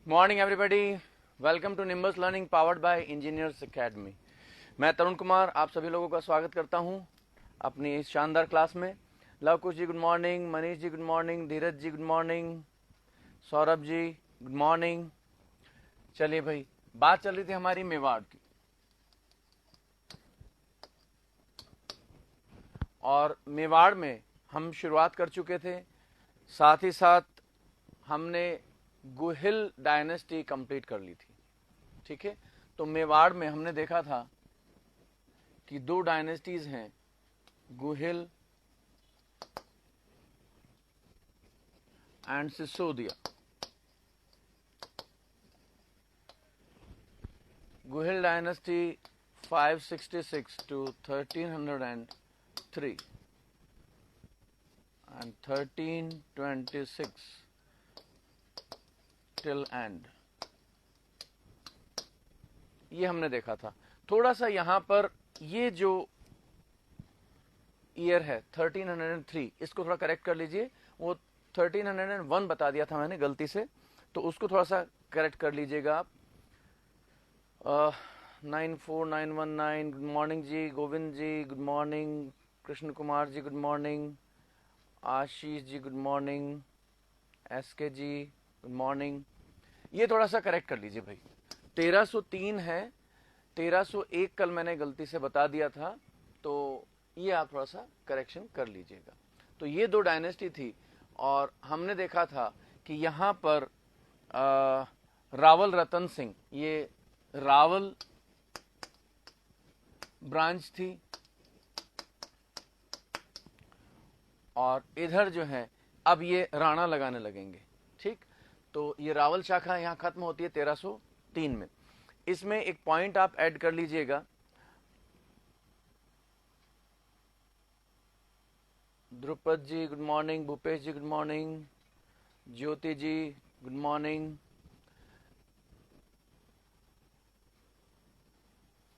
Morning everybody, welcome to Nimbus learning powered by engineers academy. मैं तरुण कुमार आप सभी लोगों का स्वागत करता हूं अपनी इस शानदार क्लास में। लव कुश जी good morning, Manish ji good morning, धीरज जी good morning, Saurabh ji good morning. चलिए भाई, बात चल रही थी हमारी मेवाड़ की, और मेवाड़ में हम शुरुआत कर चुके थे। साथ ही साथ हमने गुहिल डायनेस्टी कंप्लीट कर ली थी। ठीक है, तो मेवाड़ में हमने देखा था कि दो डायनेस्टीज हैं, Guhil and Sisodia. Guhil dynasty 566 to 1303 and 1326 till end, ये हमने देखा था। थोड़ा सा यहां पर ये जो ईयर है 1303, इसको थोड़ा करेक्ट कर लीजिए। वो 1301 बता दिया था मैंने गलती से, तो उसको थोड़ा सा करेक्ट कर लीजिएगा आप। 94919 गुड मॉर्निंग जी, गोविंद जी good morning, Krishna Kumar ji good morning, Ashish ji good morning, SK जी गुड मॉर्निंग। ये थोड़ा सा करेक्ट कर लीजिए भाई। 1303 है, 1301 कल मैंने गलती से बता दिया था, तो ये आप थोड़ा सा करेक्शन कर लीजिएगा। तो ये दो डायनेस्टी थी, और हमने देखा था कि यहां पर रावल रतन सिंह, ये रावल ब्रांच थी, और इधर जो है अब ये राणा लगाने लगेंगे। ठीक, तो ये रावल शाखा यहां खत्म होती है 1303 में। इसमें एक पॉइंट आप ऐड कर लीजिएगा, ध्रुपद जी गुड मॉर्निंग, भूपेश जी गुड मॉर्निंग, ज्योति जी गुड मॉर्निंग।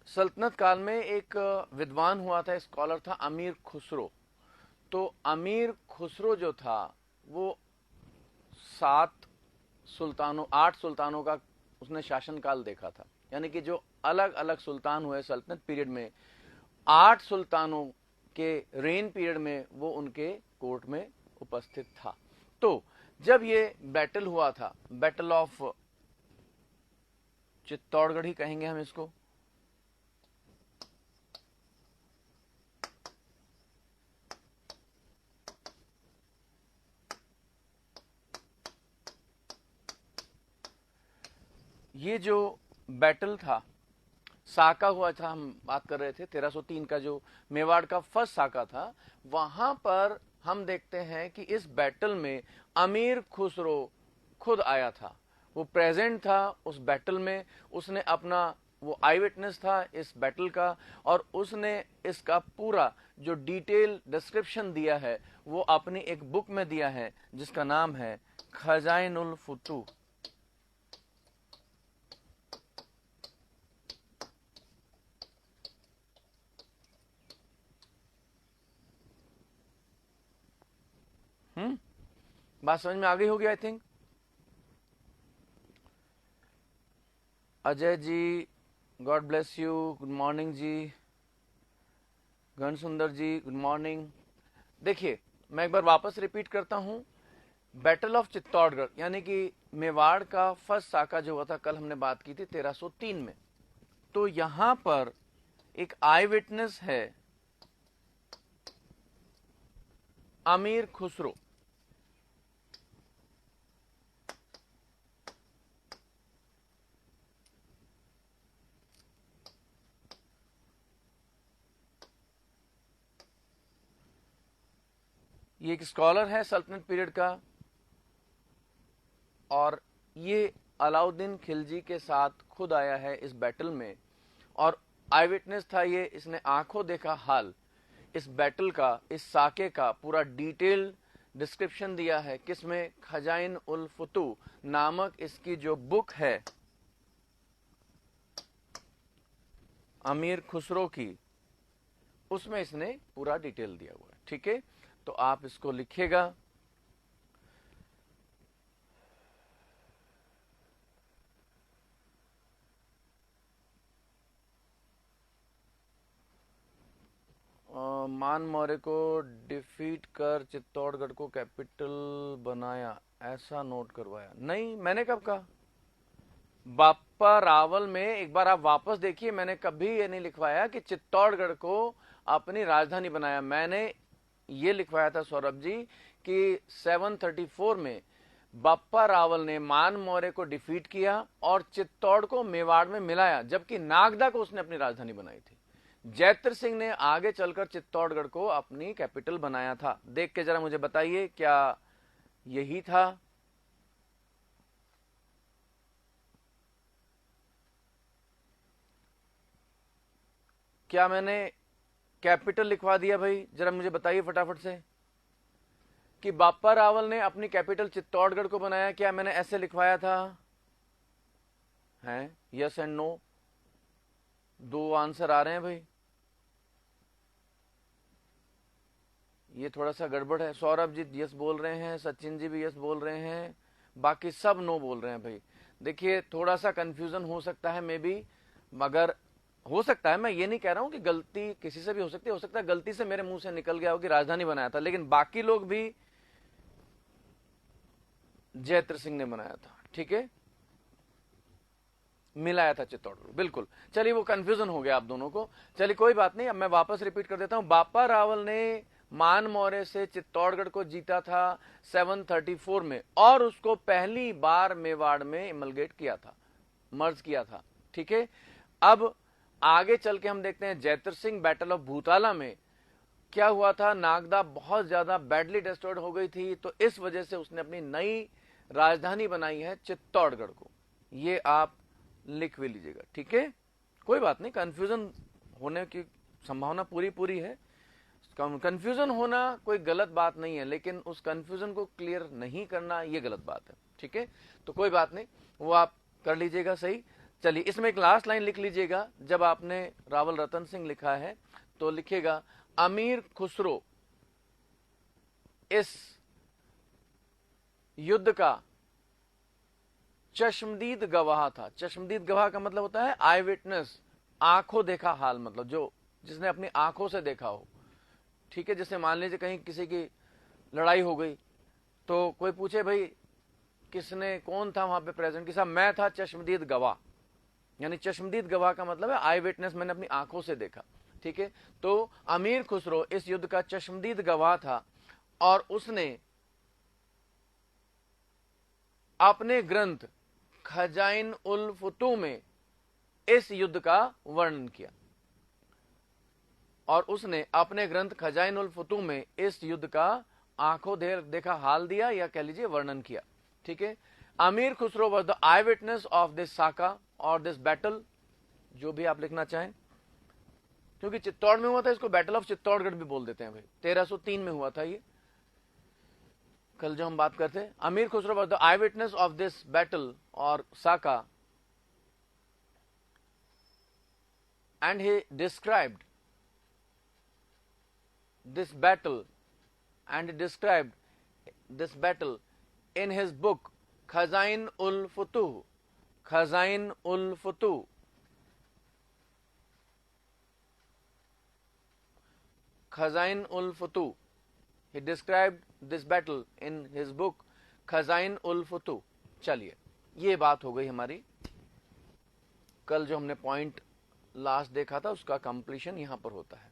सल्तनत काल में एक विद्वान हुआ था, स्कॉलर था अमीर खुसरो। तो अमीर खुसरो जो था वो 8 सुल्तानों का उसने शासनकाल देखा था। यानी कि जो अलग अलग सुल्तान हुए सल्तनत पीरियड में, 8 सुल्तानों के रेन पीरियड में वो उनके कोर्ट में उपस्थित था। तो जब ये बैटल हुआ था, बैटल ऑफ चित्तौड़गढ़ ही कहेंगे हम इसको, ये जो बैटल था, साका हुआ था, हम बात कर रहे थे 1303 का, जो मेवाड़ का फर्स्ट साका था, वहां पर हम देखते हैं कि इस बैटल में अमीर खुसरो खुद आया था, वो प्रेजेंट था उस बैटल में। उसने अपना, वो आई विटनेस था इस बैटल का, और उसने इसका पूरा जो डिटेल डिस्क्रिप्शन दिया है वो अपनी एक बुक में दिया है, जिसका नाम है खजाइनुल फुतूह। बात समझ में आ गई होगी I think. Ajay ji god bless you, good morning ji. Ghan Sundar ji good morning. देखिए, मैं एक बार वापस रिपीट करता हूं। बैटल ऑफ चित्तौड़गढ़ यानी कि मेवाड़ का फर्स्ट साका जो हुआ था, कल हमने बात की थी 1303 में। तो यहां पर एक आई विटनेस है अमीर खुसरो। ये एक स्कॉलर है सल्तनत पीरियड का, और ये अलाउद्दीन खिलजी के साथ खुद आया है इस बैटल में, और आई विटनेस था ये। इसने आंखों देखा हाल इस बैटल का, इस साके का पूरा डिटेल डिस्क्रिप्शन दिया है, किसमें, खजाइन उल फुतूह नामक इसकी जो बुक है अमीर खुसरो की, उसमें इसने पूरा डिटेल दिया हुआ है। ठीक है, तो आप इसको लिखिएगा। मान मौर्य को डिफीट कर चित्तौड़गढ़ को कैपिटल बनाया, ऐसा नोट करवाया। नहीं, मैंने कब कहा? बाप्पा रावल में एक बार आप वापस देखिए, मैंने कभी ये नहीं लिखवाया कि चित्तौड़गढ़ को अपनी राजधानी बनाया। मैंने ये लिखवाया था सौरभ जी कि 734 में बाप्पा रावल ने मान मौर्य को डिफीट किया और चित्तौड़ को मेवाड़ में मिलाया, जबकि नागदा को उसने अपनी राजधानी बनाई थी। जैत्र सिंह ने आगे चलकर चित्तौड़गढ़ को अपनी कैपिटल बनाया था। देख के जरा मुझे बताइए, क्या यही था? क्या मैंने कैपिटल लिखवा दिया भाई? जरा मुझे बताइए फटाफट से कि बाप्पा रावल ने अपनी कैपिटल चित्तौड़गढ़ को बनाया, क्या मैंने ऐसे लिखवाया था? हैं? यस एंड नो, दो आंसर आ रहे हैं भाई। ये थोड़ा सा गड़बड़ है। सौरभ जी यस बोल रहे हैं, सचिन जी भी यस बोल रहे हैं, बाकी सब नो बोल रहे हैं भाई। देखिए थोड़ा सा कंफ्यूजन हो सकता है मे बी, मगर हो सकता है, मैं ये नहीं कह रहा हूं कि गलती किसी से भी हो सकती है, हो सकता है गलती से मेरे मुंह से निकल गया हो कि राजधानी बनाया था, लेकिन बाकी लोग भी जैत्र सिंह ने बनाया था। ठीक है, मिलाया था चित्तौड़गढ़, बिल्कुल। चलिए वो कंफ्यूजन हो गया आप दोनों को, चलिए कोई बात नहीं। अब मैं वापस रिपीट कर देता हूं। बाप्पा रावल ने मान मौर्य से चित्तौड़गढ़ को जीता था 734 में और उसको पहली बार मेवाड़ में इमलगेट किया था, मर्ज किया था। ठीक है, अब आगे चल के हम देखते हैं जैत्र सिंह बैटल ऑफ भूताला में क्या हुआ था। नागदा बहुत ज्यादा बैडली डिस्ट्रॉयड हो गई थी, तो इस वजह से उसने अपनी नई राजधानी बनाई है चित्तौड़गढ़ को। ये आप लिख भी लीजिएगा। ठीक है, कोई बात नहीं, कंफ्यूजन होने की संभावना पूरी पूरी है। कंफ्यूजन होना कोई गलत बात नहीं है, लेकिन उस कंफ्यूजन को क्लियर नहीं करना ये गलत बात है। ठीक है, तो कोई बात नहीं, वो आप कर लीजिएगा सही। चलिए इसमें एक लास्ट लाइन लिख लीजिएगा। जब आपने रावल रतन सिंह लिखा है तो लिखेगा अमीर खुसरो इस युद्ध का चश्मदीद गवाह था। चश्मदीद गवाह का मतलब होता है आई विटनेस, आंखों देखा हाल, मतलब जो जिसने अपनी आंखों से देखा हो। ठीक है, जैसे मान लीजिए कहीं किसी की लड़ाई हो गई तो कोई पूछे भाई किसने, कौन था वहां पे प्रेजेंट, किसा, मैं था चश्मदीद गवाह। यानी चश्मदीद गवाह का मतलब है आई विटनेस, मैंने अपनी आंखों से देखा। ठीक है, तो अमीर खुसरो इस युद्ध का चश्मदीद गवाह था और उसने अपने ग्रंथ खजाइन उल फुतू में इस युद्ध का वर्णन किया। और उसने अपने ग्रंथ खजाइन उल फुतू में इस युद्ध का आंखों देखा हाल दिया, या कह लीजिए वर्णन किया। ठीक है, Amir Khusro was the eyewitness of this साका और दिस बैटल, जो भी आप लिखना चाहें, क्योंकि चित्तौड़ में हुआ था, इसको बैटल ऑफ चित्तौड़गढ़ भी बोल देते हैं भाई। 1303 में हुआ था ये, कल जो हम बात करते हैं। Amir Khusro was the eyewitness of this battle और साका and he described this battle in his book Khazain ul Futuh. Khazain ul Futuh. Khazain ul Futuh. He described this battle in his book Khazain ul Futuh. चलिए ये बात हो गई हमारी। कल जो हमने पॉइंट लास्ट देखा था उसका कंप्लीशन यहां पर होता है।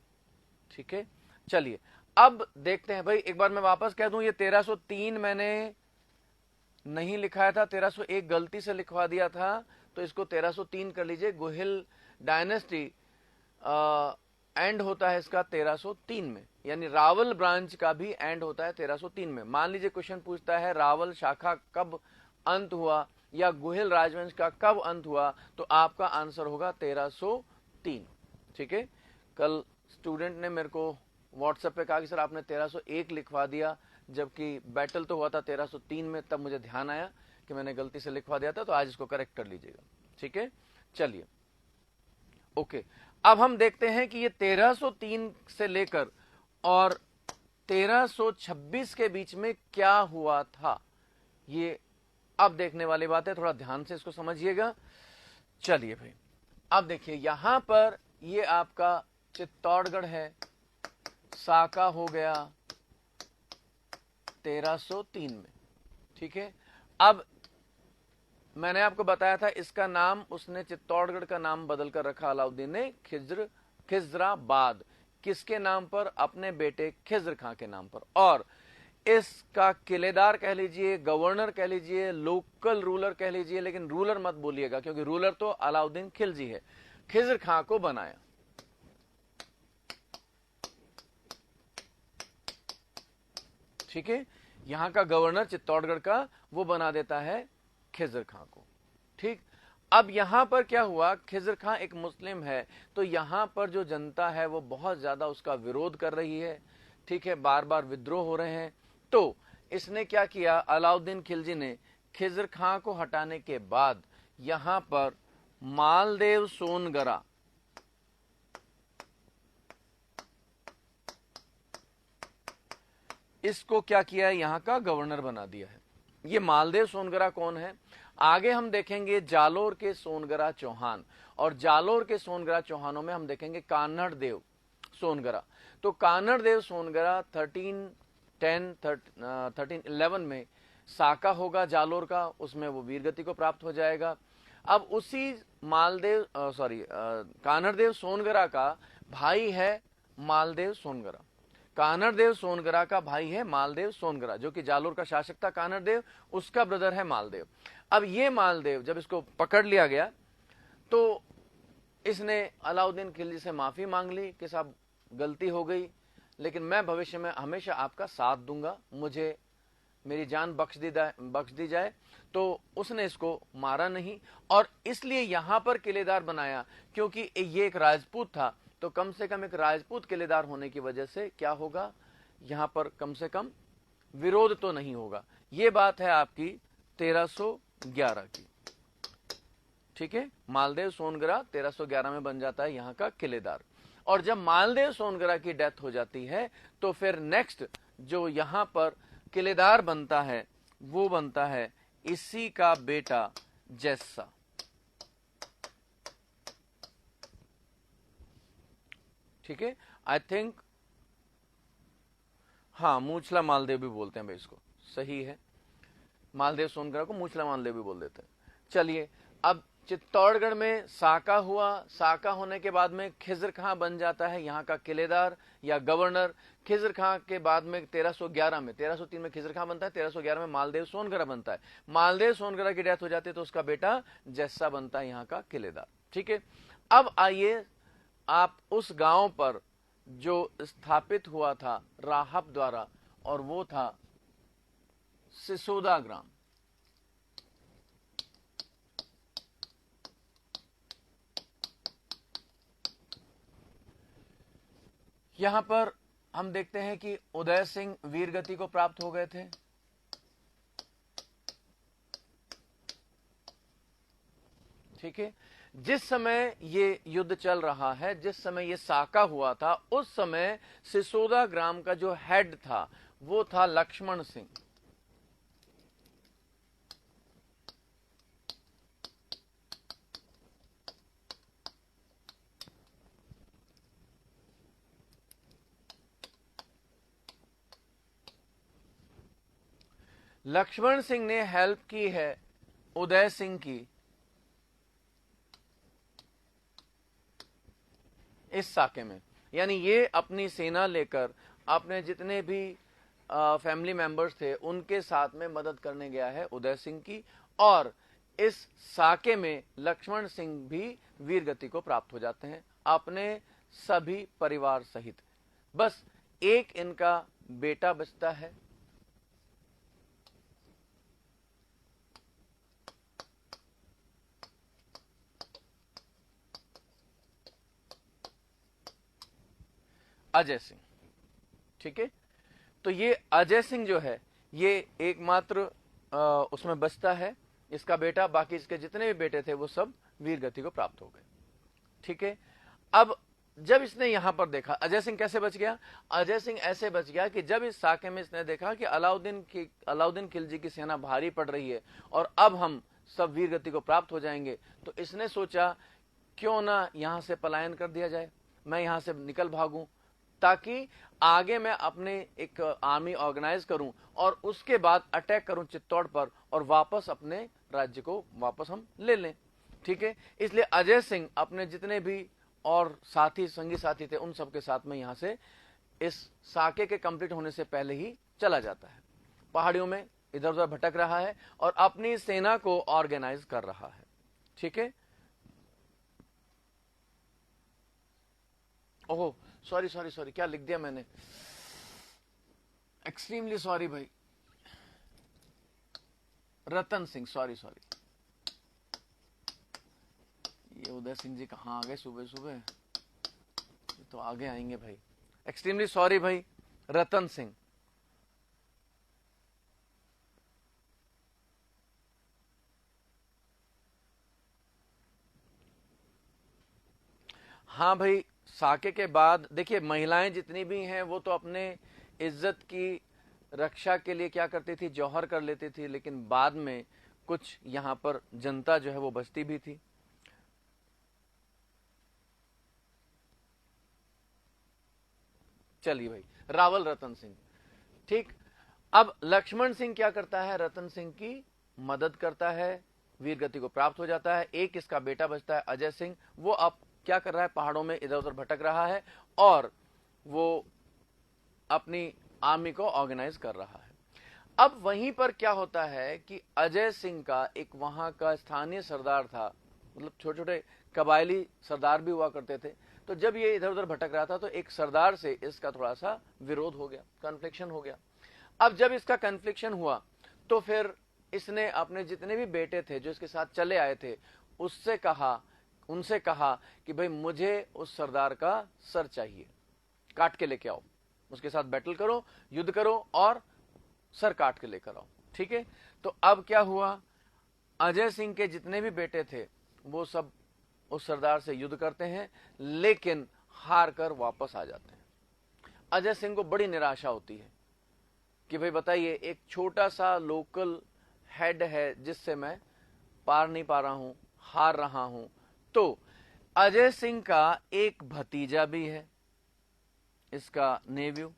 ठीक है, चलिए अब देखते हैं भाई। एक बार मैं वापस कह दूं, ये 1303 मैंने नहीं लिखाया था, 1301 गलती से लिखवा दिया था, तो इसको 1303 कर लीजिए। गोहिल डायनेस्टी एंड होता है इसका 1303 में, यानी रावल ब्रांच का भी एंड होता है 1303 में। मान लीजिए क्वेश्चन पूछता है रावल शाखा कब अंत हुआ या गोहिल राजवंश का कब अंत हुआ, तो आपका आंसर होगा 1303। ठीक है, कल स्टूडेंट ने मेरे को व्हाट्सएप पे कहा कि सर आपने 1301 लिखवा दिया, जबकि बैटल तो हुआ था 1303 में। तब मुझे ध्यान आया कि मैंने गलती से लिखवा दिया था, तो आज इसको करेक्ट कर लीजिएगा। ठीक है, चलिए ओके। अब हम देखते हैं कि ये 1303 से लेकर और 1326 के बीच में क्या हुआ था। ये अब देखने वाली बात है, थोड़ा ध्यान से इसको समझिएगा। चलिए भाई, अब देखिए यहां पर ये आपका चित्तौड़गढ़ है, साका हो गया 1303 में। ठीक है, अब मैंने आपको बताया था इसका नाम उसने चित्तौड़गढ़ का नाम बदल कर रखा अलाउद्दीन ने, खिजराबाद। किसके नाम पर? अपने बेटे खिज्र खां के नाम पर। और इसका किलेदार कह लीजिए, गवर्नर कह लीजिए, लोकल रूलर कह लीजिए, लेकिन रूलर मत बोलिएगा क्योंकि रूलर तो अलाउद्दीन खिलजी है। खिज्र खां को बनाया। ठीक है, यहां का गवर्नर चित्तौड़गढ़ का वो बना देता है खिज्र खां को। ठीक, अब यहां पर क्या हुआ, खिज्र खां एक मुस्लिम है, तो यहां पर जो जनता है वो बहुत ज्यादा उसका विरोध कर रही है। ठीक है, बार बार विद्रोह हो रहे हैं। तो इसने क्या किया, अलाउद्दीन खिलजी ने खिज्र खां को हटाने के बाद यहां पर मालदेव सोनगरा, इसको क्या किया, यहां का गवर्नर बना दिया है। ये मालदेव सोनगरा कौन है? आगे हम देखेंगे जालोर के सोनगरा चौहान, और जालोर के सोनगरा चौहानों में हम देखेंगे कान्हड़ देव सोनगरा। तो कान्हड़ देव सोनगरा 1311 में साका होगा जालोर का, उसमें वो वीरगति को प्राप्त हो जाएगा। अब उसी कान्हड़ देव सोनगरा का भाई है मालदेव सोनगरा। कान्हड़ देव सोनगरा का भाई है मालदेव सोनगरा, जो कि जालोर का शासक था कान्हड़ देव, उसका ब्रदर है मालदेव। अब ये मालदेव जब इसको पकड़ लिया गया तो इसने अलाउद्दीन खिलजी से माफी मांग ली कि साहब गलती हो गई, लेकिन मैं भविष्य में हमेशा आपका साथ दूंगा, मुझे मेरी जान बख्श दी जाए। तो उसने इसको मारा नहीं, और इसलिए यहां पर किलेदार बनाया क्योंकि ये एक राजपूत था। तो कम से कम एक राजपूत किलेदार होने की वजह से क्या होगा, यहां पर कम से कम विरोध तो नहीं होगा। यह बात है आपकी 1311 की। ठीक है, मालदेव सोनगरा 1311 में बन जाता है यहां का किलेदार। और जब मालदेव सोनगरा की डेथ हो जाती है तो फिर नेक्स्ट जो यहां पर किलेदार बनता है वो बनता है इसी का बेटा जैसा। ठीक है, आई थिंक हाँ, मूछला मालदेव भी बोलते हैं भाई, इसको सही है, मालदेव सोनगरा को मूछला मालदेव भी बोल देते हैं। चलिए, अब चित्तौड़गढ़ में साका हुआ, साका होने के बाद में खिज्र खां बन जाता है यहाँ का किलेदार या गवर्नर। खिज्र खां के बाद में 1311 में, 1303 में खिज्र खां बनता है, 1311 में मालदेव सोनगरा बनता है। मालदेव सोनगरा की डेथ हो जाती है तो उसका बेटा जैसा बनता है यहाँ का किलेदार। ठीक है, अब आइए आप उस गांव पर जो स्थापित हुआ था राहब द्वारा, और वो था सिसोदा ग्राम। यहां पर हम देखते हैं कि उदय सिंह वीरगति को प्राप्त हो गए थे। ठीक है, जिस समय ये युद्ध चल रहा है, जिस समय ये साका हुआ था, उस समय सिसोदा ग्राम का जो हेड था वो था लक्ष्मण सिंह। लक्ष्मण सिंह ने हेल्प की है उदय सिंह की इस साके में, यानी ये अपनी सेना लेकर अपने जितने भी फैमिली मेंबर्स थे उनके साथ में मदद करने गया है उदय सिंह की, और इस साके में लक्ष्मण सिंह भी वीरगति को प्राप्त हो जाते हैं अपने सभी परिवार सहित। बस एक इनका बेटा बचता है, अजय सिंह। ठीक है, तो ये अजय सिंह जो है ये एकमात्र उसमें बचता है, इसका बेटा। बाकी इसके जितने भी बेटे थे वो सब वीरगति को प्राप्त हो गए। ठीक है, अब जब इसने यहां पर देखा, अजय सिंह कैसे बच गया? अजय सिंह ऐसे बच गया कि जब इस साके में इसने देखा कि अलाउद्दीन खिलजी की सेना भारी पड़ रही है और अब हम सब वीरगति को प्राप्त हो जाएंगे, तो इसने सोचा क्यों ना यहां से पलायन कर दिया जाए, मैं यहां से निकल भागूं। ताकि आगे मैं अपने एक आर्मी ऑर्गेनाइज करूं और उसके बाद अटैक करूं चित्तौड़ पर और वापस अपने राज्य को वापस हम ले लें। ठीक है, इसलिए अजय सिंह अपने जितने भी और साथी संगी साथी थे उन सबके साथ में यहां से इस साके के कंप्लीट होने से पहले ही चला जाता है, पहाड़ियों में इधर उधर भटक रहा है और अपनी सेना को ऑर्गेनाइज कर रहा है। ठीक है, ओह सॉरी सॉरी सॉरी, क्या लिख दिया मैंने, एक्सट्रीमली सॉरी भाई, रतन सिंह, सॉरी सॉरी, ये उदय सिंह जी कहां आ गए सुबह सुबह, तो आगे आएंगे भाई, एक्सट्रीमली सॉरी भाई, रतन सिंह। हाँ भाई, साके के बाद देखिए महिलाएं जितनी भी हैं वो तो अपने इज्जत की रक्षा के लिए क्या करती थी, जौहर कर लेती थी, लेकिन बाद में कुछ यहां पर जनता जो है वो बचती भी थी। चलिए भाई, रावल रतन सिंह, ठीक। अब लक्ष्मण सिंह क्या करता है, रतन सिंह की मदद करता है, वीर गति को प्राप्त हो जाता है। एक इसका बेटा बचता है अजय सिंह, वो अब क्या कर रहा है, पहाड़ों में इधर उधर भटक रहा है और वो अपनी आर्मी को ऑर्गेनाइज कर रहा है। अब वहीं पर क्या होता है कि अजय सिंह का एक वहां का स्थानीय सरदार था, मतलब छोटे छोटे कबायली सरदार भी हुआ करते थे, तो जब ये इधर उधर भटक रहा था तो एक सरदार से इसका थोड़ा सा विरोध हो गया, कन्फ्लिक्शन हो गया। अब जब इसका कन्फ्लिक्शन हुआ तो फिर इसने अपने जितने भी बेटे थे जो इसके साथ चले आए थे उनसे कहा कि भाई मुझे उस सरदार का सर चाहिए, काट के लेके आओ, उसके साथ बैटल करो, युद्ध करो और सर काट के लेकर आओ। ठीक है, तो अब क्या हुआ, अजय सिंह के जितने भी बेटे थे वो सब उस सरदार से युद्ध करते हैं, लेकिन हार कर वापस आ जाते हैं। अजय सिंह को बड़ी निराशा होती है कि भाई बताइए, एक छोटा सा लोकल हेड है जिससे मैं पार नहीं पा रहा हूं, हार रहा हूं। तो अजय सिंह का एक भतीजा भी है, इसका नेव्यू,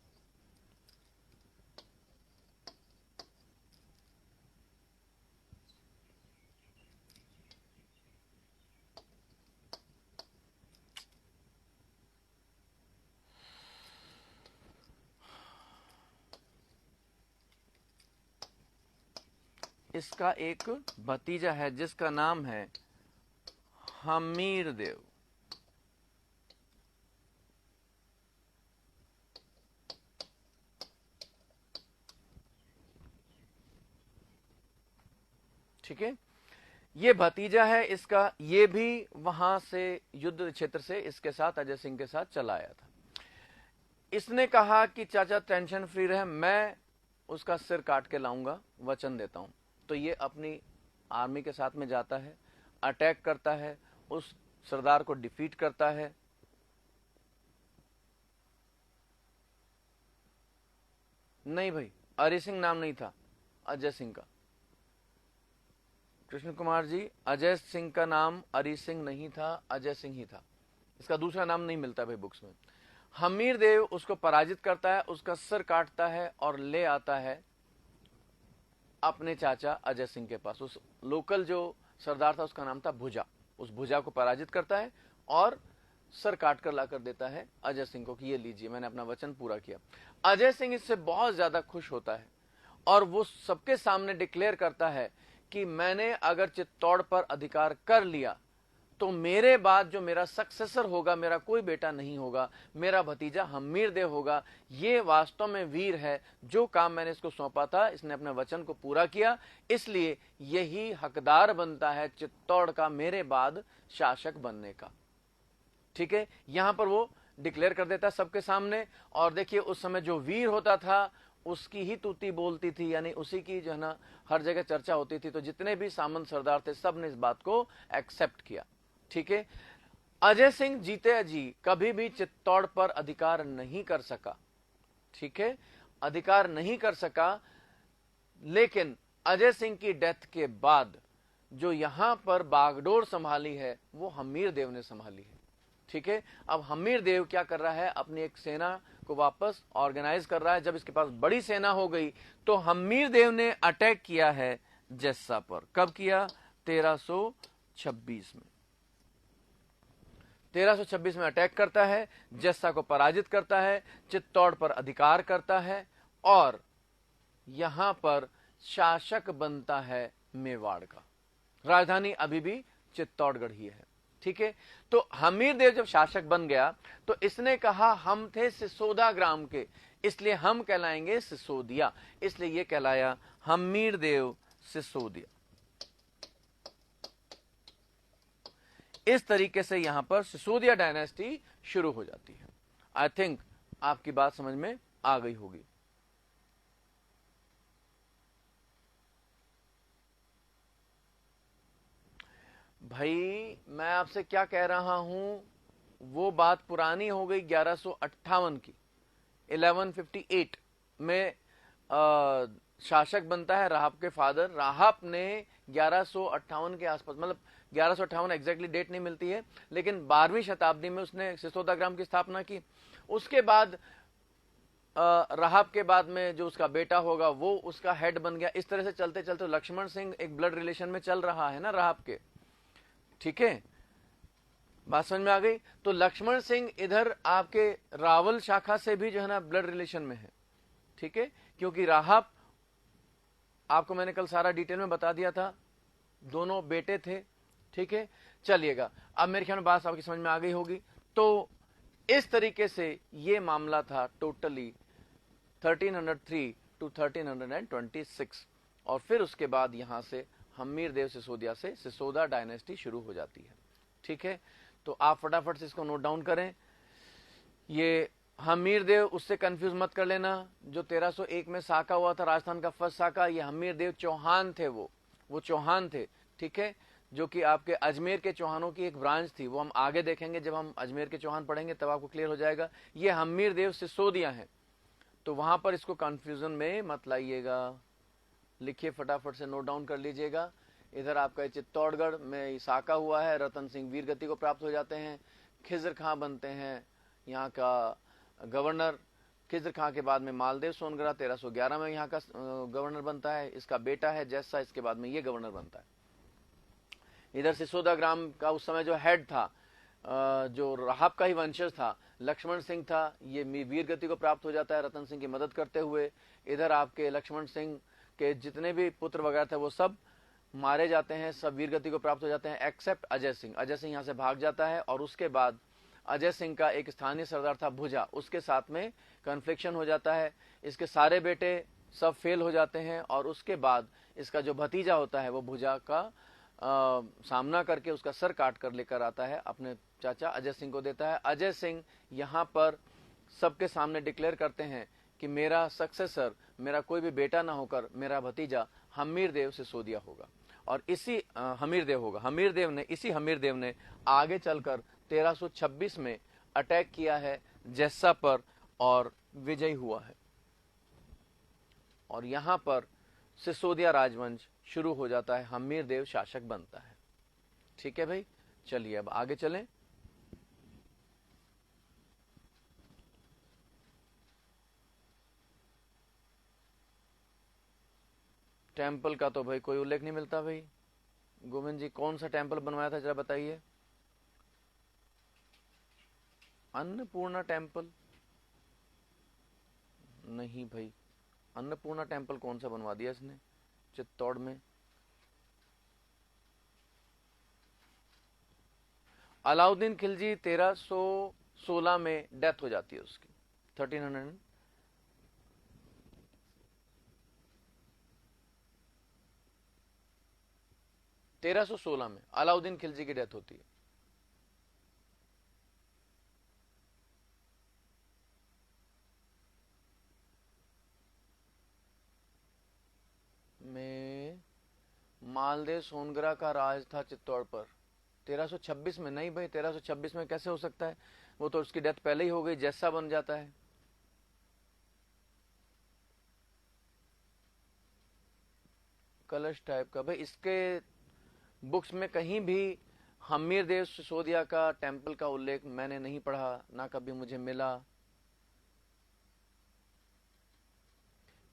इसका एक भतीजा है जिसका नाम है हमीर देव। ठीक है, ये भतीजा है इसका, ये भी वहां से युद्ध क्षेत्र से इसके साथ अजय सिंह के साथ चला आया था। इसने कहा कि चाचा टेंशन फ्री रहे, मैं उसका सिर काट के लाऊंगा, वचन देता हूं। तो ये अपनी आर्मी के साथ में जाता है, अटैक करता है, उस सरदार को डिफीट करता है। नहीं भाई, अरि सिंह नाम नहीं था अजय सिंह का, कृष्ण कुमार जी, अजय सिंह का नाम अरि सिंह नहीं था, अजय सिंह ही था, इसका दूसरा नाम नहीं मिलता भाई बुक्स में। हमीर देव उसको पराजित करता है, उसका सर काटता है और ले आता है अपने चाचा अजय सिंह के पास। उस लोकल जो सरदार था उसका नाम था भुजा, उस भुजा को पराजित करता है और सर काट कर लाकर देता है अजय सिंह को कि ये लीजिए, मैंने अपना वचन पूरा किया। अजय सिंह इससे बहुत ज्यादा खुश होता है और वो सबके सामने डिक्लेयर करता है कि मैंने अगर चित्तौड़ पर अधिकार कर लिया तो मेरे बाद जो मेरा सक्सेसर होगा, मेरा कोई बेटा नहीं होगा, मेरा भतीजा हमीर देव होगा। ये वास्तव में वीर है, जो काम मैंने इसको सौंपा था इसने अपने वचन को पूरा किया, इसलिए यही हकदार बनता है चित्तौड़ का मेरे बाद शासक बनने का। ठीक है, यहां पर वो डिक्लेयर कर देता सबके सामने। और देखिए उस समय जो वीर होता था उसकी ही तूती बोलती थी, यानी उसी की जो है ना हर जगह चर्चा होती थी। तो जितने भी सामंत सरदार थे सब ने इस बात को एक्सेप्ट किया। ठीक है, अजय सिंह जीते जी कभी भी चित्तौड़ पर अधिकार नहीं कर सका। ठीक है, अधिकार नहीं कर सका, लेकिन अजय सिंह की डेथ के बाद जो यहां पर बागडोर संभाली है वो हमीर देव ने संभाली है। ठीक है, अब हमीर देव क्या कर रहा है, अपनी एक सेना को वापस ऑर्गेनाइज कर रहा है। जब इसके पास बड़ी सेना हो गई तो हम्मीर देव ने अटैक किया है जस्सा पर। कब किया? 1326 में। 1326 में अटैक करता है, जस्सा को पराजित करता है, चित्तौड़ पर अधिकार करता है और यहां पर शासक बनता है मेवाड़ का। राजधानी अभी भी चित्तौड़गढ़ ही है। ठीक है, तो हमीर देव जब शासक बन गया तो इसने कहा हम थे सिसोदा ग्राम के, इसलिए हम कहलाएंगे सिसोदिया, इसलिए यह कहलाया हमीर देव सिसोदिया। इस तरीके से यहां पर सिसोदिया डायनेस्टी शुरू हो जाती है। आई थिंक आपकी बात समझ में आ गई होगी। भाई मैं आपसे क्या कह रहा हूं, वो बात पुरानी हो गई 1158 की। 1158 में शासक बनता है राहब के फादर। राहब ने 1158 के आसपास, मतलब 1158 एग्जैक्टली डेट नहीं मिलती है, लेकिन 12वीं शताब्दी में उसने सिसोदा ग्राम की स्थापना की। उसके बाद राहब के बाद में जो उसका बेटा होगा वो उसका हेड बन गया। इस तरह से चलते चलते लक्ष्मण सिंह एक ब्लड रिलेशन में चल रहा है ना राहब के। ठीक है, बात समझ में आ गई। तो लक्ष्मण सिंह इधर आपके रावल शाखा से भी जो है ना ब्लड रिलेशन में है। ठीक है, क्योंकि राहब, आपको मैंने कल सारा डिटेल में बता दिया था, दोनों बेटे थे। ठीक है, चलिएगा, अब मेरे ख्याल में बात आपकी समझ में आ गई होगी। तो इस तरीके से ये मामला था टोटली 1303 टू 1326। और फिर उसके बाद यहां से हमीर देव सिसोदिया से सिसोदा डायनेस्टी शुरू हो जाती है। ठीक है, तो आप फटाफट से इसको नोट डाउन करें। ये हमीर देव, उससे कंफ्यूज मत कर लेना, जो 1301 में साका हुआ था राजस्थान का फर्स्ट साका, ये हमीर देव चौहान थे। वो चौहान थे। ठीक है, जो कि आपके अजमेर के चौहानों की एक ब्रांच थी। वो हम आगे देखेंगे, जब हम अजमेर के चौहान पढ़ेंगे तब आपको क्लियर हो जाएगा। ये हमीर देव सिसोदिया है, तो वहां पर इसको कंफ्यूजन में मत लाइएगा। लिखिए, फटाफट से नोट डाउन कर लीजिएगा। इधर आपका चित्तौड़गढ़ में साका हुआ है, रतन सिंह वीरगति को प्राप्त हो जाते हैं, खिजर खां बनते हैं यहाँ का गवर्नर। खिजर खां के बाद में मालदेव सोनगरा 1311 में यहाँ का गवर्नर बनता है। इसका बेटा है जैसा, इसके बाद में ये गवर्नर बनता है। इधर सिसोदा ग्राम का उस समय जो हेड था, जो राहब का ही वंशज था, लक्ष्मण सिंह था, ये वीरगति को प्राप्त हो जाता है रतन सिंह की मदद करते हुए। इधर आपके लक्ष्मण सिंह के जितने भी पुत्र वगैरह थे वो सब मारे जाते हैं, सब वीरगति को प्राप्त हो जाते हैं, एक्सेप्ट अजय सिंह। अजय सिंह यहाँ से भाग जाता है और उसके बाद अजय सिंह का एक स्थानीय सरदार था भुजा, उसके साथ में कन्फ्लिक्शन हो जाता है। इसके सारे बेटे सब फेल हो जाते हैं और उसके बाद इसका जो भतीजा होता है वो भुजा का सामना करके उसका सर काट कर लेकर आता है, अपने चाचा अजय सिंह को देता है। अजय सिंह यहाँ पर सबके सामने डिक्लेयर करते हैं कि मेरा सक्सेसर, मेरा कोई भी बेटा ना होकर मेरा भतीजा हमीर देव सिसोदिया होगा, और इसी हमीर देव होगा। इसी हमीर देव ने आगे चलकर 1326 में अटैक किया है जस्सा पर और विजयी हुआ है, और यहां पर सिसोदिया राजवंश शुरू हो जाता है, हमीर देव शासक बनता है। ठीक है भाई, चलिए अब आगे चलें। टेंपल का तो भाई कोई उल्लेख नहीं मिलता। भाई गोविंद जी, कौन सा टेंपल बनवाया था जरा बताइए। अन्नपूर्णा टेंपल? नहीं भाई, अन्नपूर्णा टेंपल कौन सा बनवा दिया इसने चित्तौड़ में? अलाउद्दीन खिलजी 1316 में डेथ हो जाती है उसकी, 1300 1316 में अलाउद्दीन खिलजी की डेथ होती है। में मालदेव सोनगरा का राज था चित्तौड़ पर 1326 में। नहीं भाई, 1326 में कैसे हो सकता है, वो तो उसकी डेथ पहले ही हो गई, जैसा बन जाता है। कलश टाइप का भाई, इसके बुक्स में कहीं भी हमीर देव सिसोदिया का टेंपल का उल्लेख मैंने नहीं पढ़ा, ना कभी मुझे मिला।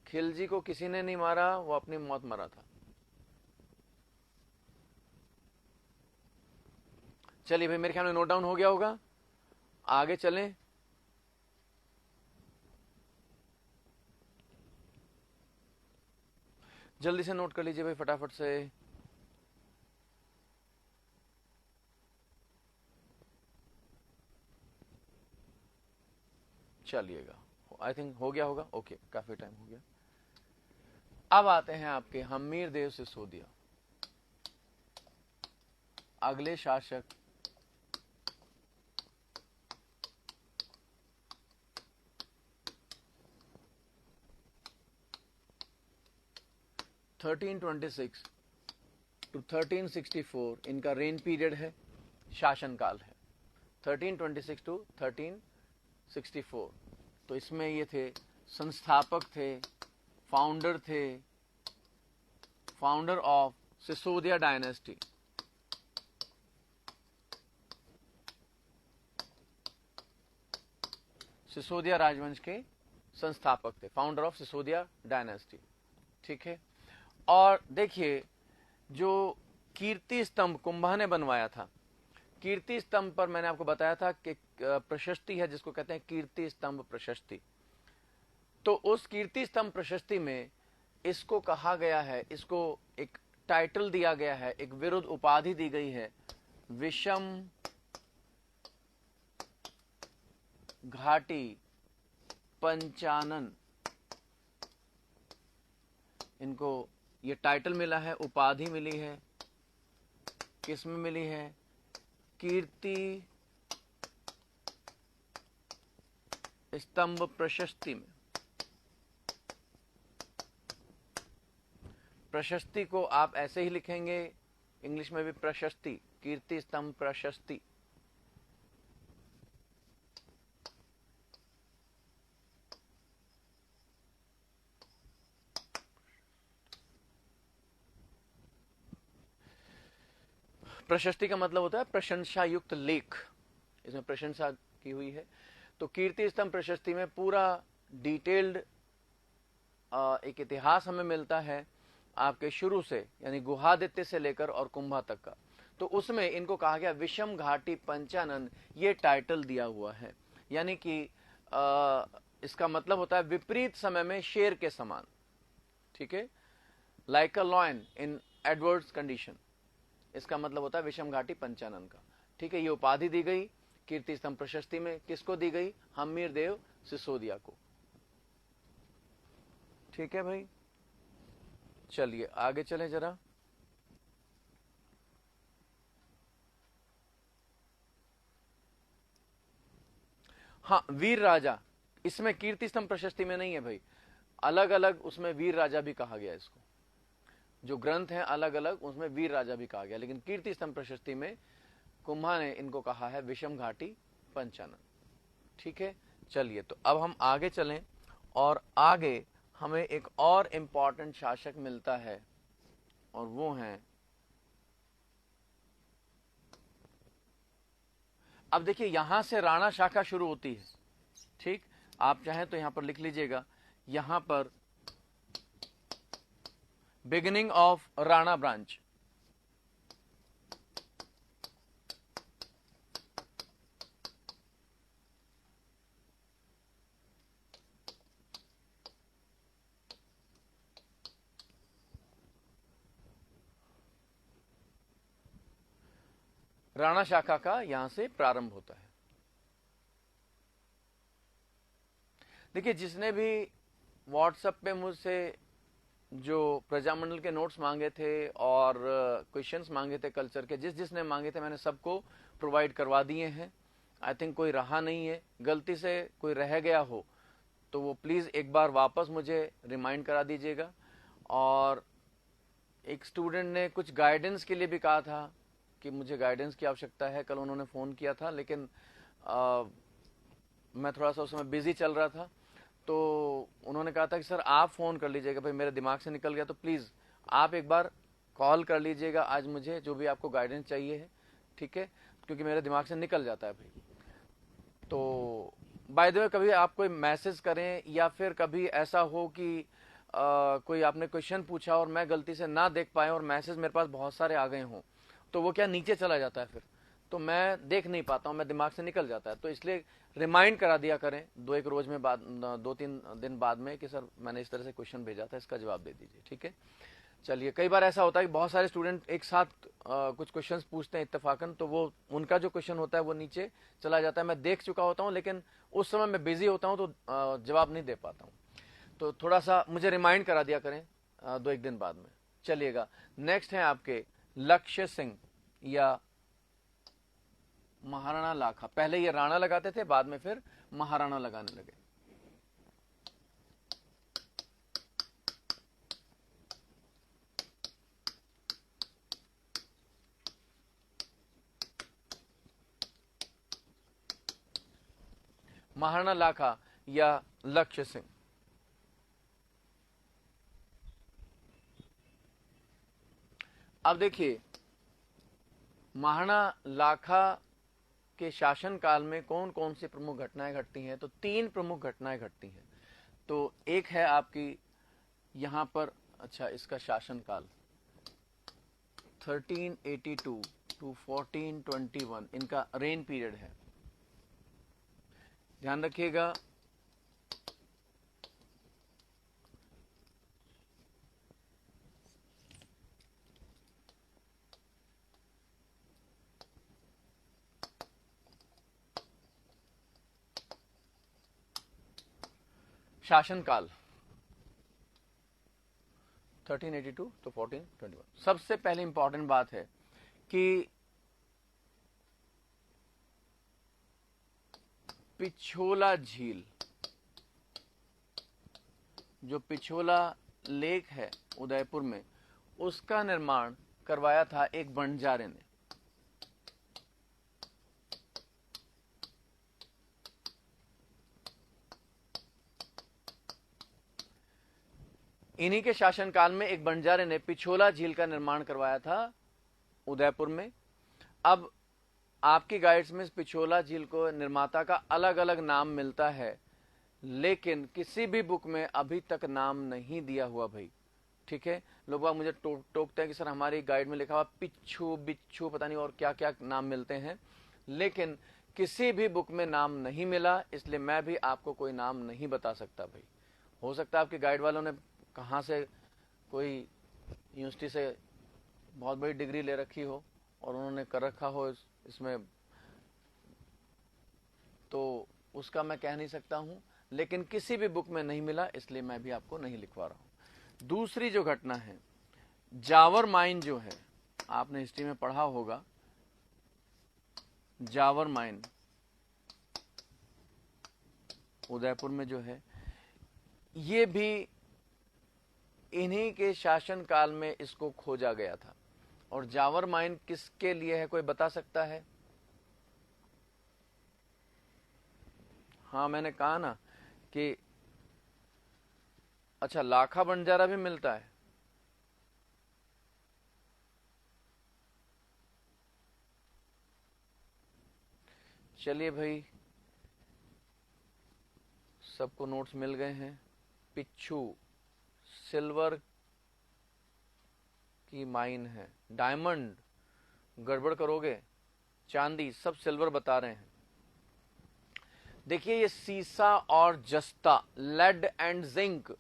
खिलजी को किसी ने नहीं मारा, वो अपनी मौत मरा था। चलिए भाई, मेरे ख्याल में नोट डाउन हो गया होगा, आगे चलें। जल्दी से नोट कर लीजिए भाई, फटाफट से। चलिएगा, आई थिंक हो गया होगा। ओके, काफी टाइम हो गया। अब आते हैं आपके हम्मीर देव सिसोदिया, अगले शासक। (1326 to 1364) इनका रेन पीरियड है, शासनकाल है। 1326 to 1364। तो इसमें ये थे संस्थापक, थे founder of Sisodia dynasty. Sisodia राजवंश के संस्थापक थे, फाउंडर ऑफ सिसोदिया डायनेस्टी। ठीक है। और देखिए, जो कीर्ति स्तंभ कुंभा ने बनवाया था, कीर्ति स्तंभ पर मैंने आपको बताया था कि प्रशस्ति है जिसको कहते हैं कीर्ति स्तंभ प्रशस्ति। तो उस कीर्ति स्तंभ प्रशस्ति में इसको कहा गया है, इसको एक टाइटल दिया गया है, एक विरुद्ध उपाधि दी गई है, विषम घाटी पंचानन। इनको ये टाइटल मिला है, उपाधि मिली है, किसमें मिली है? कीर्ति स्तंभ प्रशस्ति में। प्रशस्ति को आप ऐसे ही लिखेंगे, इंग्लिश में भी प्रशस्ति, कीर्ति स्तंभ प्रशस्ति। प्रशस्ति का मतलब होता है प्रशंसा युक्त लेख, इसमें प्रशंसा की हुई है। तो कीर्ति स्तंभ प्रशस्ति में पूरा डिटेल्ड एक इतिहास हमें मिलता है, आपके शुरू से, यानी गुहादित्य से लेकर और कुंभा तक का। तो उसमें इनको कहा गया विषम घाटी पंचानन, ये टाइटल दिया हुआ है। यानी कि इसका मतलब होता है विपरीत समय में शेर के समान। ठीक है, like a lion in adverse condition, इसका मतलब होता है विषम घाटी पंचानन का। ठीक है, ये उपाधि दी गई कीर्ति स्तंभ प्रशस्ति में, किसको दी गई? हम्मीर देव सिसोदिया को। ठीक है भाई, चलिए आगे चलें जरा। हाँ, वीर राजा इसमें कीर्ति स्तंभ प्रशस्ति में नहीं है भाई, अलग अलग उसमें वीर राजा भी कहा गया इसको। जो ग्रंथ हैं अलग अलग, उसमें वीर राजा भी कहा गया, लेकिन कीर्ति स्तंभ प्रशस्ति में कुंभा ने इनको कहा है विषम घाटी पंचानन। ठीक है, चलिए तो अब हम आगे चलें, और आगे हमें एक और इंपॉर्टेंट शासक मिलता है, और वो हैं, अब देखिए यहां से राणा शाखा शुरू होती है। ठीक, आप चाहें तो यहां पर लिख लीजिएगा, यहां पर beginning of Rana branch. Rana शाखा का यहां से प्रारंभ होता है। देखिए, जिसने भी व्हाट्सएप पे मुझसे जो प्रजामंडल के नोट्स मांगे थे और क्वेश्चंस मांगे थे कल्चर के, जिसने मांगे थे मैंने सबको प्रोवाइड करवा दिए हैं। आई थिंक कोई रहा नहीं है, गलती से कोई रह गया हो तो वो प्लीज़ एक बार वापस मुझे रिमाइंड करा दीजिएगा। और एक स्टूडेंट ने कुछ गाइडेंस के लिए भी कहा था कि मुझे गाइडेंस की आवश्यकता है, कल उन्होंने फ़ोन किया था, लेकिन मैं थोड़ा सा उस समय बिजी चल रहा था, तो उन्होंने कहा था कि सर आप फ़ोन कर लीजिएगा, भाई मेरे दिमाग से निकल गया, तो प्लीज़ आप एक बार कॉल कर लीजिएगा आज मुझे, जो भी आपको गाइडेंस चाहिए है। ठीक है, क्योंकि मेरे दिमाग से निकल जाता है भाई। तो बाय द वे, कभी आप कोई मैसेज करें या फिर कभी ऐसा हो कि कोई आपने क्वेश्चन पूछा और मैं गलती से ना देख पाया और मैसेज मेरे पास बहुत सारे आ गए हों, तो वो क्या नीचे चला जाता है, फिर तो मैं देख नहीं पाता हूँ, मैं दिमाग से निकल जाता है। तो इसलिए रिमाइंड करा दिया करें 2-1 रोज में बाद, 2-3 दिन बाद में कि सर मैंने इस तरह से क्वेश्चन भेजा था, इसका जवाब दे दीजिए, ठीक है। चलिए, कई बार ऐसा होता है कि बहुत सारे स्टूडेंट एक साथ कुछ क्वेश्चंस पूछते हैं इत्तेफाकन, तो वो उनका जो क्वेश्चन होता है वो नीचे चला जाता है। मैं देख चुका होता हूँ लेकिन उस समय मैं बिजी होता हूँ, तो जवाब नहीं दे पाता हूँ। तो थोड़ा सा मुझे रिमाइंड करा दिया करें 2-1 दिन बाद में। चलिएगा, नेक्स्ट है आपके लक्ष्य सिंह या महाराणा लाखा। पहले ये राणा लगाते थे, बाद में फिर महाराणा लगाने लगे। महाराणा लाखा या लक्ष्य सिंह। अब देखिए, महाराणा लाखा के शासन काल में कौन कौन सी प्रमुख घटनाएं घटती हैं, तो 3 प्रमुख घटनाएं घटती हैं। तो एक है आपकी यहां पर, अच्छा, इसका शासन काल 1382 टू 1421 इनका रेन पीरियड है, ध्यान रखिएगा। शासनकाल 1382 तो 1421। सबसे पहले इंपॉर्टेंट बात है कि पिछोला झील, जो पिछोला लेक है उदयपुर में, उसका निर्माण करवाया था एक बंजारे ने। इन्हीं के शासनकाल में एक बंजारे ने पिछोला झील का निर्माण करवाया था उदयपुर में। अब आपकी गाइड्स में पिछोला झील को निर्माता का अलग अलग नाम मिलता है, लेकिन किसी भी बुक में अभी तक नाम नहीं दिया हुआ भाई, ठीक है। लोग बाग मुझे टोकते हैं कि सर हमारी गाइड में लिखा हुआ पिच्छू बिच्छू पता नहीं और क्या क्या नाम मिलते हैं, लेकिन किसी भी बुक में नाम नहीं मिला, इसलिए मैं भी आपको कोई नाम नहीं बता सकता भाई। हो सकता है आपके गाइड वालों ने कहाँ से कोई यूनिवर्सिटी से बहुत बड़ी डिग्री ले रखी हो और उन्होंने कर रखा हो इसमें, तो उसका मैं कह नहीं सकता हूं, लेकिन किसी भी बुक में नहीं मिला, इसलिए मैं भी आपको नहीं लिखवा रहा हूं। दूसरी जो घटना है, जावर माइन जो है, आपने हिस्ट्री में पढ़ा होगा, जावर माइन उदयपुर में जो है, ये भी इन्हीं के शासन काल में इसको खोजा गया था। और जावर माइन किसके लिए है, कोई बता सकता है? हाँ, मैंने कहा ना कि अच्छा, लाखा बंजारा भी मिलता है। चलिए भाई, सबको नोट्स मिल गए हैं। पिच्छू सिल्वर की माइन है, डायमंड गड़बड़ करोगे, चांदी, सब सिल्वर बता रहे हैं। देखिए, ये सीसा और जस्ता, लेड एंड जिंक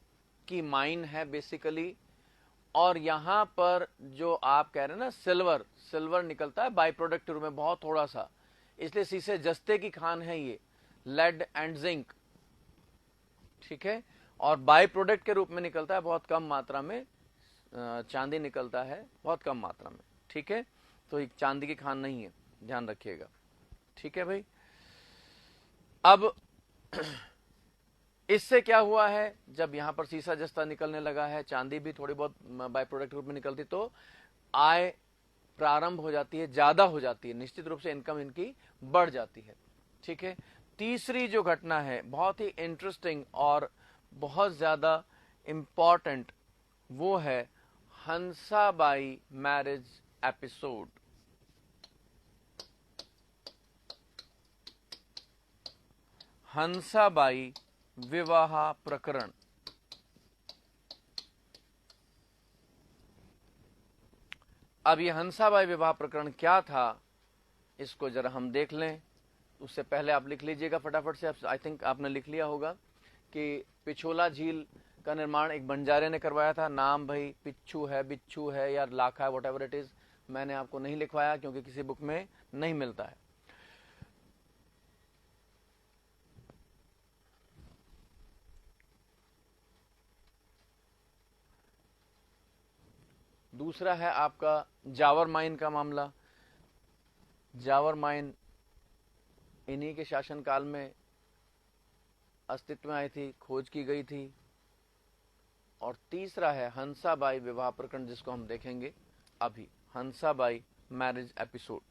की माइन है बेसिकली, और यहां पर जो आप कह रहे हैं ना सिल्वर, सिल्वर निकलता है बाई प्रोडक्ट के रूप में बहुत थोड़ा सा, इसलिए सीसे जस्ते की खान है ये, लेड एंड जिंक, ठीक है। और बाई प्रोडक्ट के रूप में निकलता है बहुत कम मात्रा में, चांदी निकलता है बहुत कम मात्रा में, ठीक है। तो एक चांदी की खान नहीं है, ध्यान रखिएगा, ठीक है भाई। अब इससे क्या हुआ है, जब यहां पर सीसा जस्ता निकलने लगा है, चांदी भी थोड़ी बहुत बाय प्रोडक्ट रूप में निकलती, तो आय प्रारंभ हो जाती है, ज्यादा हो जाती है, निश्चित रूप से इनकम इनकी बढ़ जाती है, ठीक है। तीसरी जो घटना है बहुत ही इंटरेस्टिंग और बहुत ज्यादा इंपॉर्टेंट, वो है हंसाबाई मैरिज एपिसोड। हंसाबाई विवाह प्रकरण। अब ये हंसाबाई विवाह प्रकरण क्या था, इसको जरा हम देख लें। उससे पहले आप लिख लीजिएगा फटाफट से। आई थिंक आपने लिख लिया होगा कि पिछोला झील का निर्माण एक बंजारे ने करवाया था। नाम भाई पिच्छू है, बिच्छू है या लाखा है, व्हाटएवर इट इज, मैंने आपको नहीं लिखवाया क्योंकि किसी बुक में नहीं मिलता है। दूसरा है आपका जावर माइन का मामला। जावर माइन इन्हीं के शासनकाल में अस्तित्व में आई थी, खोज की गई थी। और तीसरा है हंसाबाई विवाह प्रकरण, जिसको हम देखेंगे अभी, हंसाबाई मैरिज एपिसोड।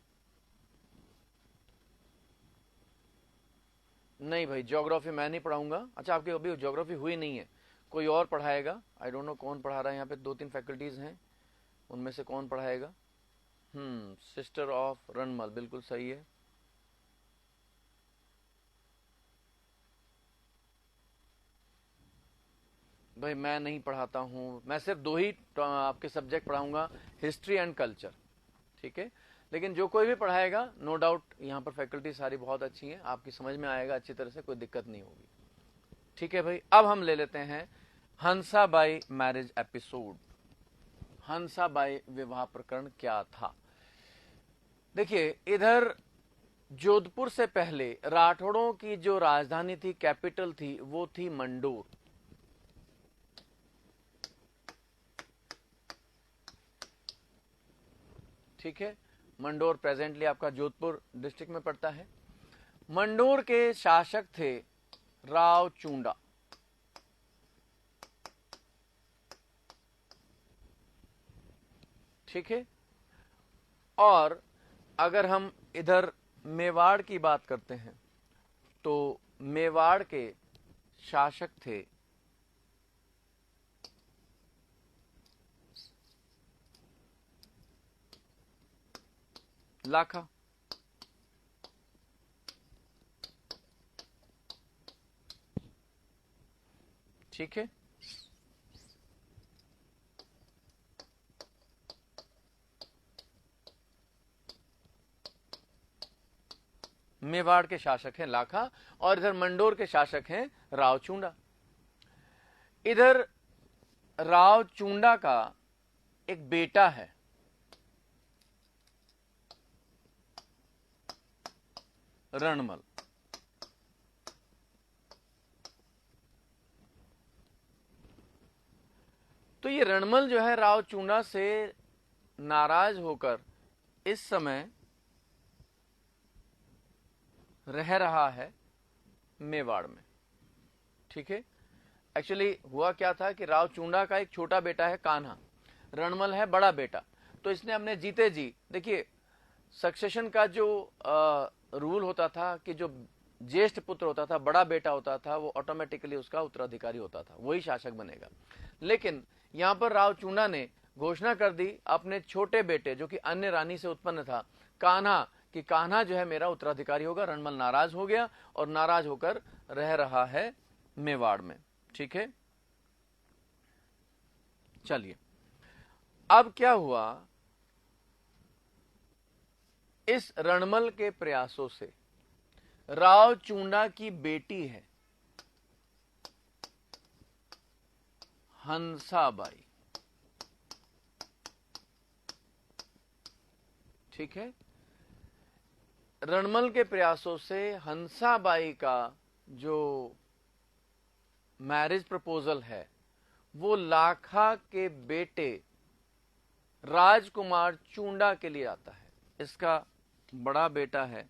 नहीं भाई, ज्योग्राफी मैं नहीं पढ़ाऊंगा। अच्छा, आपकी अभी ज्योग्राफी हुई नहीं है, कोई और पढ़ाएगा। आई डोंट नो कौन पढ़ा रहा है, यहाँ पे 2-3 फैकल्टीज हैं, उनमें से कौन पढ़ाएगा। सिस्टर ऑफ रनमल, बिल्कुल सही है। भाई मैं नहीं पढ़ाता हूँ, मैं सिर्फ 2 ही आपके सब्जेक्ट पढ़ाऊंगा, हिस्ट्री एंड कल्चर, ठीक है। लेकिन जो कोई भी पढ़ाएगा, नो डाउट यहाँ पर फैकल्टी सारी बहुत अच्छी है, आपकी समझ में आएगा अच्छी तरह से, कोई दिक्कत नहीं होगी, ठीक है भाई। अब हम ले लेते हैं हंसाबाई मैरिज एपिसोड। हंसाबाई विवाह प्रकरण क्या था। देखिए, इधर जोधपुर से पहले राठौड़ों की जो राजधानी थी, कैपिटल थी, वो थी मंडोर। ठीक है, मंडोर प्रेजेंटली आपका जोधपुर डिस्ट्रिक्ट में पड़ता है। मंडोर के शासक थे राव चूंडा। ठीक है, और अगर हम इधर मेवाड़ की बात करते हैं तो मेवाड़ के शासक थे लाखा। ठीक है, मेवाड़ के शासक हैं लाखा, और इधर मंडोर के शासक हैं राव चूंडा। इधर राव चूंडा का एक बेटा है, रणमल। तो ये रणमल जो है राव चूंडा से नाराज होकर इस समय रह रहा है मेवाड़ में। ठीक है, एक्चुअली हुआ क्या था कि राव चूंडा का एक छोटा बेटा है कान्हा, रणमल है बड़ा बेटा। तो इसने अपने जीते जी, देखिए सक्सेशन का जो रूल होता था कि जो ज्येष्ठ पुत्र होता था, बड़ा बेटा होता था, वो ऑटोमेटिकली उसका उत्तराधिकारी होता था, वही शासक बनेगा। लेकिन यहां पर राव चूंडा ने घोषणा कर दी अपने छोटे बेटे, जो कि अन्य रानी से उत्पन्न था, कान्हा, कि कान्हा जो है मेरा उत्तराधिकारी होगा। रणमल नाराज हो गया और नाराज होकर रह रहा है मेवाड़ में। ठीक है, चलिए अब क्या हुआ, इस रणमल के प्रयासों से राव चूंडा की बेटी है हंसाबाई। ठीक है, रणमल के प्रयासों से हंसाबाई का जो मैरिज प्रपोजल है वो लाखा के बेटे राजकुमार चूंडा के लिए आता है। इसका बड़ा बेटा है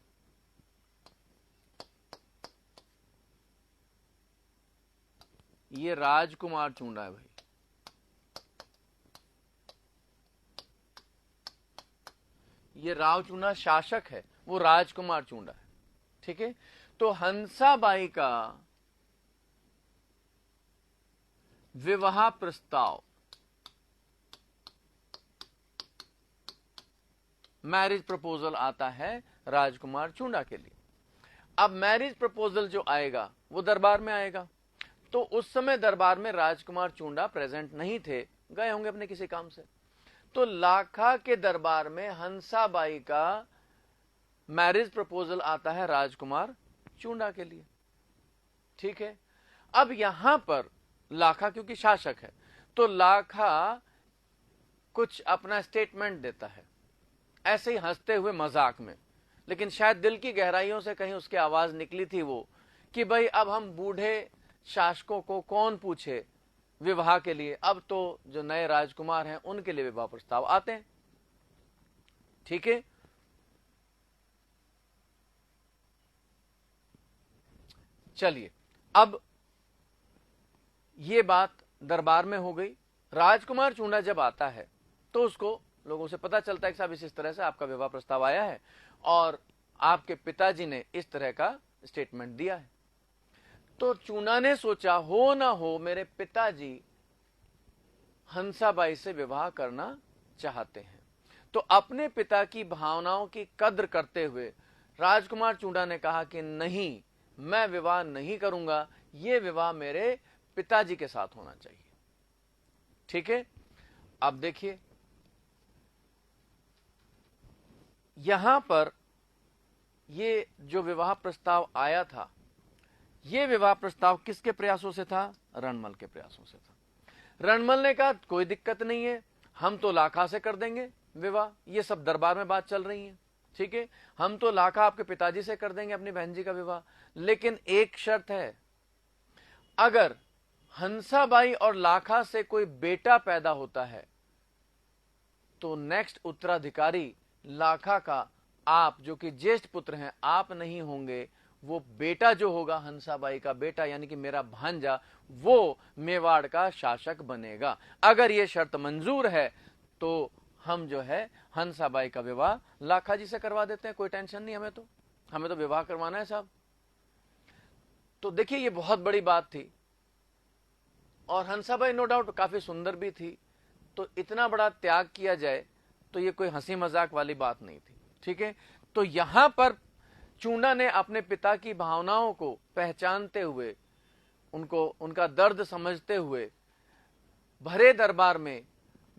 ये राजकुमार चूंडा है भाई। ये राव चूंडा शासक है, वो राजकुमार चूंडा है। ठीक है, तो हंसाबाई का विवाह प्रस्ताव, मैरिज प्रपोजल आता है राजकुमार चूंडा के लिए। अब मैरिज प्रपोजल जो आएगा वो दरबार में आएगा, तो उस समय दरबार में राजकुमार चूंडा प्रेजेंट नहीं थे, गए होंगे अपने किसी काम से। तो लाखा के दरबार में हंसाबाई का मैरिज प्रपोजल आता है राजकुमार चूंडा के लिए। ठीक है, अब यहां पर लाखा क्योंकि शासक है, तो लाखा कुछ अपना स्टेटमेंट देता है, ऐसे ही हंसते हुए मजाक में, लेकिन शायद दिल की गहराइयों से कहीं उसकी आवाज निकली थी वो, कि भाई अब हम बूढ़े शासकों को कौन पूछे विवाह के लिए, अब तो जो नए राजकुमार हैं उनके लिए विवाह प्रस्ताव आते हैं। ठीक है, चलिए, अब ये बात दरबार में हो गई। राजकुमार चूंडा जब आता है तो उसको लोगों से पता चलता है कि साहब इस तरह से आपका विवाह प्रस्ताव आया है और आपके पिताजी ने इस तरह का स्टेटमेंट दिया है। तो चूंडा ने सोचा, हो ना हो मेरे पिताजी हंसाबाई से विवाह करना चाहते हैं, तो अपने पिता की भावनाओं की कद्र करते हुए राजकुमार चूंडा ने कहा कि नहीं, मैं विवाह नहीं करूंगा, यह विवाह मेरे पिताजी के साथ होना चाहिए। ठीक है, अब देखिए यहां पर ये जो विवाह प्रस्ताव आया था, यह विवाह प्रस्ताव किसके प्रयासों से था? रणमल के प्रयासों से था। रणमल ने कहा कोई दिक्कत नहीं है, हम तो लाखा से कर देंगे विवाह, ये सब दरबार में बात चल रही है। ठीक है, हम तो लाखा आपके पिताजी से कर देंगे अपनी बहन जी का विवाह, लेकिन एक शर्त है, अगर हंसाबाई और लाखा से कोई बेटा पैदा होता है तो नेक्स्ट उत्तराधिकारी लाखा का आप, जो कि ज्येष्ठ पुत्र हैं, आप नहीं होंगे, वो बेटा जो होगा हंसाबाई का बेटा यानी कि मेरा भांजा, वो मेवाड़ का शासक बनेगा। अगर ये शर्त मंजूर है तो हम जो है हंसाबाई का विवाह लाखा जी से करवा देते हैं, कोई टेंशन नहीं, हमें तो विवाह करवाना है साहब। तो देखिए ये बहुत बड़ी बात थी, और हंसाबाई नो डाउट काफी सुंदर भी थी, तो इतना बड़ा त्याग किया जाए तो ये कोई हंसी मजाक वाली बात नहीं थी। ठीक है, तो यहां पर चूंडा ने अपने पिता की भावनाओं को पहचानते हुए, उनका दर्द समझते हुए भरे दरबार में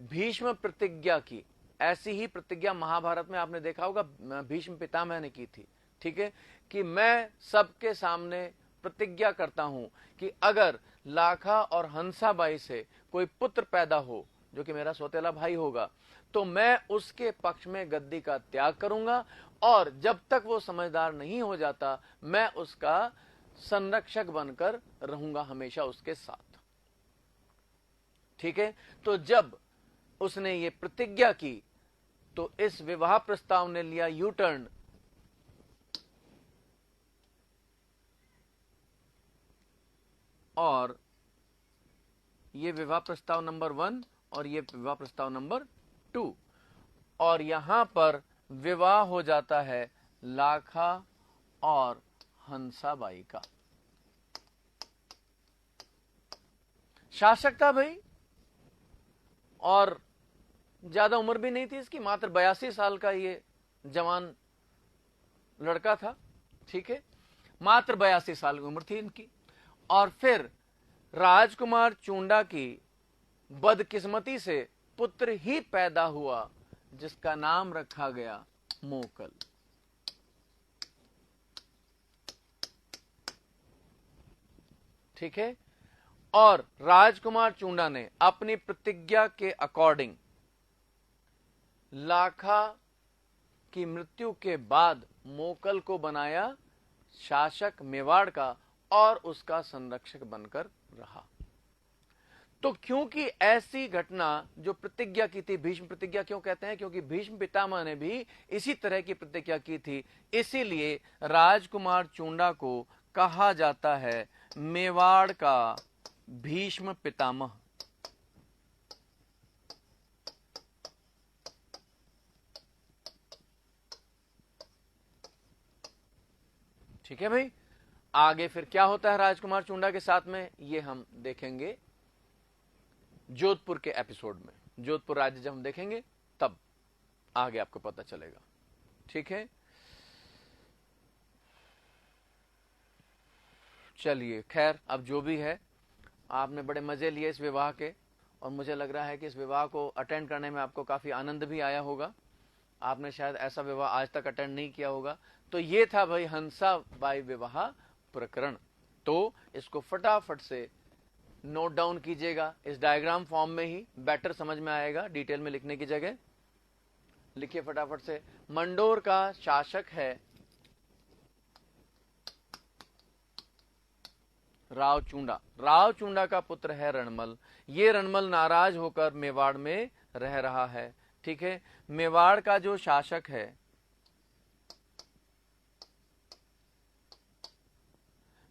भीष्म प्रतिज्ञा की। ऐसी ही प्रतिज्ञा महाभारत में आपने देखा होगा भीष्म पितामह ने की थी। ठीक है, कि मैं सबके सामने प्रतिज्ञा करता हूं कि अगर लाखा और हंसाबाई से कोई पुत्र पैदा हो जो कि मेरा सौतेला भाई होगा, तो मैं उसके पक्ष में गद्दी का त्याग करूंगा, और जब तक वो समझदार नहीं हो जाता मैं उसका संरक्षक बनकर रहूंगा हमेशा उसके साथ। ठीक है, तो जब उसने ये प्रतिज्ञा की तो इस विवाह प्रस्ताव ने लिया यू टर्न, और ये विवाह प्रस्ताव नंबर 1 और ये विवाह प्रस्ताव नंबर 2, और यहां पर विवाह हो जाता है लाखा और हंसाबाई का। शासक था भाई, और ज्यादा उम्र भी नहीं थी इसकी, मात्र 82 साल का ये जवान लड़का था। ठीक है, मात्र 82 साल की उम्र थी इनकी। और फिर राजकुमार चूंडा की बदकिस्मती से पुत्र ही पैदा हुआ जिसका नाम रखा गया मोकल। ठीक है, और राजकुमार चूंडा ने अपनी प्रतिज्ञा के अकॉर्डिंग लाखा की मृत्यु के बाद मोकल को बनाया शासक मेवाड़ का, और उसका संरक्षक बनकर रहा। तो क्योंकि ऐसी घटना जो प्रतिज्ञा की थी, भीष्म प्रतिज्ञा क्यों कहते हैं? क्योंकि भीष्म पितामह ने भी इसी तरह की प्रतिज्ञा की थी, इसीलिए राजकुमार चूंडा को कहा जाता है मेवाड़ का भीष्म पितामह। ठीक है भाई, आगे फिर क्या होता है राजकुमार चूंडा के साथ में, ये हम देखेंगे जोधपुर के एपिसोड में। जोधपुर राज्य जब हम देखेंगे तब आगे आपको पता चलेगा। ठीक है, चलिए खैर, अब जो भी है, आपने बड़े मजे लिए इस विवाह के, और मुझे लग रहा है कि इस विवाह को अटेंड करने में आपको काफ़ी आनंद भी आया होगा। आपने शायद ऐसा विवाह आज तक अटेंड नहीं किया होगा। तो ये था भाई हंसाबाई विवाह प्रकरण। तो इसको फटाफट से नोट डाउन कीजिएगा, इस डायग्राम फॉर्म में ही बेटर समझ में आएगा, डिटेल में लिखने की जगह लिखिए फटाफट से। मंडोर का शासक है रावचूंडा। रावचूंडा का पुत्र है रणमल। ये रणमल नाराज होकर मेवाड़ में रह रहा है। ठीक है, मेवाड़ का जो शासक है,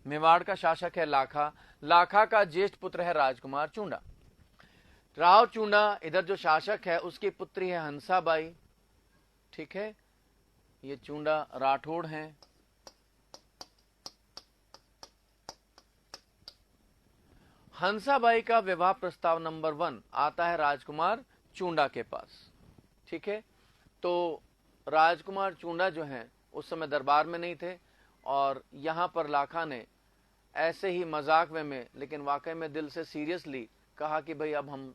मेवाड़ का शासक है लाखा। लाखा का ज्येष्ठ पुत्र है राजकुमार चूंडा। रावचूंडा इधर जो शासक है उसकी पुत्री है हंसाबाई। ठीक है, ये चूंडा राठौड़ हैं। हंसाबाई का विवाह प्रस्ताव नंबर 1 आता है राजकुमार चूंडा के पास। ठीक है, तो राजकुमार चूंडा जो हैं उस समय दरबार में नहीं थे और यहां पर लाखा ने ऐसे ही मजाक में लेकिन वाकई में दिल से सीरियसली कहा कि भाई अब हम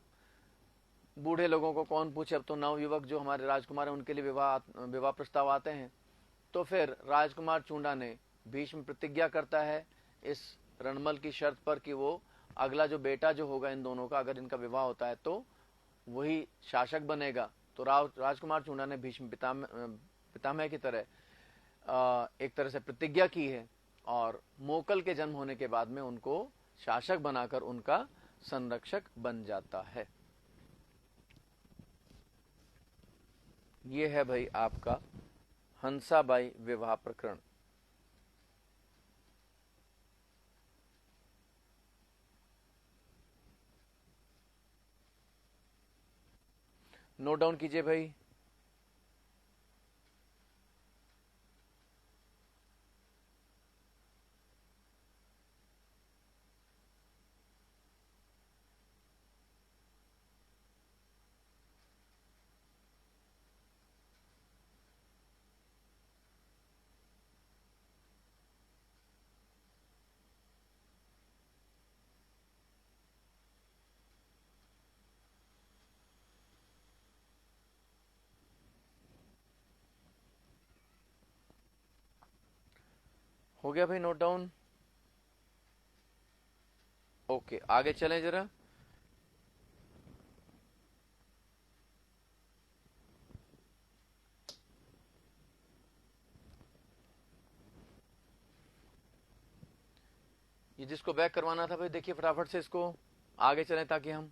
बूढ़े लोगों को कौन पूछे, अब तो नवयुवक जो हमारे राजकुमार हैं उनके लिए विवाह प्रस्ताव आते हैं। तो फिर राजकुमार चूंडा ने भीष्म प्रतिज्ञा करता है इस रणमल की शर्त पर कि वो अगला जो बेटा जो होगा इन दोनों का, अगर इनका विवाह होता है तो वही शासक बनेगा। तो राजकुमार चूंडा ने भीष्म पितामह की तरह एक तरह से प्रतिज्ञा की है और मोकल के जन्म होने के बाद में उनको शासक बनाकर उनका संरक्षक बन जाता है। ये है भाई आपका हंसाबाई विवाह प्रकरण। नोट डाउन कीजिए भाई। हो गया भाई नोट डाउन? ओके, आगे चलें जरा। ये जिसको बैक करवाना था भाई देखिए फटाफट से इसको आगे चलें ताकि हम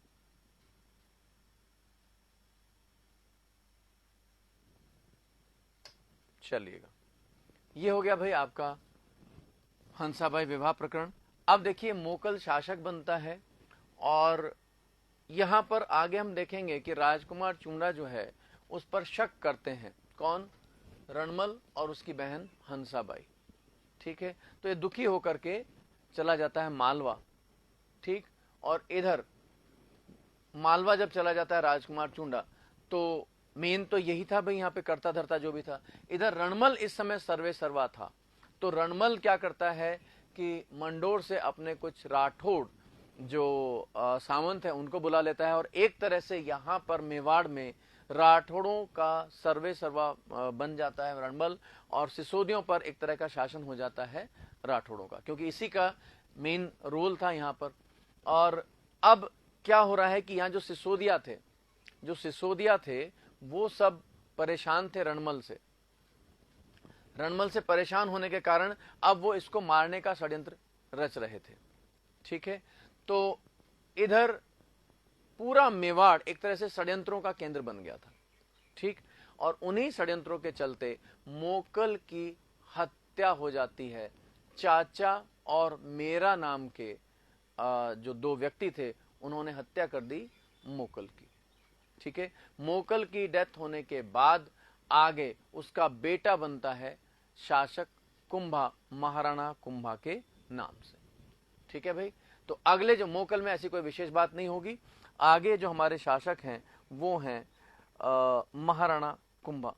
चलिएगा। ये हो गया भाई आपका हंसाबाई विवाह प्रकरण। अब देखिए मोकल शासक बनता है और यहां पर आगे हम देखेंगे कि राजकुमार चूंडा जो है उस पर शक करते हैं। कौन? रणमल और उसकी बहन हंसाबाई। ठीक है, तो ये दुखी होकर के चला जाता है मालवा। ठीक, और इधर मालवा जब चला जाता है राजकुमार चूंडा तो मेन तो यही था भाई, यहाँ पे करता धरता जो भी था। इधर रणमल इस समय सर्वे सर्वा था। तो रणमल क्या करता है कि मंडोर से अपने कुछ राठौड़ जो सामंत है उनको बुला लेता है और एक तरह से यहाँ पर मेवाड़ में राठौड़ों का सर्वे सर्वा बन जाता है रणमल और सिसोदियों पर एक तरह का शासन हो जाता है राठौड़ों का, क्योंकि इसी का मेन रोल था यहाँ पर। और अब क्या हो रहा है कि यहाँ जो सिसोदिया थे वो सब परेशान थे रणमल से। रणमल से परेशान होने के कारण अब वो इसको मारने का षड्यंत्र रच रहे थे। ठीक है, तो इधर पूरा मेवाड़ एक तरह से षड्यंत्रों का केंद्र बन गया था। ठीक, और उन्हीं षड्यंत्रों के चलते मोकल की हत्या हो जाती है। चाचा और मेरा नाम के जो दो व्यक्ति थे उन्होंने हत्या कर दी मोकल की। ठीक है, मोकल की डेथ होने के बाद आगे उसका बेटा बनता है शासक कुंभा, महाराणा कुंभा के नाम से। ठीक है भाई, तो अगले जो मोकल में ऐसी कोई विशेष बात नहीं होगी। आगे जो हमारे शासक हैं वो हैं महाराणा कुंभा।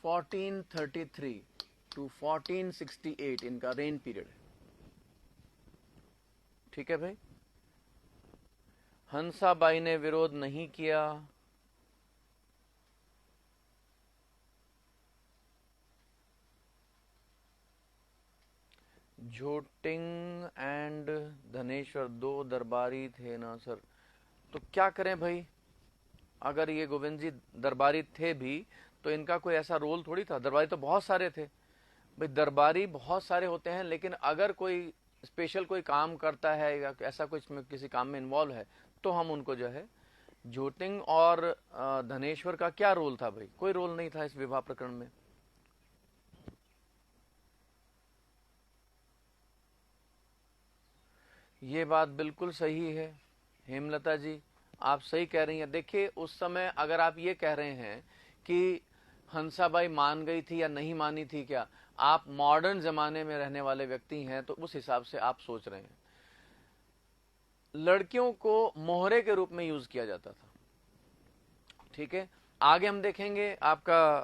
1433 टू 1468 इनका रेन पीरियड है। ठीक है भाई। हंसाबाई ने विरोध नहीं किया। झोटिंग एंड धनेश्वर दो दरबारी थे ना सर। तो क्या करें भाई, अगर ये गोविंद जी दरबारी थे भी तो इनका कोई ऐसा रोल थोड़ी था। दरबारी तो बहुत सारे थे भाई, दरबारी बहुत सारे होते हैं, लेकिन अगर कोई स्पेशल कोई काम करता है या ऐसा कुछ किसी काम में इन्वॉल्व है तो हम उनको जो है। झोटिंग और धनेश्वर का क्या रोल था भाई? कोई रोल नहीं था इस विवाह प्रकरण में। ये बात बिल्कुल सही है हेमलता जी, आप सही कह रही हैं। देखिए उस समय अगर आप ये कह रहे हैं कि हंसाबाई मान गई थी या नहीं मानी थी, क्या आप मॉडर्न जमाने में रहने वाले व्यक्ति हैं तो उस हिसाब से आप सोच रहे हैं। लड़कियों को मोहरे के रूप में यूज किया जाता था। ठीक है, आगे हम देखेंगे आपका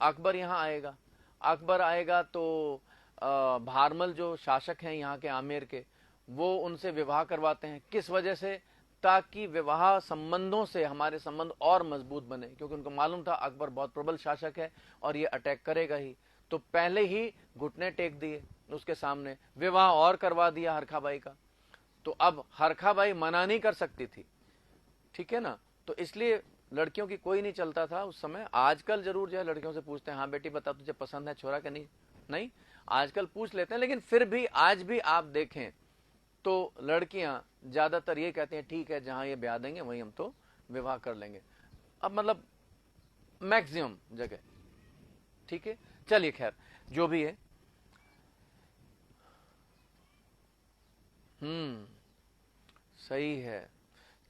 अकबर यहाँ आएगा। अकबर आएगा तो भारमल जो शासक हैं यहाँ के आमेर के, वो उनसे विवाह करवाते हैं। किस वजह से? ताकि विवाह संबंधों से हमारे संबंध और मजबूत बने, क्योंकि उनको मालूम था अकबर बहुत प्रबल शासक है और ये अटैक करेगा ही। तो पहले ही घुटने टेक दिए उसके सामने, विवाह और करवा दिया हरखाबाई का। तो अब हरखाबाई मना नहीं कर सकती थी, ठीक है ना। तो इसलिए लड़कियों की कोई नहीं चलता था उस समय। आजकल जरूर जो है लड़कियों से पूछते हैं, हाँ बेटी बता तुझे पसंद है छोरा कि नहीं। नहीं, आजकल पूछ लेते हैं, लेकिन फिर भी आज भी आप देखें तो लड़कियां ज्यादातर ये कहती हैं ठीक है जहां ये ब्याह देंगे वहीं हम तो विवाह कर लेंगे। अब मतलब मैक्सिमम जगह। ठीक है, चलिए खैर जो भी है। सही है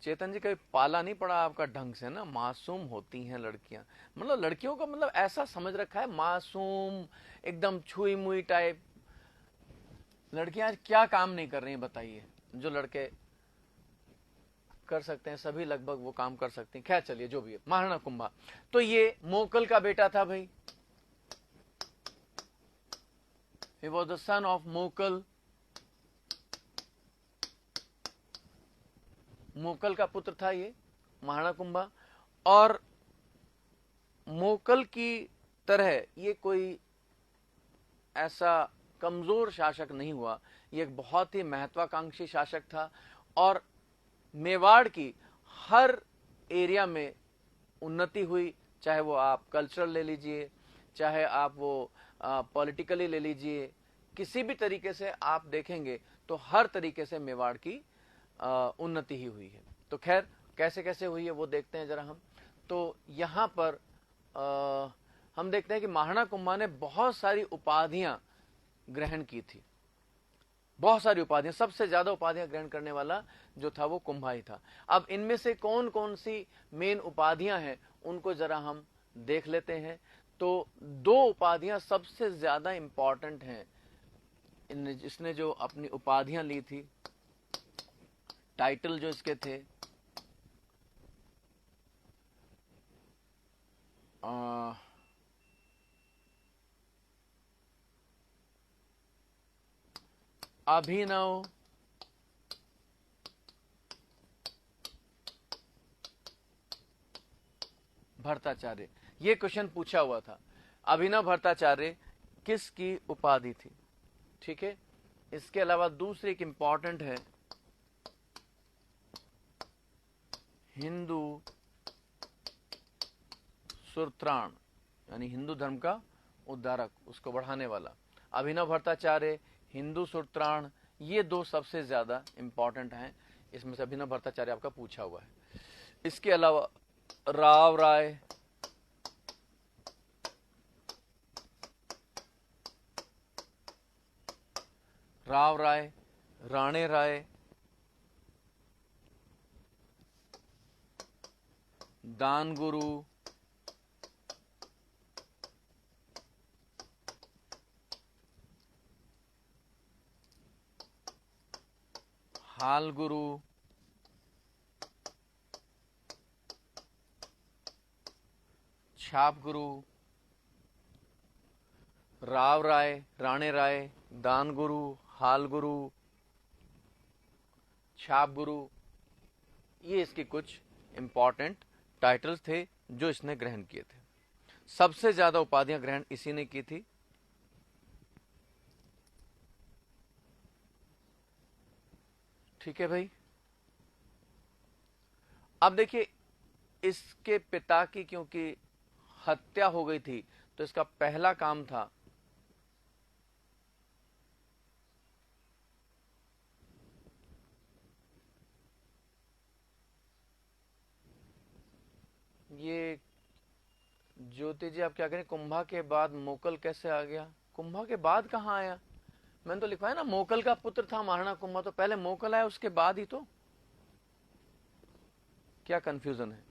चेतन जी, कभी पाला नहीं पड़ा आपका ढंग से ना। मासूम होती हैं लड़कियां, मतलब लड़कियों का मतलब ऐसा समझ रखा है मासूम, एकदम छुई मुई टाइप। लड़कियां आज क्या काम नहीं कर रही हैं बताइए, जो लड़के कर सकते हैं सभी लगभग वो काम कर सकती हैं। खैर चलिए जो भी है। महाराणा कुंभा तो ये मोकल का बेटा था भाई। He was the son of मोकल। मोकल का पुत्र था ये महाराणा कुंभा। और मोकल की तरह ये कोई ऐसा कमजोर शासक नहीं हुआ, ये एक बहुत ही महत्वाकांक्षी शासक था। और मेवाड़ की हर एरिया में उन्नति हुई, चाहे वो आप कल्चरल ले लीजिए, चाहे आप वो पॉलिटिकली ले लीजिए, किसी भी तरीके से आप देखेंगे तो हर तरीके से मेवाड़ की उन्नति ही हुई है। तो खैर कैसे कैसे हुई है वो देखते हैं जरा हम। तो यहां पर हम देखते हैं कि महाराणा कुंभा ने बहुत सारी उपाधियां ग्रहण की थी। बहुत सारी उपाधियां, सबसे ज्यादा उपाधियां ग्रहण करने वाला जो था वो कुंभा ही था। अब इनमें से कौन कौन सी मेन उपाधियां हैं उनको जरा हम देख लेते हैं। तो दो उपाधियां सबसे ज्यादा इंपॉर्टेंट हैं इसने जो अपनी उपाधियां ली थी, टाइटल जो इसके थे, अभिनव भट्टाचार्य। ये क्वेश्चन पूछा हुआ था, अभिनव भट्टाचार्य किसकी उपाधि थी। ठीक है, इसके अलावा दूसरी एक इंपॉर्टेंट है, हिंदू सुरत्राण, यानी हिंदू धर्म का उद्धारक, उसको बढ़ाने वाला। अभिनव भट्टाचार्य, हिंदू सुरत्राण, ये दो सबसे ज्यादा इंपॉर्टेंट हैं। इसमें से अभिनव भट्टाचार्य आपका पूछा हुआ है। इसके अलावा राव राय, राव राय, राणे राय, दानगुरु, हालगुरु, छाप गुरु, राव राय, राणे राय, दान गुरु, हाल गुरु, छाप गुरु, ये इसके कुछ इंपॉर्टेंट टाइटल्स थे जो इसने ग्रहण किए थे। सबसे ज्यादा उपाधियां ग्रहण इसी ने की थी। ठीक है भाई। अब देखिए, इसके पिता की क्योंकि हत्या हो गई थी, तो इसका पहला काम था ये। ज्योति जी आप क्या करें, कुंभा के बाद मोकल कैसे आ गया? कुंभा के बाद कहां आया? मैंने तो लिखवाया ना, मोकल का पुत्र था महाराणा कुंभा, तो पहले मोकल आया उसके बाद ही तो। क्या कंफ्यूजन है?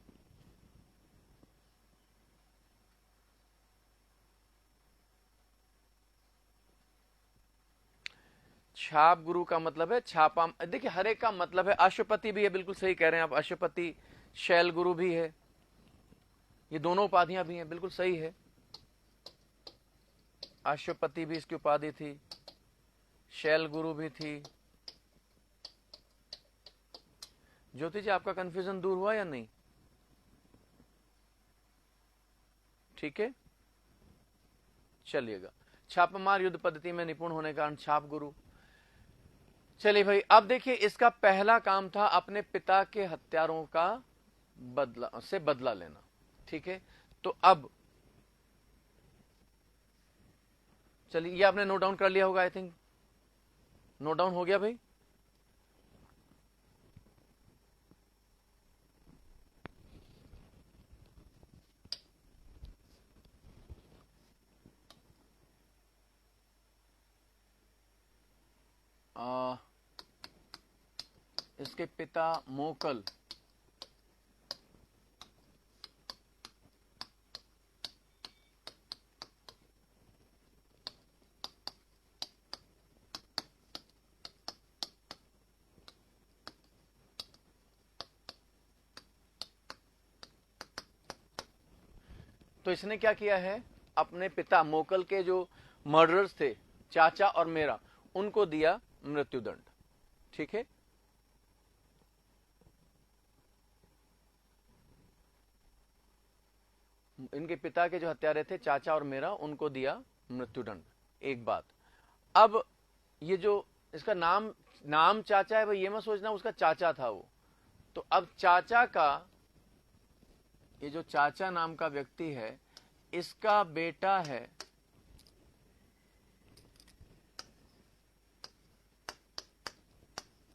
छाप गुरु का मतलब है छापा। देखिए हर एक का मतलब है। अश्वपति भी है, बिल्कुल सही कह रहे हैं आप, अश्वपति। शैल गुरु भी है, ये दोनों उपाधियां भी हैं, बिल्कुल सही है। अश्वपति भी इसकी उपाधि थी, शैल गुरु भी थी। ज्योति जी आपका कंफ्यूजन दूर हुआ या नहीं? ठीक है, चलिएगा। छापामार युद्ध पद्धति में निपुण होने के कारण छाप गुरु। चलिए भाई, अब देखिए इसका पहला काम था अपने पिता के हत्यारों का बदला लेना। ठीक है, तो अब चलिए, ये आपने नोट डाउन कर लिया होगा, आई थिंक नोट डाउन हो गया भाई। इसके पिता मोकल, तो इसने क्या किया है, अपने पिता मोकल के जो मर्डरर्स थे, चाचा और मेरा, उनको दिया मृत्युदंड। ठीक है, इनके पिता के जो हत्यारे थे चाचा और मेरा, उनको दिया मृत्युदंड। एक बात। अब ये जो इसका नाम चाचा है भाई, ये मत सोचना उसका चाचा था वो। तो अब चाचा का, ये जो चाचा नाम का व्यक्ति है, इसका बेटा है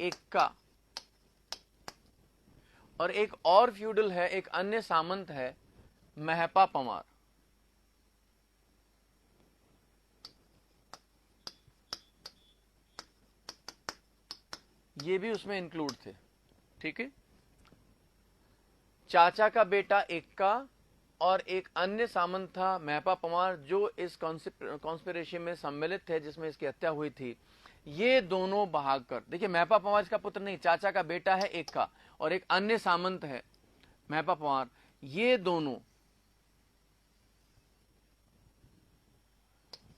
एक्का, और एक और फ्यूडल है, एक अन्य सामंत है महपा पमार। ये भी उसमें इंक्लूड थे। ठीक है, चाचा का बेटा एक्का और एक अन्य सामंत था महपा पमार, जो इस कॉन्स्पिरेसी में सम्मिलित थे जिसमें इसकी हत्या हुई थी। ये दोनों भागकर, देखिए महपा पमार का पुत्र नहीं, चाचा का बेटा है एक्का और एक अन्य सामंत है महपा पमार। ये दोनों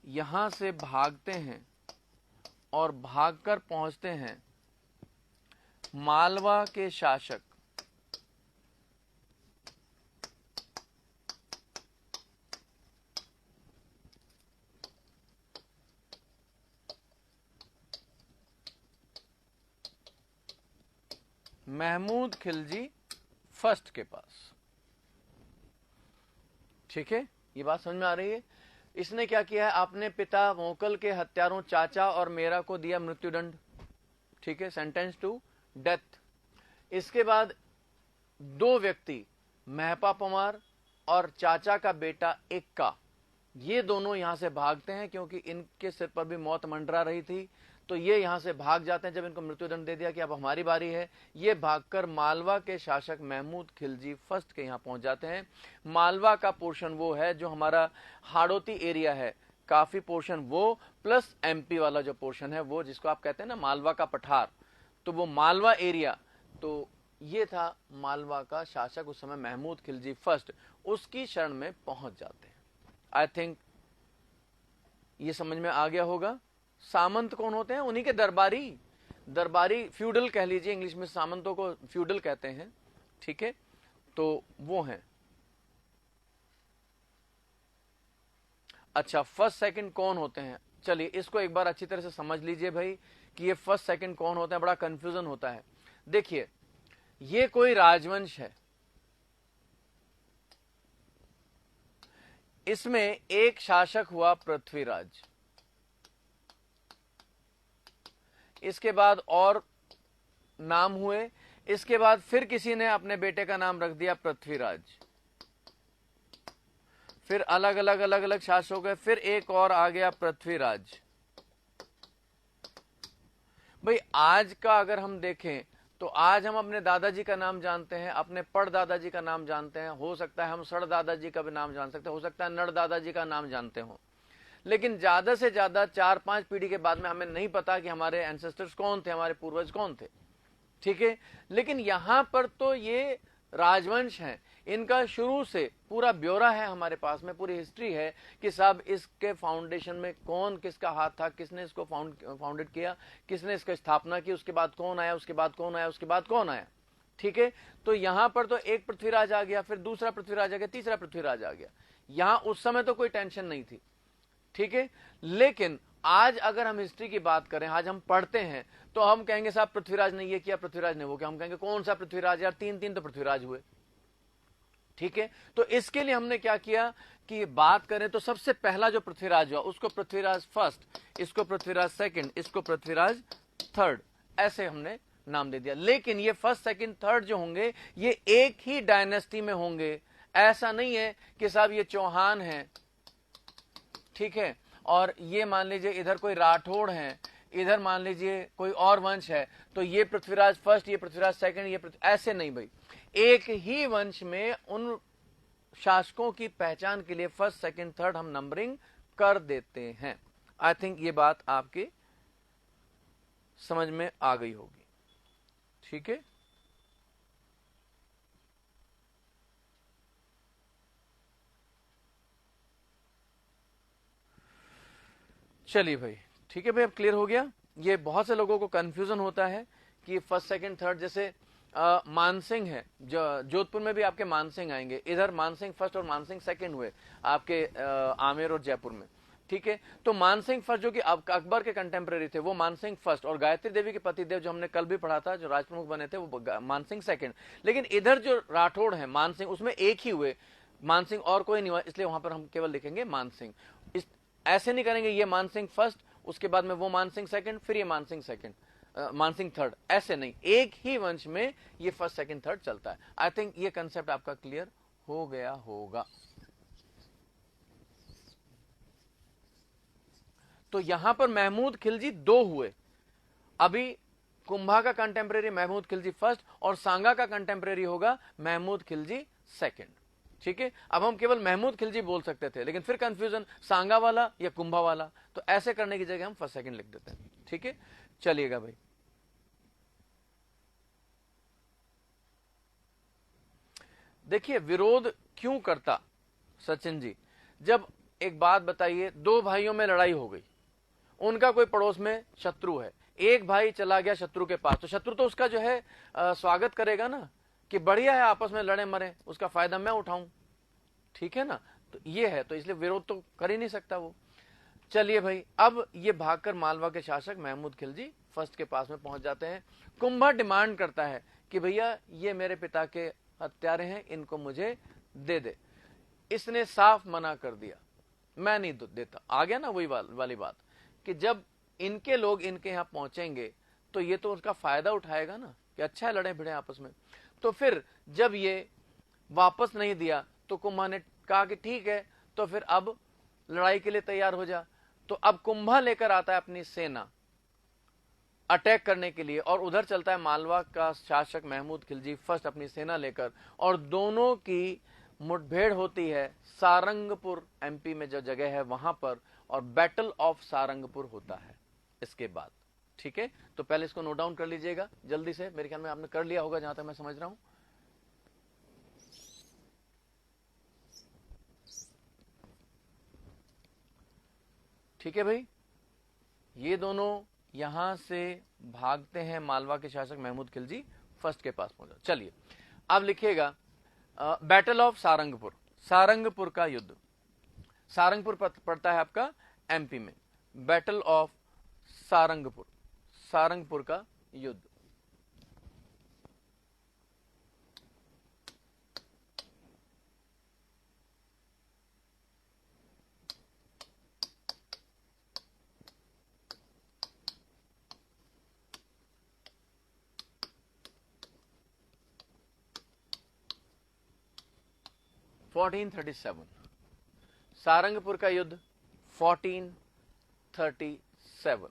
यहां से भागते हैं और भागकर पहुंचते हैं मालवा के शासक महमूद खिलजी फर्स्ट के पास। ठीक है, ये बात समझ में आ रही है? इसने क्या किया है, अपने पिता मोकल के हत्यारों चाचा और मेरा को दिया मृत्युदंड। ठीक है, सेंटेंस टू डेथ। इसके बाद दो व्यक्ति, महपा पमार और चाचा का बेटा एक्का, ये दोनों यहां से भागते हैं क्योंकि इनके सिर पर भी मौत मंडरा रही थी। तो ये यहां से भाग जाते हैं जब इनको मृत्युदंड दे दिया कि अब हमारी बारी है। ये भागकर मालवा के शासक महमूद खिलजी फर्स्ट के यहां पहुंच जाते हैं। मालवा का पोर्शन वो है जो हमारा हाड़ौती एरिया है, काफी पोर्शन वो, प्लस एमपी वाला जो पोर्शन है वो, जिसको आप कहते हैं ना मालवा का पठार, तो वो मालवा एरिया। तो ये था मालवा का शासक उस समय महमूद खिलजी फर्स्ट, उसकी शरण में पहुंच जाते हैं। आई थिंक ये समझ में आ गया होगा। सामंत कौन होते हैं? उन्हीं के दरबारी, दरबारी फ्यूडल कह लीजिए, इंग्लिश में सामंतों को फ्यूडल कहते हैं, ठीक है, तो वो हैं। अच्छा, फर्स्ट सेकंड कौन होते हैं? चलिए इसको एक बार अच्छी तरह से समझ लीजिए भाई कि ये फर्स्ट सेकंड कौन होते हैं, बड़ा कंफ्यूजन होता है। देखिए, ये कोई राजवंश है, इसमें एक शासक हुआ पृथ्वीराज, इसके बाद और नाम हुए, इसके बाद फिर किसी ने अपने बेटे का नाम रख दिया पृथ्वीराज, फिर अलग अलग अलग अलग शासक हो गए, फिर एक और आ गया पृथ्वीराज। भाई आज का अगर हम देखें तो आज हम अपने दादाजी का नाम जानते हैं, अपने पड़ दादाजी का नाम जानते हैं, हो सकता है हम सड़ दादाजी का भी नाम जान सकते हैं, हो सकता है नड़ दादाजी का नाम जानते हो, लेकिन ज्यादा से ज्यादा 4-5 पीढ़ी के बाद में हमें नहीं पता कि हमारे एंसेस्टर्स कौन थे, हमारे पूर्वज कौन थे, ठीक है। लेकिन यहां पर तो ये राजवंश हैं, इनका शुरू से पूरा ब्यौरा है हमारे पास में, पूरी हिस्ट्री है कि साहब इसके फाउंडेशन में कौन किसका हाथ था, किसने इसको फाउंडेड किया, किसने इसकी स्थापना की, उसके बाद कौन आया, उसके बाद कौन आया, उसके बाद कौन आया, ठीक है। तो यहां पर तो एक पृथ्वीराज आ गया, फिर दूसरा पृथ्वीराज आ गया, तीसरा पृथ्वीराज आ गया। यहां उस समय तो कोई टेंशन नहीं थी, ठीक है। लेकिन आज अगर हम हिस्ट्री की बात करें, आज हम पढ़ते हैं तो हम कहेंगे साहब पृथ्वीराज ने ये किया, पृथ्वीराज ने वो किया, हम कहेंगे कौन सा पृथ्वीराज यार, 3 तो पृथ्वीराज हुए, ठीक है। तो इसके लिए हमने क्या किया कि बात करें तो सबसे पहला जो पृथ्वीराज हुआ उसको पृथ्वीराज फर्स्ट, इसको पृथ्वीराज सेकंड, इसको पृथ्वीराज थर्ड, ऐसे हमने नाम दे दिया। लेकिन ये फर्स्ट सेकंड थर्ड जो होंगे ये एक ही डायनेस्टी में होंगे, ऐसा नहीं है कि साहब ये चौहान है, ठीक है, और ये मान लीजिए इधर कोई राठौड़ है, इधर मान लीजिए कोई और वंश है, तो ये पृथ्वीराज फर्स्ट, ये पृथ्वीराज सेकंड, ये ऐसे नहीं भाई, एक ही वंश में उन शासकों की पहचान के लिए फर्स्ट सेकंड थर्ड हम नंबरिंग कर देते हैं। आई थिंक ये बात आपकी समझ में आ गई होगी, ठीक है। चलिए भाई, ठीक है भाई, अब क्लियर हो गया। ये बहुत से लोगों को कंफ्यूजन होता है कि फर्स्ट सेकंड थर्ड, जैसे मानसिंह है, जोधपुर में भी आपके मानसिंह आएंगे, इधर मानसिंह फर्स्ट और मानसिंह सेकंड हुए आपके आमेर और जयपुर में, ठीक है। तो मानसिंह फर्स्ट जो कि अकबर के कंटेम्प्रेरी थे वो मानसिंह फर्स्ट, और गायत्री देवी के पतिदेव जो हमने कल भी पढ़ा था जो राजप्रमुख बने थे वो मानसिंह सेकंड। लेकिन इधर जो राठौड़ है मानसिंह, उसमें एक ही हुए, मानसिंह और कोई नहीं हुआ, इसलिए वहां पर हम केवल लिखेंगे मानसिंह। ऐसे नहीं करेंगे ये मानसिंह फर्स्ट, उसके बाद में वो मानसिंह सेकंड, फिर ये मानसिंह सेकंड, मानसिंह थर्ड, ऐसे नहीं, एक ही वंश में ये फर्स्ट सेकंड थर्ड चलता है। आई थिंक ये कंसेप्ट आपका क्लियर हो गया होगा। तो यहां पर महमूद खिलजी 2 हुए, अभी कुंभा का कंटेम्प्रेरी महमूद खिलजी फर्स्ट और सांगा का कंटेम्प्रेरी होगा महमूद खिलजी सेकंड, ठीक है। अब हम केवल महमूद खिलजी बोल सकते थे, लेकिन फिर कंफ्यूजन सांगा वाला या कुंभा वाला, तो ऐसे करने की जगह हम फर्स्ट सेकंड लिख देते हैं, ठीक है। चलिएगा भाई, देखिए विरोध क्यों करता सचिन जी, जब एक बात बताइए, 2 भाइयों में लड़ाई हो गई, उनका कोई पड़ोस में शत्रु है, एक भाई चला गया शत्रु के पास, तो शत्रु तो उसका जो है स्वागत करेगा ना कि बढ़िया है, आपस में लड़े मरे, उसका फायदा मैं उठाऊं, ठीक है ना। तो ये है, तो इसलिए विरोध तो कर ही नहीं सकता वो। चलिए भाई, अब ये भागकर मालवा के शासक महमूद खिलजी फर्स्ट के पास में पहुंच जाते हैं। कुंभा डिमांड करता है कि भैया ये मेरे पिता के हत्यारे हैं, इनको मुझे दे दे। इसने साफ मना कर दिया, मैं नहीं देता। आ गया ना वही वाली बात कि जब इनके लोग इनके यहां पहुंचेंगे तो ये तो उसका फायदा उठाएगा ना कि अच्छा है लड़े भिड़े आपस में। तो फिर जब ये वापस नहीं दिया तो कुंभा ने कहा कि ठीक है, तो फिर अब लड़ाई के लिए तैयार हो जा। तो अब कुंभा लेकर आता है अपनी सेना अटैक करने के लिए, और उधर चलता है मालवा का शासक महमूद खिलजी फर्स्ट अपनी सेना लेकर, और दोनों की मुठभेड़ होती है सारंगपुर एमपी में जो जगह है वहां पर, और बैटल ऑफ सारंगपुर होता है इसके बाद, ठीक है। तो पहले इसको नोट डाउन कर लीजिएगा जल्दी से, मेरे ख्याल में आपने कर लिया होगा जहां तक मैं समझ रहा हूं। ठीक है भाई, ये दोनों यहां से भागते हैं, मालवा के शासक महमूद खिलजी फर्स्ट के पास पहुंचा। चलिए अब लिखिएगा बैटल ऑफ सारंगपुर, सारंगपुर का युद्ध। सारंगपुर पड़ता है आपका एमपी में। बैटल ऑफ सारंगपुर, सारंगपुर का युद्ध। सारंगपुर का युद्ध 1437।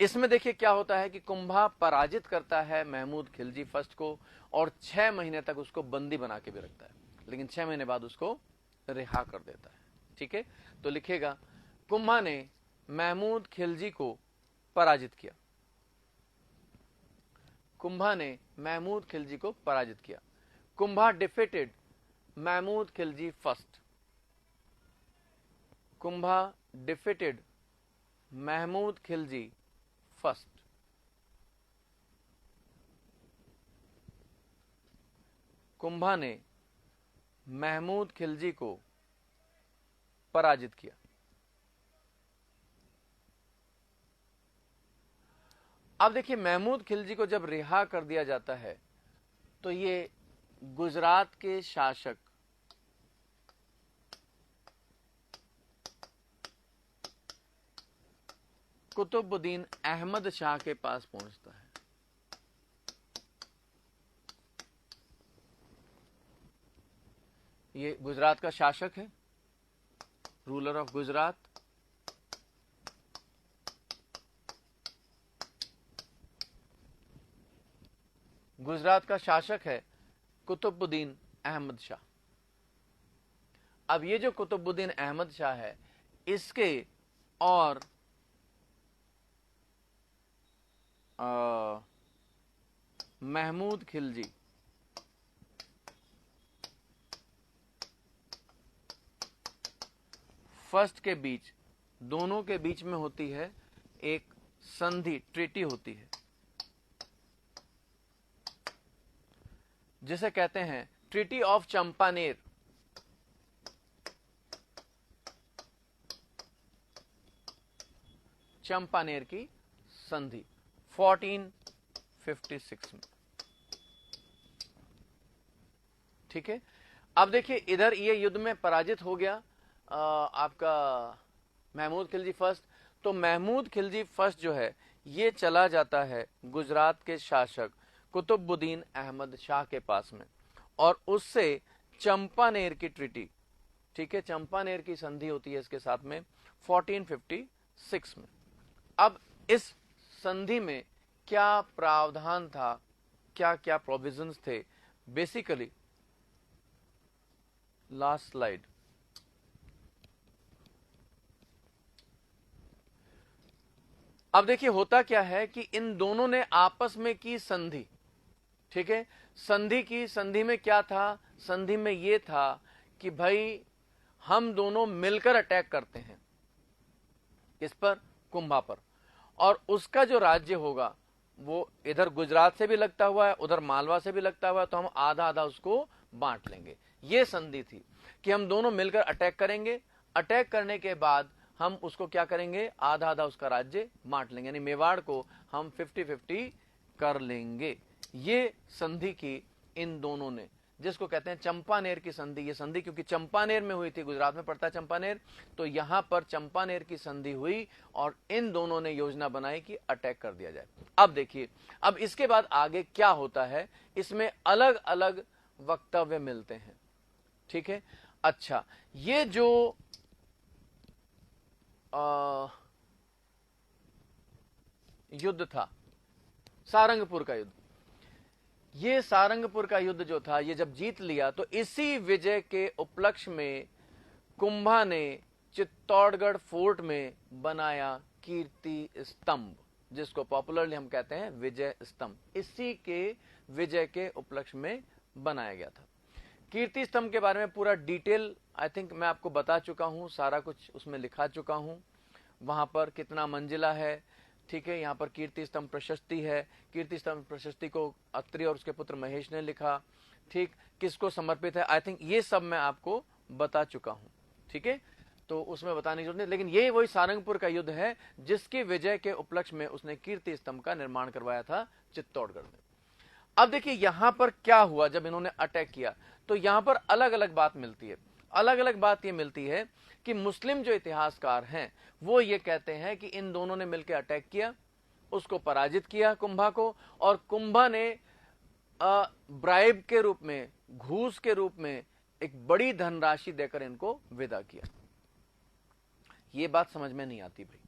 इसमें देखिए क्या होता है कि कुंभा पराजित करता है महमूद खिलजी फर्स्ट को और 6 महीने तक उसको बंदी बना के भी रखता है, लेकिन 6 महीने बाद उसको रिहा कर देता है। ठीक है, तो लिखेगा कुंभा ने महमूद खिलजी को पराजित किया। कुंभा ने महमूद खिलजी को पराजित किया। Kumbha defeated Mahmud Khilji first. Kumbha defeated Mahmud Khilji first. Kumbha ने महमूद खिलजी को पराजित किया। अब देखिए महमूद खिलजी को जब रिहा कर दिया जाता है तो ये गुजरात के शासक कुतुबुद्दीन अहमद शाह के पास पहुंचता है। ये गुजरात का शासक है, रूलर ऑफ गुजरात। गुजरात का शासक है कुतुबुद्दीन अहमद शाह। अब ये जो कुतुबुद्दीन अहमद शाह है, इसके और महमूद खिलजी फर्स्ट के बीच, दोनों के बीच में होती है एक संधि, ट्रीटी होती है, जिसे कहते हैं ट्रीटी ऑफ चंपानेर। चंपानेर की संधि 1456 में। ठीक है, अब देखिए इधर ये युद्ध में पराजित हो गया आपका महमूद खिलजी फर्स्ट। तो महमूद खिलजी फर्स्ट जो है ये चला जाता है गुजरात के शासक कुतुबुद्दीन अहमद शाह के पास में और उससे चंपानेर की ट्रीटी, ठीक है, चंपानेर की संधि होती है इसके साथ में 1456 में। अब इस संधि में क्या प्रावधान था, क्या क्या प्रोविजंस थे, बेसिकली लास्ट स्लाइड। अब देखिए होता क्या है कि इन दोनों ने आपस में की संधि, ठीक है, संधि की, संधि में क्या था, संधि में यह था कि भाई हम दोनों मिलकर अटैक करते हैं किस पर, कुंभा पर, और उसका जो राज्य होगा वो इधर गुजरात से भी लगता हुआ है, उधर मालवा से भी लगता हुआ है, तो हम आधा आधा उसको बांट लेंगे। ये संधि थी कि हम दोनों मिलकर अटैक करेंगे, अटैक करने के बाद हम उसको क्या करेंगे, आधा आधा उसका राज्य बांट लेंगे, यानी मेवाड़ को हम 50-50 कर लेंगे। ये संधि की इन दोनों ने, जिसको कहते हैं चंपानेर की संधि। ये संधि क्योंकि चंपानेर में हुई थी, गुजरात में पड़ता है चंपानेर, तो यहां पर चंपानेर की संधि हुई और इन दोनों ने योजना बनाई कि अटैक कर दिया जाए। अब देखिए, अब इसके बाद आगे क्या होता है, इसमें अलग अलग वक्तव्य मिलते हैं। ठीक है, अच्छा, ये जो युद्ध था सारंगपुर का युद्ध, ये सारंगपुर का युद्ध जो था, ये जब जीत लिया तो इसी विजय के उपलक्ष्य में कुंभा ने चित्तौड़गढ़ फोर्ट में बनाया कीर्ति स्तंभ। जिसको पॉपुलरली हम कहते हैं विजय स्तंभ, इसी के विजय के उपलक्ष्य में बनाया गया था। कीर्ति स्तंभ के बारे में पूरा डिटेल आई थिंक मैं आपको बता चुका हूं, सारा कुछ उसमें लिखा चुका हूं, वहां पर कितना मंजिला है, ठीक है। यहाँ पर कीर्ति स्तंभ प्रशस्ति है, कीर्ति स्तंभ प्रशस्ति को अत्रि और उसके पुत्र महेश ने लिखा, ठीक, किसको समर्पित है, आई थिंक ये सब मैं आपको बता चुका हूं, ठीक है। तो उसमें बताने की जरूरत नहीं, लेकिन ये वही सारंगपुर का युद्ध है जिसकी विजय के उपलक्ष्य में उसने कीर्ति स्तंभ का निर्माण करवाया था चित्तौड़गढ़ में। अब देखिए यहां पर क्या हुआ जब इन्होंने अटैक किया, तो यहां पर अलग अलग बात मिलती है। अलग अलग बात ये मिलती है कि मुस्लिम जो इतिहासकार हैं वो ये कहते हैं कि इन दोनों ने मिलकर अटैक किया, उसको पराजित किया कुंभा को, और कुंभा ने ब्राइब के रूप में, घूस के रूप में एक बड़ी धनराशि देकर इनको विदा किया। ये बात समझ में नहीं आती भाई,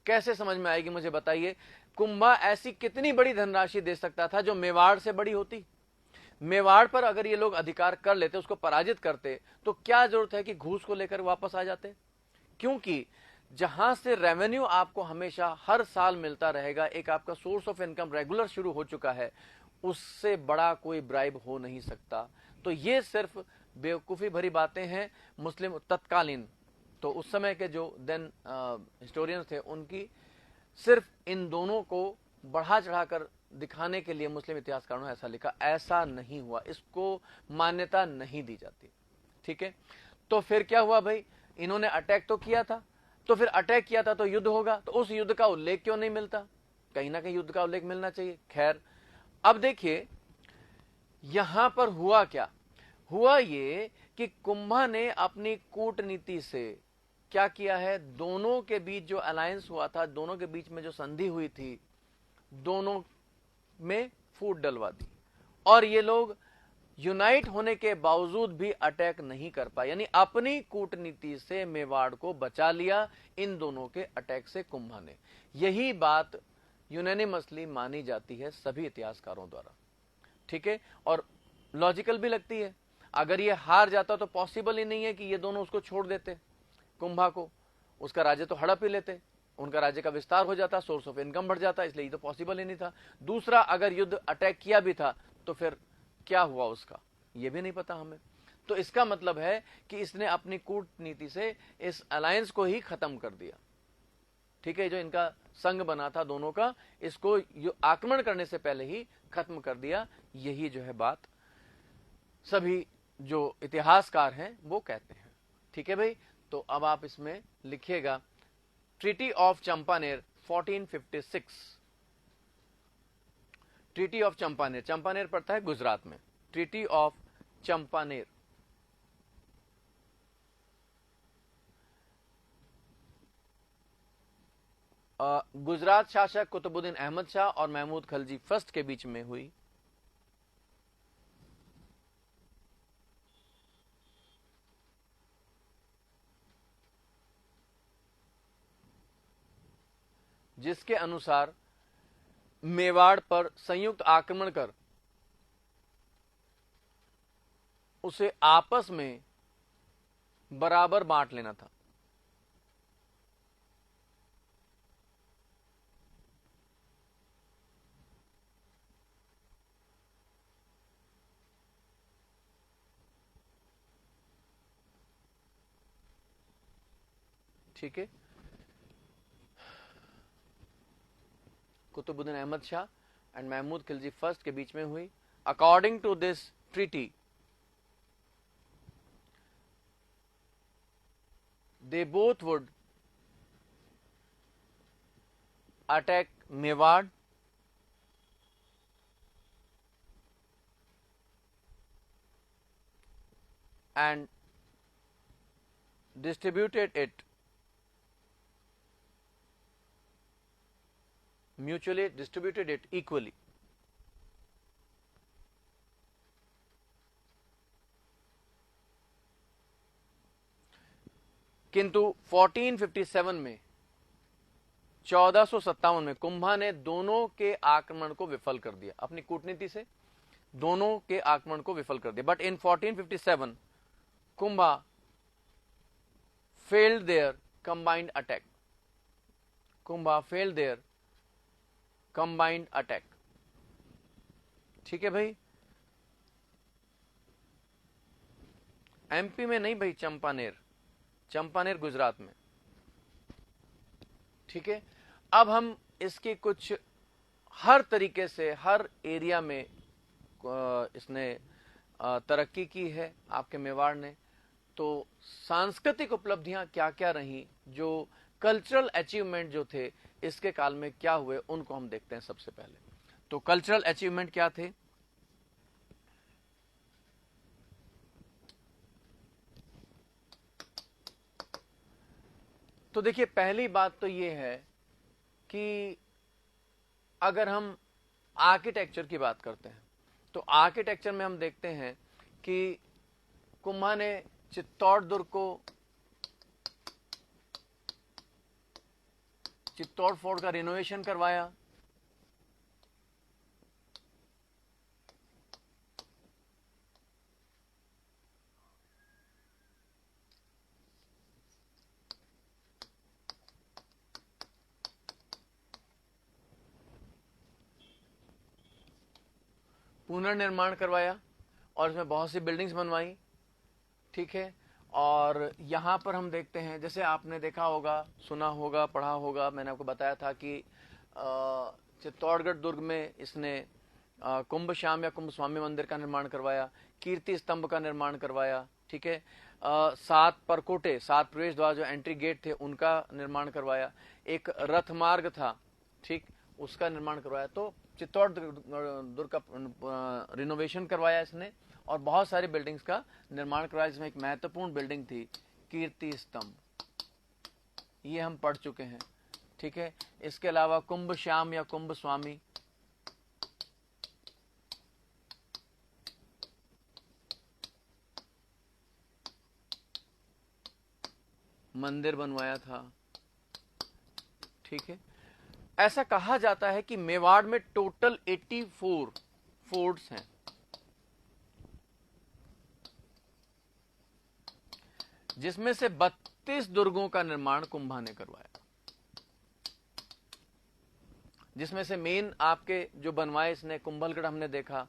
कैसे समझ में आएगी मुझे बताइए। कुंभा ऐसी कितनी बड़ी धनराशि दे सकता था जो मेवाड़ से बड़ी होती। मेवाड़ पर अगर ये लोग अधिकार कर लेते, उसको पराजित करते, तो क्या जरूरत है कि घूस को लेकर वापस आ जाते। क्योंकि जहां से रेवेन्यू आपको हमेशा हर साल मिलता रहेगा, एक आपका सोर्स ऑफ इनकम रेगुलर शुरू हो चुका है, उससे बड़ा कोई ब्राइब हो नहीं सकता। तो ये सिर्फ बेवकूफी भरी बातें हैं मुस्लिम तत्कालीन, तो उस समय के जो देन हिस्टोरियंस थे उनकी, सिर्फ इन दोनों को बढ़ा चढ़ाकर दिखाने के लिए मुस्लिम इतिहासकारों ने ऐसा लिखा। ऐसा नहीं हुआ, इसको मान्यता नहीं दी जाती, ठीक है। तो फिर क्या हुआ भाई, इन्होंने अटैक तो किया था, तो फिर अटैक किया था तो युद्ध होगा, तो उस युद्ध का उल्लेख क्यों नहीं मिलता, कहीं ना कहीं युद्ध का उल्लेख मिलना चाहिए। खैर अब देखिए यहां पर हुआ क्या, हुआ ये कि कुंभा ने अपनी कूटनीति से क्या किया है, दोनों के बीच जो अलायंस हुआ था, दोनों के बीच में जो संधि हुई थी, दोनों में फूट डलवा दी, और ये लोग यूनाइट होने के बावजूद भी अटैक नहीं कर पाए। यानी अपनी कूटनीति से मेवाड़ को बचा लिया इन दोनों के अटैक से कुंभा ने। यही बात यूनानिमसली मानी जाती है सभी इतिहासकारों द्वारा, ठीक है, और लॉजिकल भी लगती है। अगर ये हार जाता तो पॉसिबल ही नहीं है कि ये दोनों उसको छोड़ देते, कुंभा को, उसका राज्य तो हड़प ही लेते, उनका राज्य का विस्तार हो जाता, सोर्स ऑफ इनकम बढ़ जाता, इसलिए ये तो पॉसिबल ही नहीं था। दूसरा, अगर युद्ध अटैक किया भी था तो फिर क्या हुआ उसका, ये भी नहीं पता हमें। तो इसका मतलब है कि इसने अपनी कूटनीति से इस अलायंस को ही खत्म कर दिया, ठीक है। जो इनका संघ बना था दोनों का, इसको आक्रमण करने से पहले ही खत्म कर दिया। यही जो है बात सभी जो इतिहासकार हैं वो कहते हैं, ठीक है भाई। तो अब आप इसमें लिखिएगा treaty of Champaner 1456। Treaty of Champaner, Champaner पड़ता है गुजरात में। ट्रीटी ऑफ चंपानेर गुजरात शासक कुतुबुद्दीन अहमद शाह और महमूद खलजी फर्स्ट के बीच में हुई। जिसके अनुसार मेवाड़ पर संयुक्त आक्रमण कर उसे आपस में बराबर बांट लेना था। ठीक है, कुतुबुद्दीन अहमद शाह एंड महमूद खिलजी फर्स्ट के बीच में हुई। According to this treaty they both would attack Mewar and distributed it mutually, distributed it equally. किंतु 1457 में 1457 में कुंभा ने दोनों के आक्रमण को विफल कर दिया, अपनी कूटनीति से दोनों के आक्रमण को विफल कर दिया। But in 1457 Kumbha failed their combined attack, Kumbha failed their combined attack. ठीक है भाई, एमपी में नहीं भाई, चंपानेर, चंपानेर गुजरात में। ठीक है, अब हम इसकी कुछ हर तरीके से हर एरिया में इसने तरक्की की है आपके मेवाड़ ने। तो सांस्कृतिक उपलब्धियां क्या क्या रही, जो कल्चरल अचीवमेंट जो थे इसके काल में क्या हुए, उनको हम देखते हैं सबसे पहले। तो कल्चरल अचीवमेंट क्या थे? तो देखिए, पहली बात तो ये है कि अगर हम आर्किटेक्चर की बात करते हैं तो आर्किटेक्चर में हम देखते हैं कि कुंभा ने चित्तौड़ दुर्ग को, चित्तौड़ फोर्ट का रिनोवेशन करवाया। पुनर्निर्माण करवाया और इसमें बहुत सी बिल्डिंग्स बनवाई। ठीक है, और यहां पर हम देखते हैं, जैसे आपने देखा होगा, सुना होगा, पढ़ा होगा, मैंने आपको बताया था कि चित्तौड़गढ़ दुर्ग में इसने कुंभ श्याम या कुंभ स्वामी मंदिर का निर्माण करवाया, कीर्ति स्तंभ का निर्माण करवाया। ठीक है, 7 परकोटे, 7 प्रवेश द्वार जो एंट्री गेट थे उनका निर्माण करवाया, एक रथ मार्ग था, ठीक, उसका निर्माण करवाया। तो चित्तौड़ दुर्ग का रिनोवेशन करवाया इसने और बहुत सारी बिल्डिंग्स का निर्माण करवाया, जिसमें एक महत्वपूर्ण बिल्डिंग थी कीर्ति स्तंभ, ये हम पढ़ चुके हैं। ठीक है, इसके अलावा कुंभ श्याम या कुंभ स्वामी, मंदिर बनवाया था। ठीक है, ऐसा कहा जाता है कि मेवाड़ में टोटल 84 फोर्ट्स हैं, जिसमें से 32 दुर्गों का निर्माण कुंभा ने करवाया, जिसमें से मेन आपके जो बनवाए इसने, कुंभलगढ़ हमने देखा,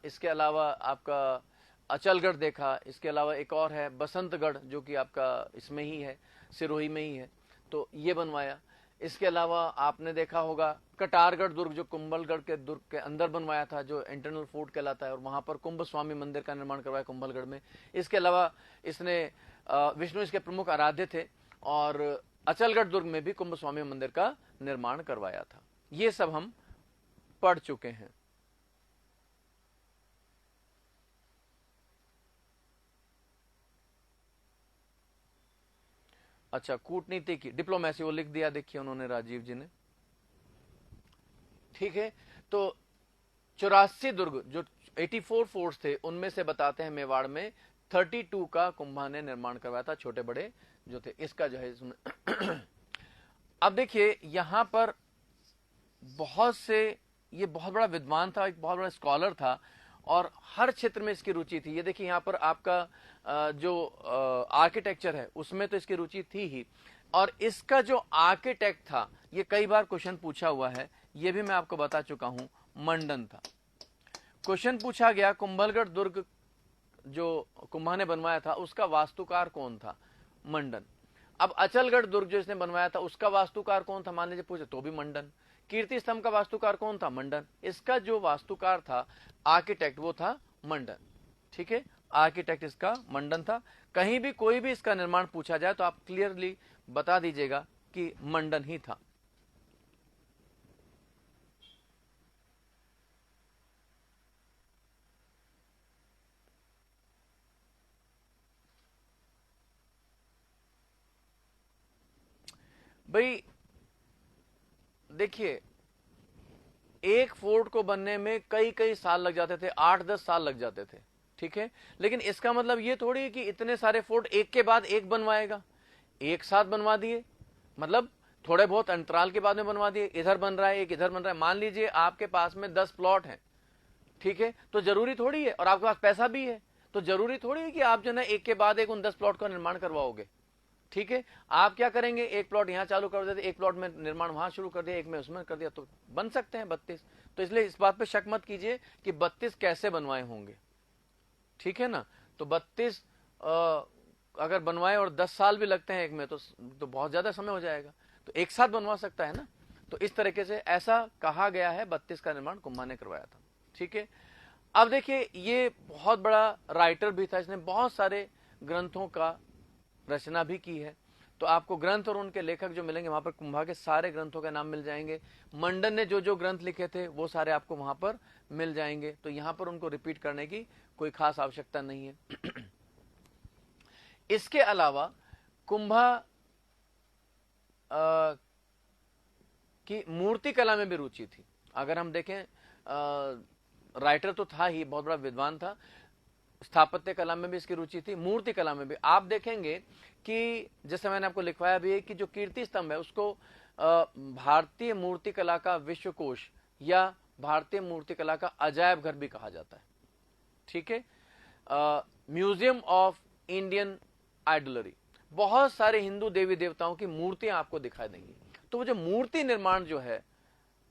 इसके अलावा आपका अचलगढ़ देखा, इसके अलावा एक और है बसंतगढ़ जो कि आपका इसमें ही है, सिरोही में ही है, तो ये बनवाया। इसके अलावा आपने देखा होगा कटारगढ़ दुर्ग जो कुंभलगढ़ के दुर्ग के अंदर बनवाया था, जो इंटरनल फोर्ट कहलाता है, और वहां पर कुंभ स्वामी मंदिर का निर्माण करवाया कुंभलगढ़ में। इसके अलावा इसने विष्णु इसके प्रमुख आराध्य थे, और अचलगढ़ दुर्ग में भी कुंभ स्वामी मंदिर का निर्माण करवाया था। ये सब हम पढ़ चुके हैं। अच्छा, कूटनीति की, डिप्लोमेसी, वो लिख दिया देखिए उन्होंने, राजीव जी ने। ठीक है, तो 84 दुर्ग जो 84 फोर्ट्स थे उनमें से बताते हैं मेवाड़ में 32 का कुंभा ने निर्माण करवाया था, छोटे बड़े जो थे, इसका जो है इसमें अब देखिए यहां पर बहुत से, ये बहुत बड़ा विद्वान था, एक बहुत बड़ा स्कॉलर था, और हर क्षेत्र में इसकी रुचि थी। ये देखिए यहाँ पर आपका जो आर्किटेक्चर है उसमें तो इसकी रुचि थी ही, और इसका जो आर्किटेक्ट था, ये कई बार क्वेश्चन पूछा हुआ है, ये भी मैं आपको बता चुका हूं, मंडन था। क्वेश्चन पूछा गया कुंभलगढ़ दुर्ग जो कुंभा ने बनवाया था उसका वास्तुकार कौन था? मंडन। अब अचलगढ़ दुर्ग जो इसने बनवाया था उसका वास्तुकार कौन था? मान लीजिए पूछे तो भी मंडन। कीर्ति स्तंभ का वास्तुकार कौन था? मंडन। इसका जो वास्तुकार था, आर्किटेक्ट, वो था मंडन। ठीक है, आर्किटेक्ट इसका मंडन था। कहीं भी कोई भी इसका निर्माण पूछा जाए तो आप क्लियरली बता दीजिएगा कि मंडन ही था। भाई देखिए, एक फोर्ट को बनने में कई कई साल लग जाते थे, 8-10 साल लग जाते थे। ठीक है, लेकिन इसका मतलब ये थोड़ी है कि इतने सारे फोर्ट एक के बाद एक बनवाएगा। एक साथ बनवा दिए, मतलब थोड़े बहुत अंतराल के बाद में बनवा दिए, इधर बन रहा है, एक इधर बन रहा है। मान लीजिए आपके पास में 10 प्लॉट हैं, ठीक है, तो जरूरी थोड़ी है, और आपके पास पैसा भी है, तो जरूरी थोड़ी है कि आप जो है एक के बाद एक उन 10 प्लॉट का निर्माण करवाओगे। ठीक है, आप क्या करेंगे, एक प्लॉट यहां चालू कर देते, एक प्लॉट में निर्माण वहां शुरू कर दिया, एक में उसमें कर दिया, तो बन सकते हैं 32। तो इसलिए इस बात पे शक मत कीजिए कि 32 कैसे बनवाए होंगे, ठीक है ना। तो 32 अगर बनवाए और 10 साल भी लगते हैं एक में, तो बहुत ज्यादा समय हो जाएगा, तो एक साथ बनवा सकता है ना। तो इस तरीके से ऐसा कहा गया है, 32 का निर्माण कुंभा ने करवाया था, ठीक है। अब देखिए, ये बहुत बड़ा राइटर भी था, इसने बहुत सारे ग्रंथों का रचना भी की है। तो आपको ग्रंथ और उनके लेखक जो मिलेंगे वहां पर कुंभा के सारे ग्रंथों के नाम मिल जाएंगे। मंडन ने जो जो ग्रंथ लिखे थे वो सारे आपको वहां पर मिल जाएंगे, तो यहां पर उनको रिपीट करने की कोई खास आवश्यकता नहीं है। इसके अलावा कुंभा की मूर्ति कला में भी रुचि थी। अगर हम देखें, राइटर तो था ही, बहुत बड़ा विद्वान था, स्थापत्य कला में भी इसकी रुचि थी, मूर्ति कला में भी। आप देखेंगे कि जैसे मैंने आपको लिखवाया भी है कि जो कीर्ति स्तंभ है उसको भारतीय मूर्ति कला का विश्वकोश या भारतीय मूर्ति कला का अजायब घर भी कहा जाता है, ठीक है। म्यूजियम ऑफ इंडियन आइडलरी, बहुत सारे हिंदू देवी देवताओं की मूर्तियां आपको दिखाई देंगी। तो वो जो मूर्ति निर्माण जो है,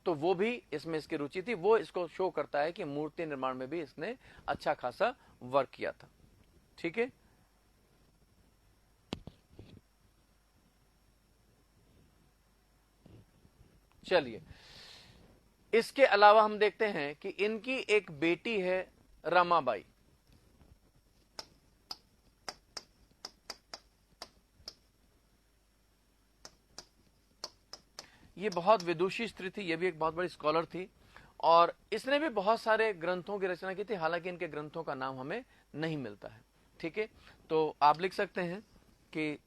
तो वो भी इसमें इसकी रुचि थी, वो इसको शो करता है कि मूर्ति निर्माण में भी इसने अच्छा खासा वर्क किया था, ठीक है। चलिए, इसके अलावा हम देखते हैं कि इनकी एक बेटी है रमाबाई। ये बहुत विदुषी स्त्री थी, ये भी एक बहुत बड़ी स्कॉलर थी, और इसने भी बहुत सारे ग्रंथों की रचना की थी, हालांकि इनके ग्रंथों का नाम हमें नहीं मिलता है, ठीक है। तो आप लिख सकते हैं कि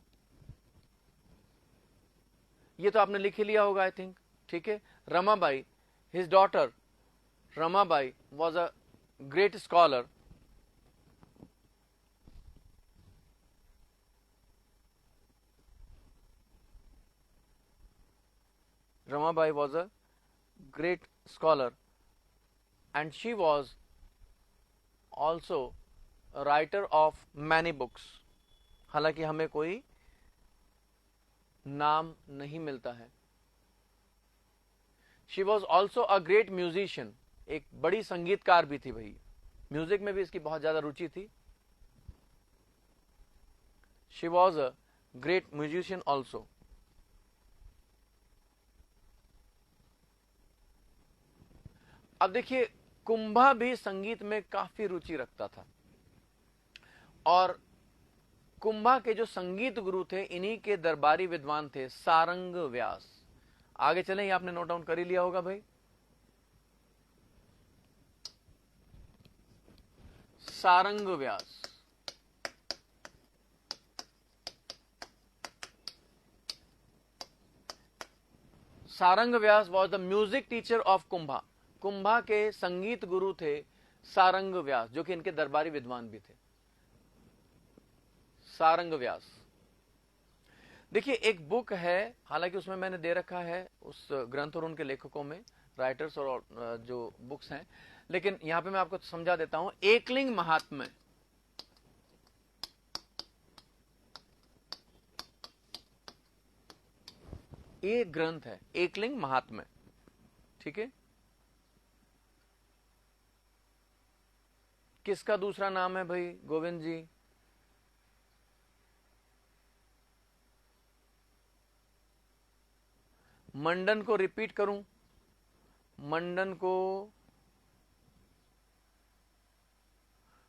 ये तो आपने लिख ही लिया होगा आई थिंक, ठीक है। Ramabai, his daughter Ramabai was a great scholar, Ramabai was a great scholar and she was also a writer of many books। हालांकि हमें कोई नाम नहीं मिलता है। She was also a great musician, एक बड़ी संगीतकार भी थी भाई, म्यूजिक में भी इसकी बहुत ज्यादा रुचि थी। She was a great musician also। अब देखिए, कुंभा भी संगीत में काफी रुचि रखता था, और कुंभा के जो संगीत गुरु थे, इन्हीं के दरबारी विद्वान थे सारंग व्यास। आगे चलें, ये आपने नोट डाउन कर ही लिया होगा भाई। Sarang Vyas, Sarang Vyas was the music teacher of Kumbha. Kumbha के संगीत गुरु थे सारंग व्यास, जो कि इनके दरबारी विद्वान भी थे, सारंग व्यास। देखिए, एक बुक है, हालांकि उसमें मैंने दे रखा है उस ग्रंथ और उनके लेखकों में, राइटर्स और जो बुक्स हैं, लेकिन यहां पे मैं आपको समझा देता हूं। एकलिंग महात्म्य, ये ग्रंथ है, एकलिंग महात्म्य, ठीक है। किसका दूसरा नाम है भाई गोविंद जी? मंडन को रिपीट करूं? मंडन को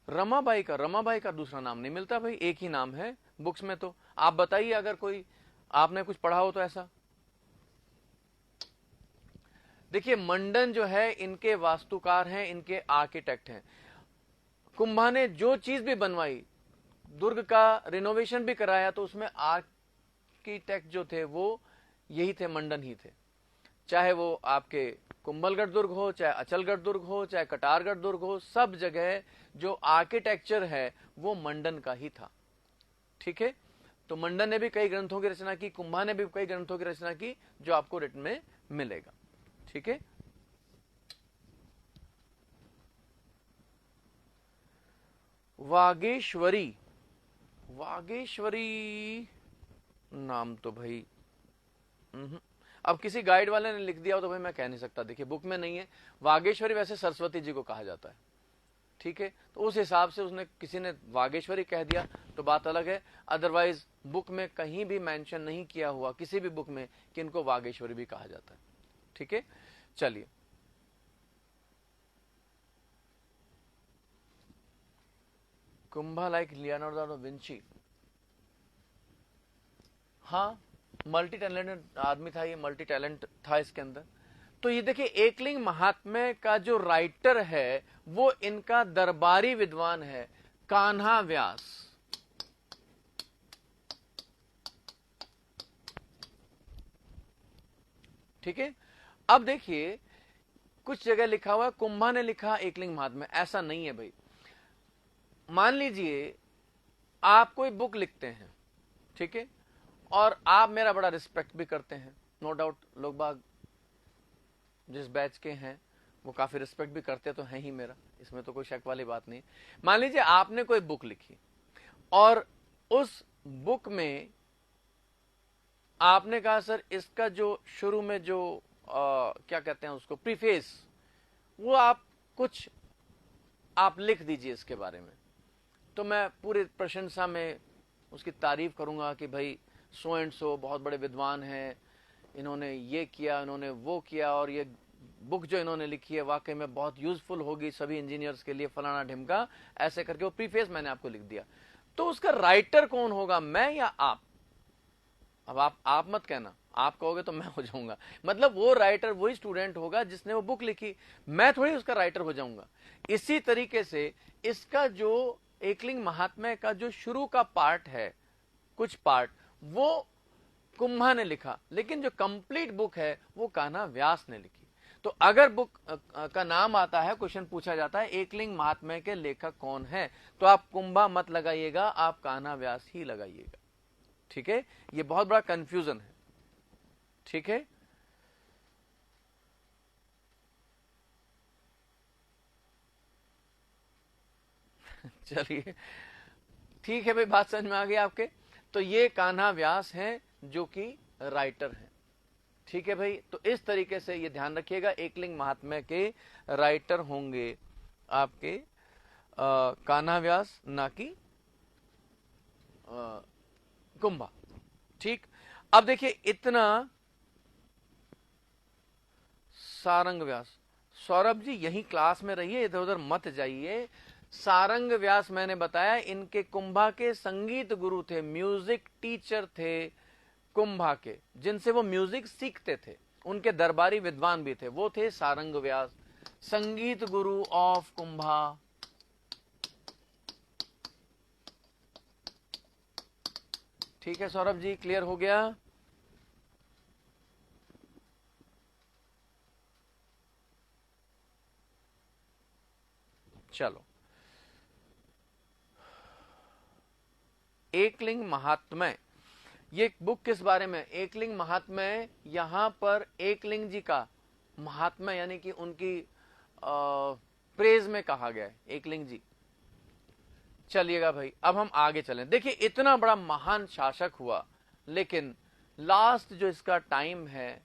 रमाबाई का दूसरा नाम नहीं मिलता भाई, एक ही नाम है बुक्स में। तो आप बताइए, अगर कोई आपने कुछ पढ़ा हो तो ऐसा। देखिए, मंडन जो है इनके वास्तुकार हैं, इनके आर्किटेक्ट हैं। कुंभा ने जो चीज भी बनवाई, दुर्ग का रिनोवेशन भी कराया, तो उसमें आर्किटेक्ट जो थे वो यही थे, मंडन ही थे। चाहे वो आपके कुंभलगढ़ दुर्ग हो, चाहे अचलगढ़ दुर्ग हो, चाहे कटारगढ़ दुर्ग हो, सब जगह जो आर्किटेक्चर है वो मंडन का ही था, ठीक है। तो मंडन ने भी कई ग्रंथों की रचना की, कुंभा ने भी कई ग्रंथों की रचना की, जो आपको रिटन में मिलेगा, ठीक है। वागेश्वरी, वागेश्वरी नाम तो भाई अब किसी गाइड वाले ने लिख दिया हो तो भाई मैं कह नहीं सकता, देखिए बुक में नहीं है। वागेश्वरी वैसे सरस्वती जी को कहा जाता है, ठीक है, तो उस हिसाब से उसने किसी ने वागेश्वरी कह दिया तो बात अलग है। अदरवाइज बुक में कहीं भी मेंशन नहीं किया हुआ किसी भी बुक में कि इनको वागेश्वरी भी कहा जाता है, ठीक है। चलिए, Kumbha like Leonardo da Vinci, हाँ मल्टी टैलेंटेड आदमी था ये, मल्टी टैलेंट था इसके अंदर। तो ये देखिए एकलिंग महात्म्य का जो राइटर है वो इनका दरबारी विद्वान है कान्हा व्यास। ठीक है, अब देखिए कुछ जगह लिखा हुआ है कुंभा ने लिखा एकलिंग महात्म्य, ऐसा नहीं है भाई। मान लीजिए आप कोई बुक लिखते हैं, ठीक है, और आप मेरा बड़ा रिस्पेक्ट भी करते हैं, नो डाउट लोग बाग जिस बैच के हैं वो काफी रिस्पेक्ट भी करते तो हैं ही मेरा, इसमें तो कोई शक वाली बात नहीं। मान लीजिए आपने कोई बुक लिखी और उस बुक में आपने कहा सर इसका जो शुरू में जो क्या कहते हैं उसको प्रीफेस, वो आप कुछ आप लिख दीजिए इसके बारे में, तो मैं पूरी प्रशंसा में उसकी तारीफ करूंगा कि भाई सो एंड सो बहुत बड़े विद्वान हैं, इन्होंने ये किया इन्होंने वो किया, और ये बुक जो इन्होंने लिखी है वाकई में बहुत यूजफुल होगी सभी इंजीनियर्स के लिए, फलाना ढिमका, ऐसे करके वो प्रीफेस मैंने आपको लिख दिया। तो उसका राइटर कौन होगा, मैं या आप? अब आप मत कहना, आप कहोगे तो मैं हो जाऊंगा, मतलब वो राइटर वही स्टूडेंट होगा जिसने वो बुक लिखी, मैं थोड़ी उसका राइटर हो जाऊंगा। इसी तरीके से इसका जो एकलिंग महात्म्य का जो शुरू का पार्ट है, कुछ पार्ट वो कुंभा ने लिखा, लेकिन जो कंप्लीट बुक है वो कान्हा व्यास ने लिखी। तो अगर बुक का नाम आता है, क्वेश्चन पूछा जाता है एकलिंग महात्म्य के लेखक कौन है, तो आप कुंभा मत लगाइएगा, आप कान्हा व्यास ही लगाइएगा, ठीक है। ये बहुत बड़ा कंफ्यूजन है, ठीक है। चलिए ठीक है भाई, बात समझ में आ गई आपके। तो ये कान्हा व्यास हैं जो कि राइटर हैं, ठीक है भाई। तो इस तरीके से ये ध्यान रखिएगा, एकलिंग महात्म्य के राइटर होंगे आपके कान्हा व्यास, ना कि कुंभा, ठीक। अब देखिए इतना सारंग व्यास, सौरभ जी यही क्लास में रहिए, इधर उधर मत जाइए। सारंग व्यास मैंने बताया इनके कुंभा के संगीत गुरु थे, म्यूजिक टीचर थे कुंभा के, जिनसे वो म्यूजिक सीखते थे, उनके दरबारी विद्वान भी थे, वो थे सारंग व्यास, संगीत गुरु ऑफ कुंभा। ठीक है सौरभ जी, क्लियर हो गया? चलो, एकलिंग महात्म्य, ये बुक किस बारे में? एकलिंग महात्म्य, यहां पर एकलिंग जी का महात्म्य यानी कि उनकी प्रेज में कहा गया है, एकलिंग जी। चलिएगा भाई, अब हम आगे चलें। देखिए इतना बड़ा महान शासक हुआ, लेकिन लास्ट जो इसका टाइम है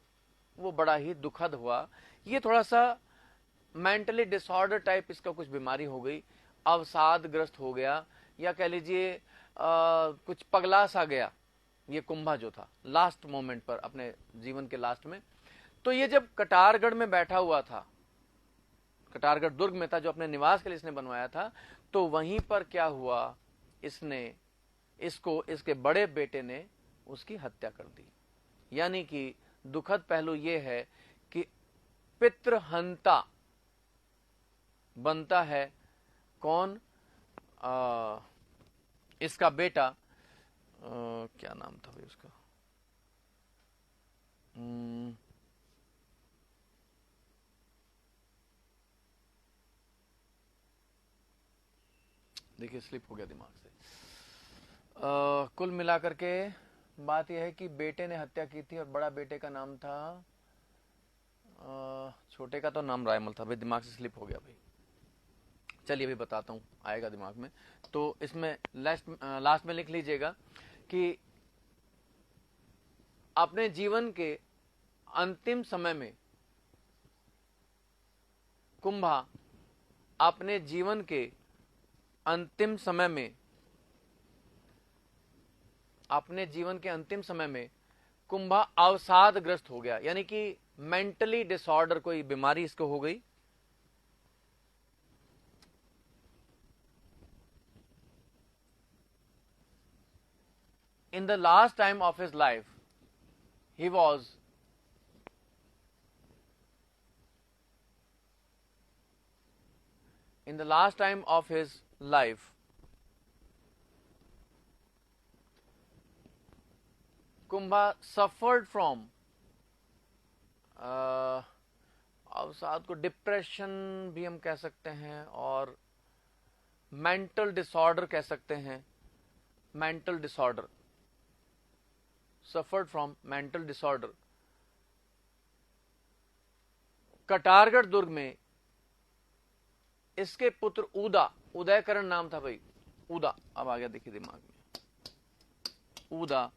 वो बड़ा ही दुखद हुआ। ये थोड़ा सा मेंटली डिसऑर्डर टाइप इसका कुछ बीमारी हो गई, अवसादग्रस्त हो गया, या कह लीजिए कुछ पगला सा गया ये कुंभा जो था लास्ट मोमेंट पर, अपने जीवन के लास्ट में। तो ये जब कटारगढ़ में बैठा हुआ था, कटारगढ़ दुर्ग में था जो अपने निवास के लिए इसने बनवाया था, तो वहीं पर क्या हुआ, इसने इसको इसके बड़े बेटे ने उसकी हत्या कर दी। यानी कि दुखद पहलू यह है कि पितृहंता बनता है कौन, इसका बेटा, क्या नाम था भाई उसका, देखिए स्लिप हो गया दिमाग से। कुल मिलाकर के बात यह है कि बेटे ने हत्या की थी और बड़ा बेटे का नाम था, छोटे का तो नाम रायमल था भाई, दिमाग से स्लिप हो गया भाई। चलिए अभी बताता हूँ, आएगा दिमाग में। तो इसमें लास्ट में लिख लीजिएगा कि अपने जीवन के अंतिम समय में, कुंभा अपने जीवन के अंतिम समय में, अपने जीवन के अंतिम समय में कुंभा अवसादग्रस्त हो गया, यानी कि मेंटली डिसऑर्डर, कोई बीमारी इसको हो गई। In the last time of his life, he was in the last time of his life, Kumbha suffered from अवसाद को डिप्रेशन भी हम कह सकते हैं और मेंटल डिसऑर्डर कह सकते हैं। Mental disorder, suffered from mental disorder। Katargarh दुर्ग में इसके पुत्र उदा, उदयकरण नाम था भाई, उदा, अब आ गया देखिए दिमाग में, उदा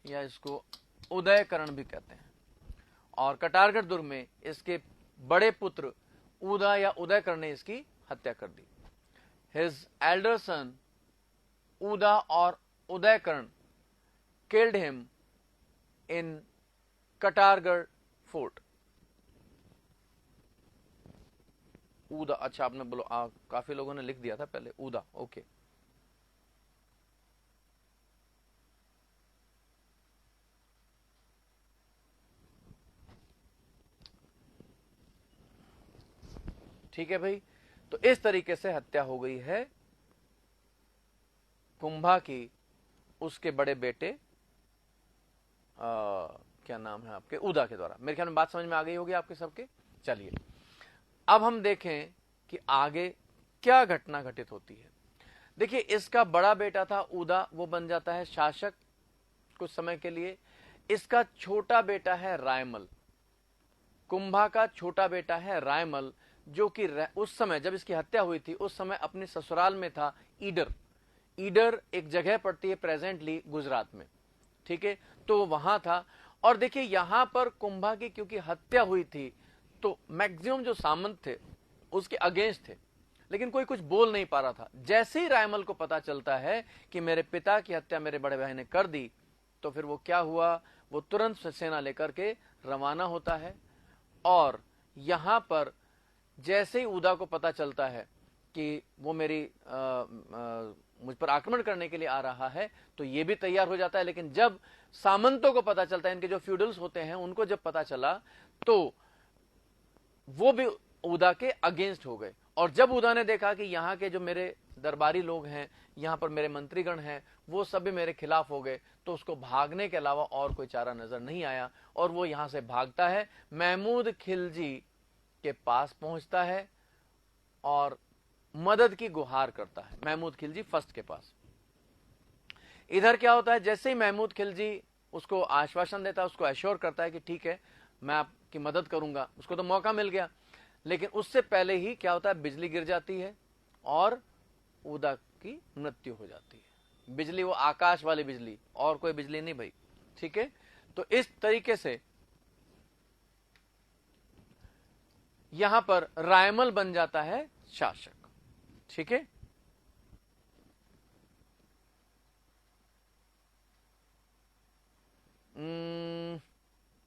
या इसको उदयकरण भी कहते हैं। और कटारगढ़ दुर्ग में इसके बड़े पुत्र उदा या उदयकरण ने इसकी हत्या कर दी। हिज एल्डर सन उदा और उदयकरण killed him in Katargarh fort। उदा, अच्छा आपने बोलो, काफी लोगों ने लिख दिया था पहले उदा, ओके। ठीक है भाई, तो इस तरीके से हत्या हो गई है कुंभा की उसके बड़े बेटे क्या नाम है आपके, उदा के द्वारा। मेरे ख्याल में बात समझ में आ गई होगी आपके सबके। चलिए अब हम देखें कि आगे क्या घटना घटित होती है। देखिए इसका बड़ा बेटा था उदा, वो बन जाता है शासक कुछ समय के लिए। इसका छोटा बेटा है रायमल, कुंभा का छोटा बेटा है रायमल, जो कि उस समय जब इसकी हत्या हुई थी उस समय अपने ससुराल में था। ईडर, ईडर एक जगह पड़ती है प्रेजेंटली गुजरात में, ठीक है, तो वहां था। और देखिए यहां पर कुंभा की क्योंकि हत्या हुई थी तो मैक्सिमम जो सामंत थे उसके अगेंस्ट थे, लेकिन कोई कुछ बोल नहीं पा रहा था। जैसे ही रायमल को पता चलता है कि मेरे पिता की हत्या मेरे बड़े भाई ने कर दी, तो फिर वो क्या हुआ, वो तुरंत सेना लेकर के रवाना होता है। और यहां पर जैसे ही उदा को पता चलता है कि वो मुझ पर आक्रमण करने के लिए आ रहा है, तो ये भी तैयार हो जाता है। लेकिन जब सामंतों को पता चलता है, इनके जो फ्यूडल्स होते हैं उनको जब पता चला, तो वो भी उदा के अगेंस्ट हो गए। और जब उदा ने देखा कि यहाँ के जो मेरे दरबारी लोग हैं, यहाँ पर मेरे मंत्रीगण हैं, वो सब भी मेरे खिलाफ हो गए, तो उसको भागने के अलावा और कोई चारा नजर नहीं आया और वो यहां से भागता है, महमूद खिलजी के पास पहुंचता है और मदद की गुहार करता है। महमूद खिलजी फर्स्ट के पास। इधर क्या होता है, जैसे ही महमूद खिलजी उसको आश्वासन देता है, उसको एश्योर करता है कि ठीक है मैं आपकी मदद करूंगा, उसको तो मौका मिल गया। लेकिन उससे पहले ही क्या होता है, बिजली गिर जाती है और उदा की मृत्यु हो जाती है। बिजली वो आकाश वाली बिजली, और कोई बिजली नहीं भाई, ठीक है। तो इस तरीके से यहां पर रायमल बन जाता है शासक, ठीक है।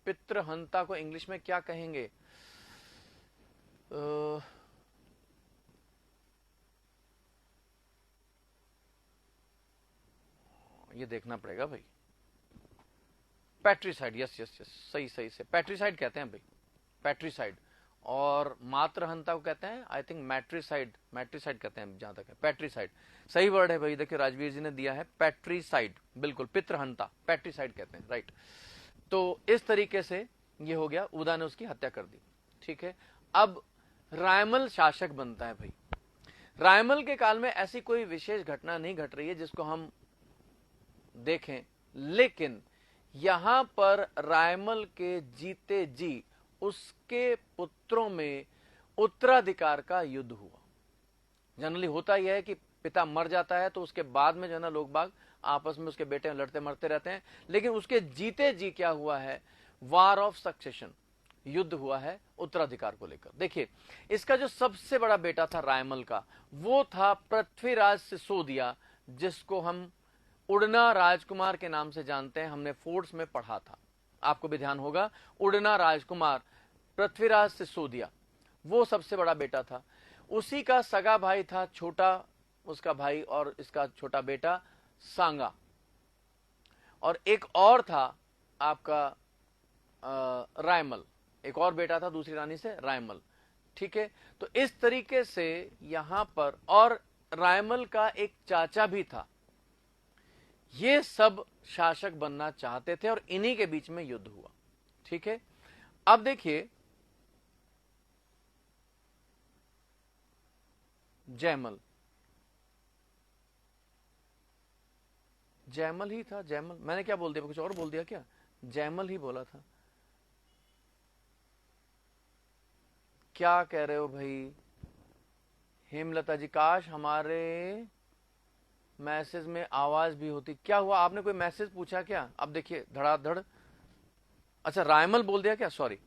पितृहंता को इंग्लिश में क्या कहेंगे? ये देखना पड़ेगा भाई। पैट्रीसाइड, यस यस यस, सही सही से पैट्रीसाइड कहते हैं भाई, पैट्रीसाइड। और मातृहंता को कहते हैं आई थिंक मैट्रीसाइड, मैट्रीसाइड कहते हैं जहां तक है। पैट्रीसाइड सही वर्ड है भाई, देखिए राजवीर जी ने दिया है पैट्रीसाइड, बिल्कुल पितृहंता पैट्रीसाइड कहते हैं, राइट। तो इस तरीके से ये हो गया, उदा ने उसकी हत्या कर दी, ठीक है। अब रायमल शासक बनता है भाई। रायमल के काल में ऐसी कोई विशेष घटना नहीं घट रही है जिसको हम देखें, लेकिन यहां पर रायमल के जीते जी उसके पुत्रों में उत्तराधिकार का युद्ध हुआ। जनरली होता यह है कि पिता मर जाता है तो उसके बाद में जो है ना लोग बाग आपस में उसके बेटे लड़ते मरते रहते हैं। लेकिन उसके जीते जी क्या हुआ है, वार ऑफ सक्सेशन, युद्ध हुआ है उत्तराधिकार को लेकर। देखिए इसका जो सबसे बड़ा बेटा था रायमल का, वो था पृथ्वीराज सिसोदिया, जिसको हम उड़ना राजकुमार के नाम से जानते हैं। हमने फोर्स में पढ़ा था, आपको भी ध्यान होगा। उड़ना राजकुमार पृथ्वीराज सिसोदिया, वो सबसे बड़ा बेटा था। उसी का सगा भाई था छोटा उसका भाई और इसका छोटा बेटा सांगा, और एक और था आपका रायमल, एक और बेटा था दूसरी रानी से, रायमल। ठीक है, तो इस तरीके से यहां पर, और रायमल का एक चाचा भी था। ये सब शासक बनना चाहते थे और इन्हीं के बीच में युद्ध हुआ। ठीक है, अब देखिए जयमल, जयमल ही था, जयमल, मैंने क्या बोल दिया, कुछ और बोल दिया क्या? जयमल ही बोला था। क्या कह रहे हो भाई हेमलता जी? काश हमारे मैसेज में आवाज भी होती। क्या हुआ, आपने कोई मैसेज पूछा क्या? अब देखिए धड़ाधड़। अच्छा रायमल बोल दिया क्या? Sorry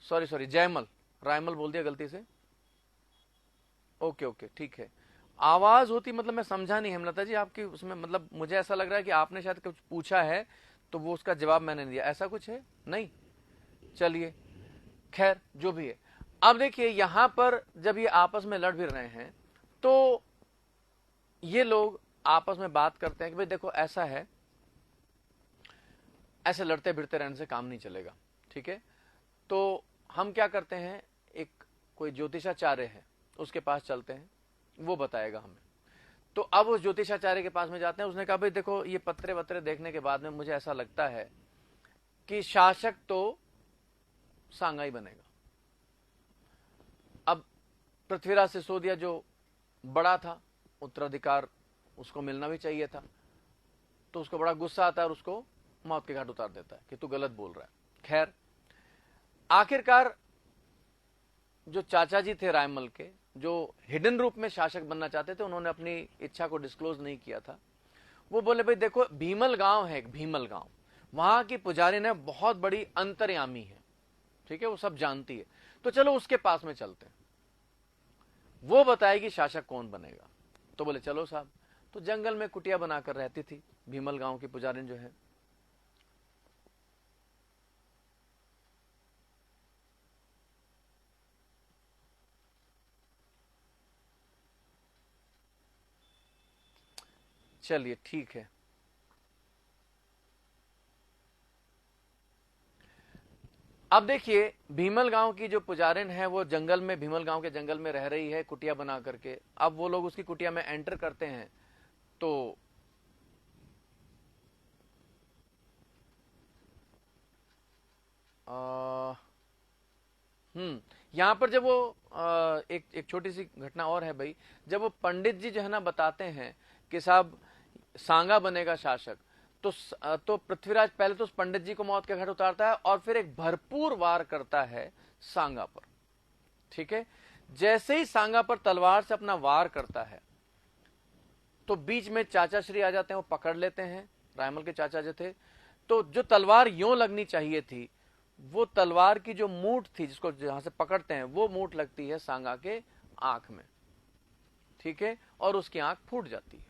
sorry sorry, Jaimal, Raimal बोल दिया गलती से। ओके ओके ठीक है, आवाज होती मतलब मैं समझा नहीं हेमलता जी आपकी उसमें, मतलब मुझे ऐसा लग रहा है कि आपने शायद कुछ पूछा है तो वो उसका जवाब मैंने दिया, ऐसा कुछ है नहीं। चलिए खैर जो भी है। अब देखिए यहां पर जब ये आपस में लड़ भी रहे हैं तो ये लोग आपस में बात करते हैं कि भाई देखो ऐसा है, ऐसे लड़ते भिड़ते रहने से काम नहीं चलेगा। ठीक है, तो हम क्या करते हैं, एक कोई ज्योतिषाचार्य है उसके पास चलते हैं, वो बताएगा हमें। तो अब उस ज्योतिषाचार्य के पास में जाते हैं। उसने कहा भाई देखो ये पत्रे वत्रे देखने के बाद में मुझे ऐसा लगता है कि शासक तो सांगा ही बनेगा। अब पृथ्वीराज सिसोदिया जो बड़ा था, उत्तराधिकार उसको मिलना भी चाहिए था, तो उसको बड़ा गुस्सा आता है और उसको मौत के घाट उतार देता है कि तू गलत बोल रहा है। खैर आखिरकार जो चाचा जी थे रायमल के, जो हिडन रूप में शासक बनना चाहते थे, उन्होंने अपनी इच्छा को डिस्क्लोज नहीं किया था। वो बोले भाई देखो भीमल गांव है, एक भीमल गांव, वहां की पुजारी ने बहुत बड़ी अंतर्यामी है। ठीक है, वो सब जानती है, तो चलो उसके पास में चलते हैं, वो बताएगी शासक कौन बनेगा। तो बोले चलो साहब। तो जंगल में कुटिया बनाकर रहती थी भीमल गांव की पुजारी जो है। चलिए ठीक है, अब देखिए भीमल गांव की जो पुजारिन है वो जंगल में, भीमल गांव के जंगल में रह रही है कुटिया बना करके। अब वो लोग उसकी कुटिया में एंटर करते हैं तो यहां पर जब वो एक छोटी सी घटना और है भाई। जब वो पंडित जी जो है ना बताते हैं कि साहब सांगा बनेगा शासक, तो पृथ्वीराज पहले तो उस पंडित जी को मौत के घाट उतारता है और फिर एक भरपूर वार करता है सांगा पर। ठीक है, जैसे ही सांगा पर तलवार से अपना वार करता है तो बीच में चाचा श्री आ जाते हैं, वो पकड़ लेते हैं, रायमल के चाचा जो थे। तो जो तलवार यूं लगनी चाहिए थी, वो तलवार की जो मूठ थी जिसको जहां से पकड़ते हैं, वो मूठ लगती है सांगा के आंख में। ठीक है, और उसकी आंख फूट जाती है।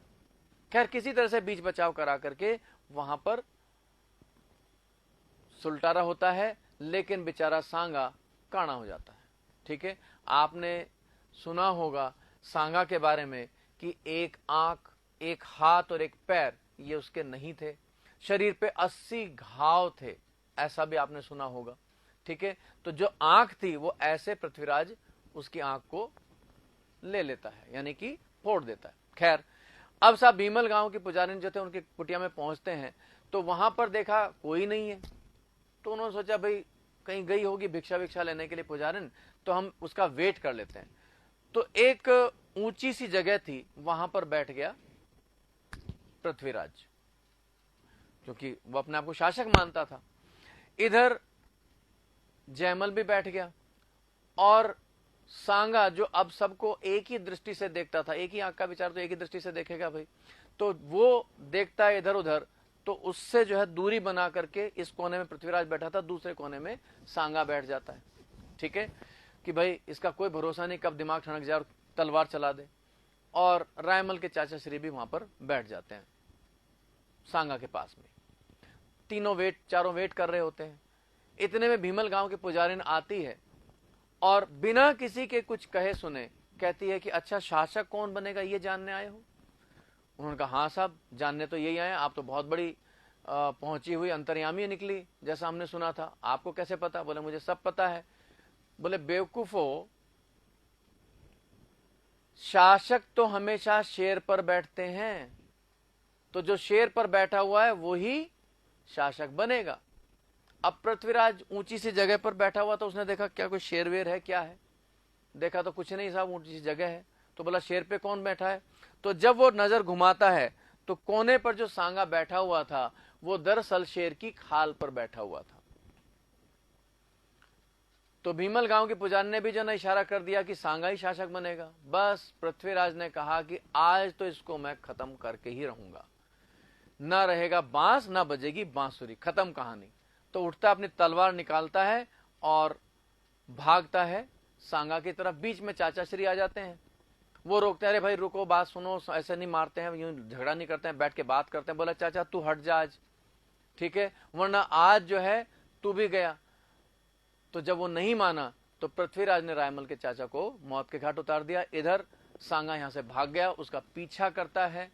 खैर किसी तरह से बीच बचाव करा करके वहां पर सुलटारा होता है, लेकिन बेचारा सांगा काना हो जाता है। ठीक है, आपने सुना होगा सांगा के बारे में कि एक आंख, एक हाथ और एक पैर ये उसके नहीं थे, शरीर पे 80 घाव थे, ऐसा भी आपने सुना होगा। ठीक है, तो जो आंख थी वो ऐसे पृथ्वीराज उसकी आंख को ले लेता है, यानी कि फोड़ देता है। खैर अब साहब भीमल गांव के पुजारी जो थे उनकी कुटिया में पहुंचते हैं तो वहां पर देखा कोई नहीं है। तो उन्होंने सोचा भाई कहीं गई होगी भिक्षा भिक्षा लेने के लिए पुजारिन, तो हम उसका वेट कर लेते हैं। तो एक ऊंची सी जगह थी, वहां पर बैठ गया पृथ्वीराज, क्योंकि वो अपने आप को शासक मानता था। इधर जयमल भी बैठ गया और सांगा जो अब सबको एक ही दृष्टि से देखता था, एक ही आंख का विचार तो एक ही दृष्टि से देखेगा भाई, तो वो देखता है इधर उधर, तो उससे जो है दूरी बना करके इस कोने में पृथ्वीराज बैठा था, दूसरे कोने में सांगा बैठ जाता है। ठीक है, कि भाई इसका कोई भरोसा नहीं कब दिमाग ठनक जाए और तलवार चला दे। और रायमल के चाचा श्री भी वहां पर बैठ जाते हैं सांगा के पास में। चारों वेट कर रहे होते हैं। इतने में भीमल गांव के पुजारिन आती है और बिना किसी के कुछ कहे सुने कहती है कि अच्छा शासक कौन बनेगा ये जानने आए हो? उन्होंने कहा हाँ साहब, जानने तो यही आए, आप तो बहुत बड़ी पहुंची हुई अंतर्यामी निकली जैसा हमने सुना था, आपको कैसे पता? बोले मुझे सब पता है। बोले बेवकूफो, शासक तो हमेशा शेर पर बैठते हैं, तो जो शेर पर बैठा हुआ है वो ही शासक बनेगा। अब पृथ्वीराज ऊंची सी जगह पर बैठा हुआ था, उसने देखा क्या कोई शेर वेर है क्या है, देखा तो कुछ नहीं साहब, ऊंची सी जगह है। तो बोला शेर पे कौन बैठा है? तो जब वो नजर घुमाता है तो कोने पर जो सांगा बैठा हुआ था वो दरअसल शेर की खाल पर बैठा हुआ था। तो भीमल गांव के पुजारी ने भी जो ना इशारा कर दिया कि सांगा ही शासक बनेगा। बस पृथ्वीराज ने कहा कि आज तो इसको मैं खत्म करके ही रहूंगा, ना रहेगा बांस ना बजेगी बांसुरी, खत्म कहानी। तो उठता अपनी तलवार निकालता है और भागता है सांगा की तरफ। बीच में चाचा श्री आ जाते हैं, वो रोकते हैं, अरे भाई रुको, बात सुनो, ऐसे नहीं मारते हैं, यूं झगड़ा नहीं करते हैं, बैठ के बात करते हैं। बोला चाचा तू हट जा आज, ठीक है, वरना आज जो है तू भी गया। तो जब वो नहीं माना तो पृथ्वीराज ने रायमल के चाचा को मौत के घाट उतार दिया। इधर सांगा यहां से भाग गया, उसका पीछा करता है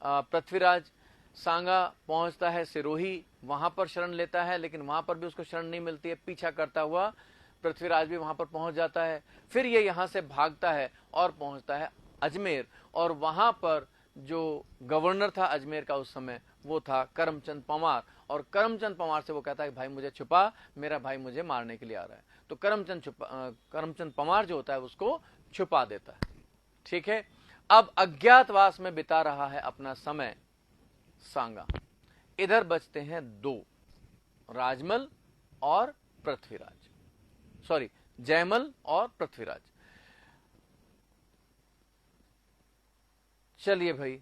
पृथ्वीराज। सांगा पहुंचता है सिरोही, वहां पर शरण लेता है, लेकिन वहां पर भी उसको शरण नहीं मिलती है। पीछा करता हुआ पृथ्वीराज भी वहां पर पहुंच जाता है। फिर ये यहां से भागता है और पहुंचता है अजमेर, और वहां पर जो गवर्नर था अजमेर का उस समय वो था करमचंद पंवार। और करमचंद पंवार से वो कहता है कि भाई मुझे छुपा, मेरा भाई मुझे मारने के लिए आ रहा है। तो करमचंद पंवार जो होता है उसको छुपा देता है। ठीक है, अब अज्ञातवास में बिता रहा है अपना समय सांगा। इधर बचते हैं दो, राजमल और पृथ्वीराज, सॉरी जयमल और पृथ्वीराज। चलिए भाई,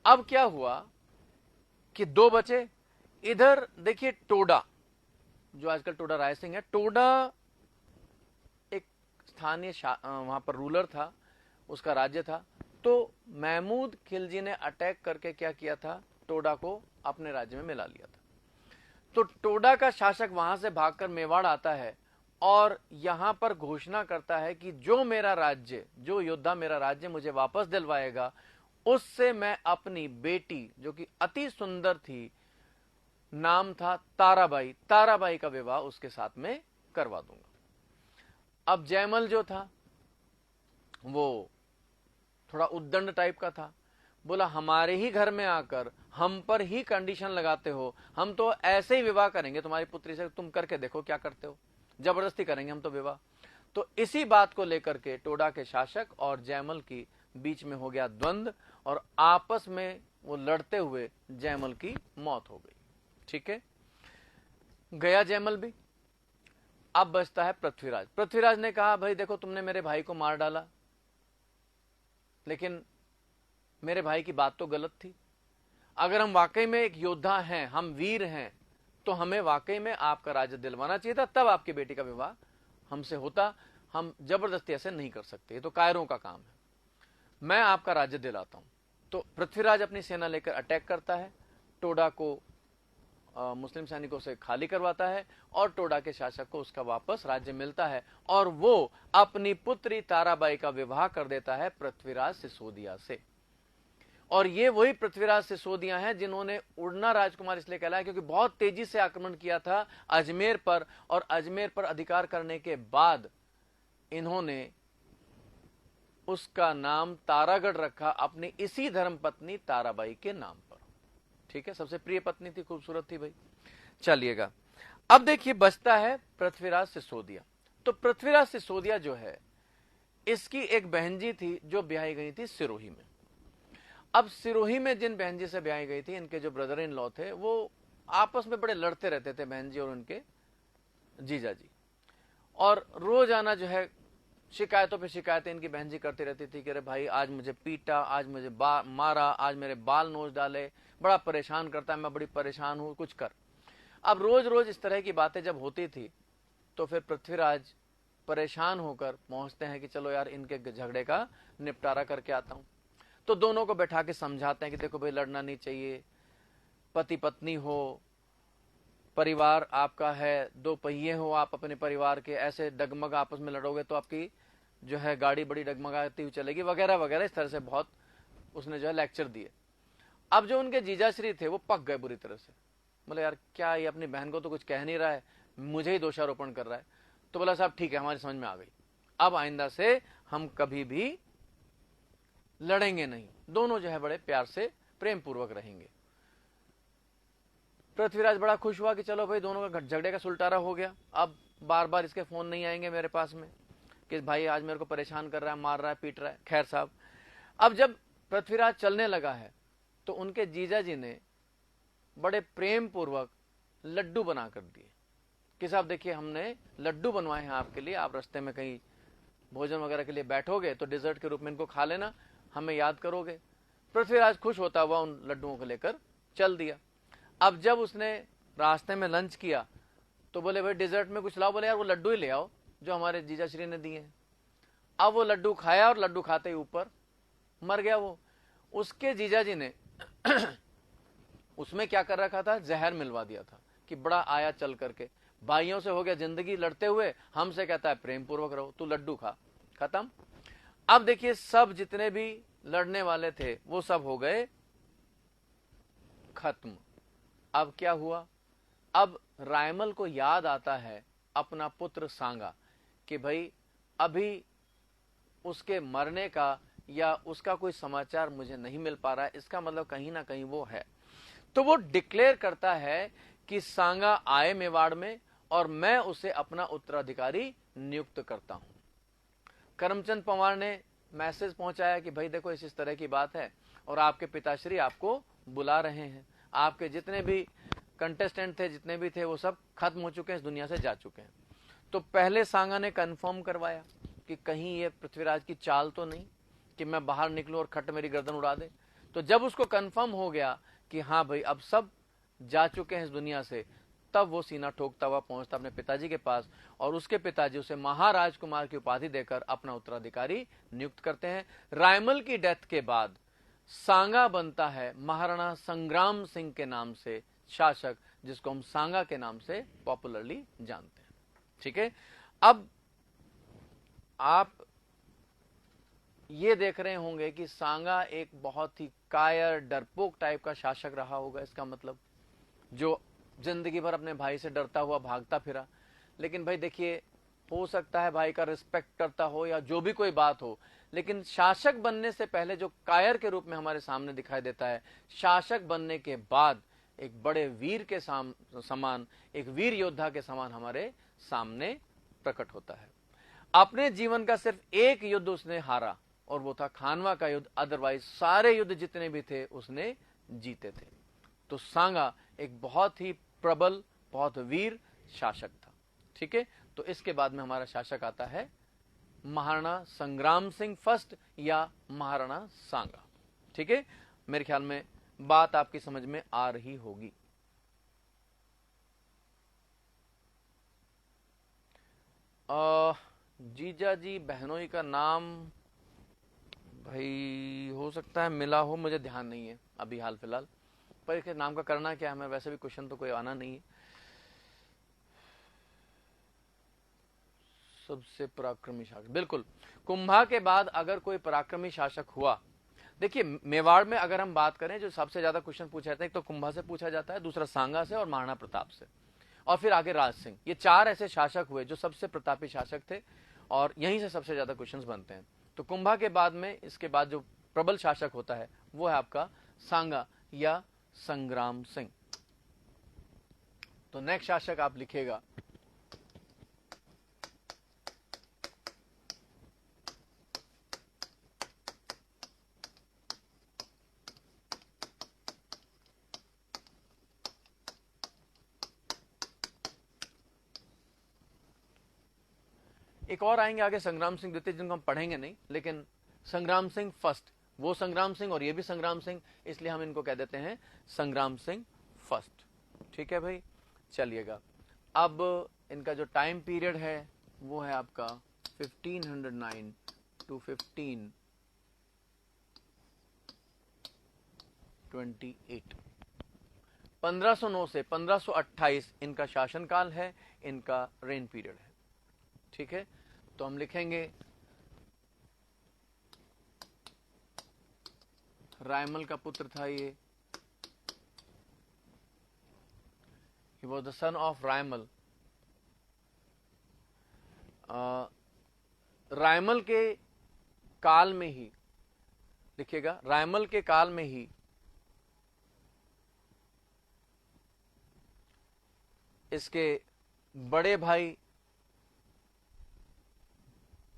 अब क्या हुआ कि दो बचे। इधर देखिए टोडा, जो आजकल टोडा रायसिंह है, टोडा एक स्थानीय वहां पर रूलर था, उसका राज्य था। तो महमूद खिलजी ने अटैक करके क्या किया था, टोडा को अपने राज्य में मिला लिया था। तो टोडा का शासक वहां से भागकर मेवाड़ आता है और यहां पर घोषणा करता है कि जो मेरा राज्य, जो योद्धा मेरा राज्य मुझे वापस दिलवाएगा, उससे मैं अपनी बेटी जो कि अति सुंदर थी, नाम था ताराबाई, ताराबाई का विवाह उसके साथ में करवा दूंगा। अब जयमल जो था वो थोड़ा उद्दंड टाइप का था, बोला हमारे ही घर में आकर हम पर ही कंडीशन लगाते हो, हम तो ऐसे ही विवाह करेंगे तुम्हारी पुत्री से, तुम करके देखो क्या करते हो, जबरदस्ती करेंगे हम तो विवाह। तो इसी बात को लेकर के टोडा के शासक और जयमल की बीच में हो गया द्वंद्व और आपस में वो लड़ते हुए जयमल की मौत हो गई। ठीक है, गया जयमल भी। अब बचता है पृथ्वीराज। पृथ्वीराज ने कहा भाई देखो तुमने मेरे भाई को मार डाला, लेकिन मेरे भाई की बात तो गलत थी। अगर हम वाकई में एक योद्धा हैं, हम वीर हैं, तो हमें वाकई में आपका राज्य दिलवाना चाहिए था, तब आपकी बेटी का विवाह हमसे होता। हम जबरदस्ती ऐसे नहीं कर सकते, ये तो कायरों का काम है, मैं आपका राज्य दिलाता हूं। तो पृथ्वीराज अपनी सेना लेकर अटैक करता है, टोडा को मुस्लिम सैनिकों से खाली करवाता है और टोडा के शासक को उसका वापस राज्य मिलता है और वो अपनी पुत्री ताराबाई का विवाह कर देता है पृथ्वीराज सिसोदिया से। और ये वही पृथ्वीराज सिसोदिया हैं जिन्होंने उड़ना राजकुमार इसलिए कहलाया क्योंकि बहुत तेजी से आक्रमण किया था अजमेर पर, और अजमेर पर अधिकार करने के बाद इन्होंने उसका नाम तारागढ़ रखा अपनी इसी धर्मपत्नी ताराबाई के नाम पर। ठीक है, सबसे प्रिय पत्नी थी, खूबसूरत थी भाई। चलिएगा, अब देखिए बचता है पृथ्वीराज सिसोदिया। तो पृथ्वीराज सिसोदिया जो है, इसकी एक बहन जी थी जो ब्याही गई थी सिरोही में। अब सिरोही में जिन बहन जी से ब्याही गई थी, इनके जो ब्रदर इन लॉ थे, वो आपस में बड़े लड़ते रहते थे, बहन जी और उनके जीजा जी, और रोजाना जो है शिकायतों पे शिकायतें इनकी बहन जी करती रहती थी कि अरे भाई आज मुझे पीटा, आज मुझे मारा, आज मेरे बाल नोच डाले, बड़ा परेशान करता है, मैं बड़ी परेशान हूं, कुछ कर। अब रोज रोज इस तरह की बातें जब होती थी तो फिर पृथ्वीराज परेशान होकर पहुंचते हैं कि चलो यार इनके झगड़े का निपटारा करके आता हूं। तो दोनों को बैठा के समझाते हैं कि देखो भाई लड़ना नहीं चाहिए, पति पत्नी हो, परिवार आपका है, दो पहिए हो आप अपने परिवार के, ऐसे डगमग आपस में लड़ोगे तो आपकी जो है गाड़ी बड़ी डगमगाती हुई चलेगी, वगैरह वगैरह। इस तरह से बहुत उसने जो है लेक्चर दिए। अब जो उनके जीजाश्री थे वो पक गए बुरी तरह से, बोले यार क्या ये अपनी बहन को तो कुछ कह नहीं रहा है, मुझे ही दोषारोपण कर रहा है। तो बोला साहब ठीक है, हमारी समझ में आ गई, अब आइंदा से हम कभी भी लड़ेंगे नहीं, दोनों जो है बड़े प्यार से प्रेम पूर्वक रहेंगे। पृथ्वीराज बड़ा खुश हुआ कि चलो भाई दोनों का झगड़े का सुलटारा हो गया, अब बार बार इसके फोन नहीं आएंगे मेरे पास में कि भाई आज मेरे को परेशान कर रहा है, मार रहा है, पीट रहा है। खैर साहब, अब जब पृथ्वीराज चलने लगा है तो उनके जीजा जी ने बड़े प्रेम पूर्वक लड्डू बना कर दिए कि साहब देखिए हमने लड्डू बनवाए हैं आपके लिए, आप रास्ते में कहीं भोजन वगैरह के लिए बैठोगे तो डिजर्ट के रूप में इनको खा लेना, हमें याद करोगे। पृथ्वीराज खुश होता हुआ उन लड्डुओं को लेकर चल दिया। अब जब उसने रास्ते में लंच किया तो बोले भाई डिजर्ट में कुछ लाओ, बोले यार वो लड्डू ही ले आओ जो हमारे जीजाश्री ने दिए हैं। अब वो लड्डू खाया और लड्डू खाते ही ऊपर मर गया वो। उसके जीजाजी ने उसमें क्या कर रखा था, जहर मिलवा दिया था कि बड़ा आया चल करके, भाइयों से हो गया जिंदगी लड़ते हुए, हमसे कहता है प्रेम पूर्वक रहो, तू लड्डू खा, खत्म। अब देखिए सब जितने भी लड़ने वाले थे वो सब हो गए खत्म। अब क्या हुआ, अब रायमल को याद आता है अपना पुत्र सांगा कि भाई अभी उसके मरने का या उसका कोई समाचार मुझे नहीं मिल पा रहा है, इसका मतलब कहीं ना कहीं वो है। तो वो डिक्लेयर करता है कि सांगा आए मेवाड़ में और मैं उसे अपना उत्तराधिकारी नियुक्त करता हूं। करमचंद पंवार ने मैसेज पहुंचाया कि भाई देखो इस तरह की बात है और आपके पिताश्री आपको बुला रहे हैं, आपके जितने भी कंटेस्टेंट थे, जितने भी थे, वो सब खत्म हो चुके हैं, इस दुनिया से जा चुके हैं। तो पहले सांगा ने कंफर्म करवाया कि कहीं ये पृथ्वीराज की चाल तो नहीं कि मैं बाहर निकलूं और खट मेरी गर्दन उड़ा दे। तो जब उसको कंफर्म हो गया कि हाँ भाई अब सब जा चुके हैं इस दुनिया से, तब वो सीना ठोकता हुआ पहुंचता अपने पिताजी के पास और उसके पिताजी उसे महाराज कुमार की उपाधि देकर अपना उत्तराधिकारी नियुक्त करते हैं। रायमल की डेथ के बाद सांगा बनता है महाराणा संग्राम सिंह के नाम से शासक, जिसको हम सांगा के नाम से पॉपुलरली जानते हैं। ठीक है, अब आप ये देख रहे होंगे कि सांगा एक बहुत ही कायर डरपोक टाइप का शासक रहा होगा, इसका मतलब जो जिंदगी भर अपने भाई से डरता हुआ भागता फिरा। लेकिन भाई देखिए, हो सकता है भाई का रिस्पेक्ट करता हो या जो भी कोई बात हो, लेकिन शासक बनने से पहले जो कायर के रूप में हमारे सामने दिखाई देता है, शासक बनने के बाद एक बड़े वीर के समान, एक वीर योद्धा के समान हमारे सामने प्रकट होता है। अपने जीवन का सिर्फ एक युद्ध उसने हारा और वो था खानवा का युद्ध, अदरवाइज सारे युद्ध जितने भी थे उसने जीते थे। तो सांगा एक बहुत ही प्रबल, बहुत वीर शासक था। ठीक है, तो इसके बाद में हमारा शासक आता है महाराणा संग्राम सिंह फर्स्ट या महाराणा सांगा। ठीक है, मेरे ख्याल में बात आपकी समझ में आ रही होगी। जीजा जी बहनोई का नाम भाई हो सकता है मिला हो, मुझे ध्यान नहीं है अभी हाल फिलहाल, पर इसके नाम का करना क्या है, हमें वैसे भी क्वेश्चन तो कोई आना नहीं है। सबसे पराक्रमी शासक, बिल्कुल कुंभा के बाद अगर कोई पराक्रमी शासक हुआ, देखिए मेवाड़ में अगर हम बात करें जो सबसे ज्यादा क्वेश्चन पूछा जाता है, एक तो कुंभा से पूछा जाता है, दूसरा सांगा से और महाराणा प्रताप से, और फिर आगे राज सिंह। ये चार ऐसे शासक हुए जो सबसे प्रतापी शासक थे और यहीं से सबसे ज्यादा क्वेश्चंस बनते हैं। तो कुंभा के बाद में इसके बाद जो प्रबल शासक होता है वो है आपका सांगा या संग्राम सिंह। तो नेक्स्ट शासक आप लिखेगा एक और आएंगे आगे संग्राम सिंह द्वितीय, जिनको हम पढ़ेंगे नहीं, लेकिन संग्राम सिंह फर्स्ट, वो संग्राम सिंह और ये भी संग्राम सिंह, इसलिए हम इनको कह देते हैं संग्राम सिंह फर्स्ट। ठीक है भाई, चलिएगा। अब इनका जो टाइम पीरियड है वो है आपका 1509 टू 1528। 1509 से 1528 इनका शासनकाल है, इनका रेन पीरियड है। ठीक है, तो हम लिखेंगे रायमल का पुत्र था ये, he was the son of Raimal. Raimal के काल में ही, लिखिएगा रायमल के काल में ही इसके बड़े भाई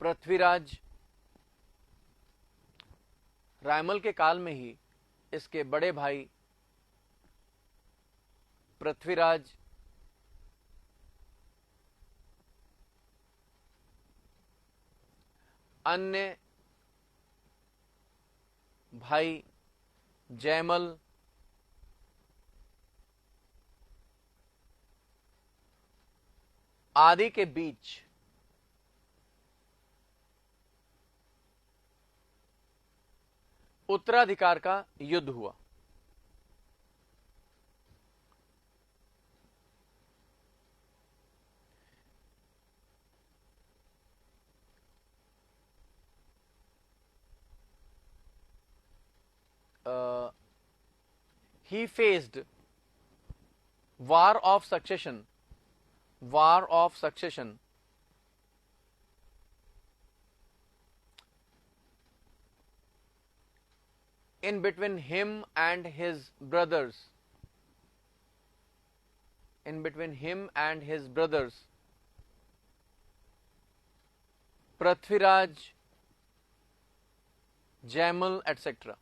पृथ्वीराज, रायमल के काल में ही इसके बड़े भाई पृथ्वीराज अन्य भाई जयमल आदि के बीच उत्तराधिकार का युद्ध हुआ। He faced war of succession in between him and his brothers, Prithviraj, Jaimal etcetera.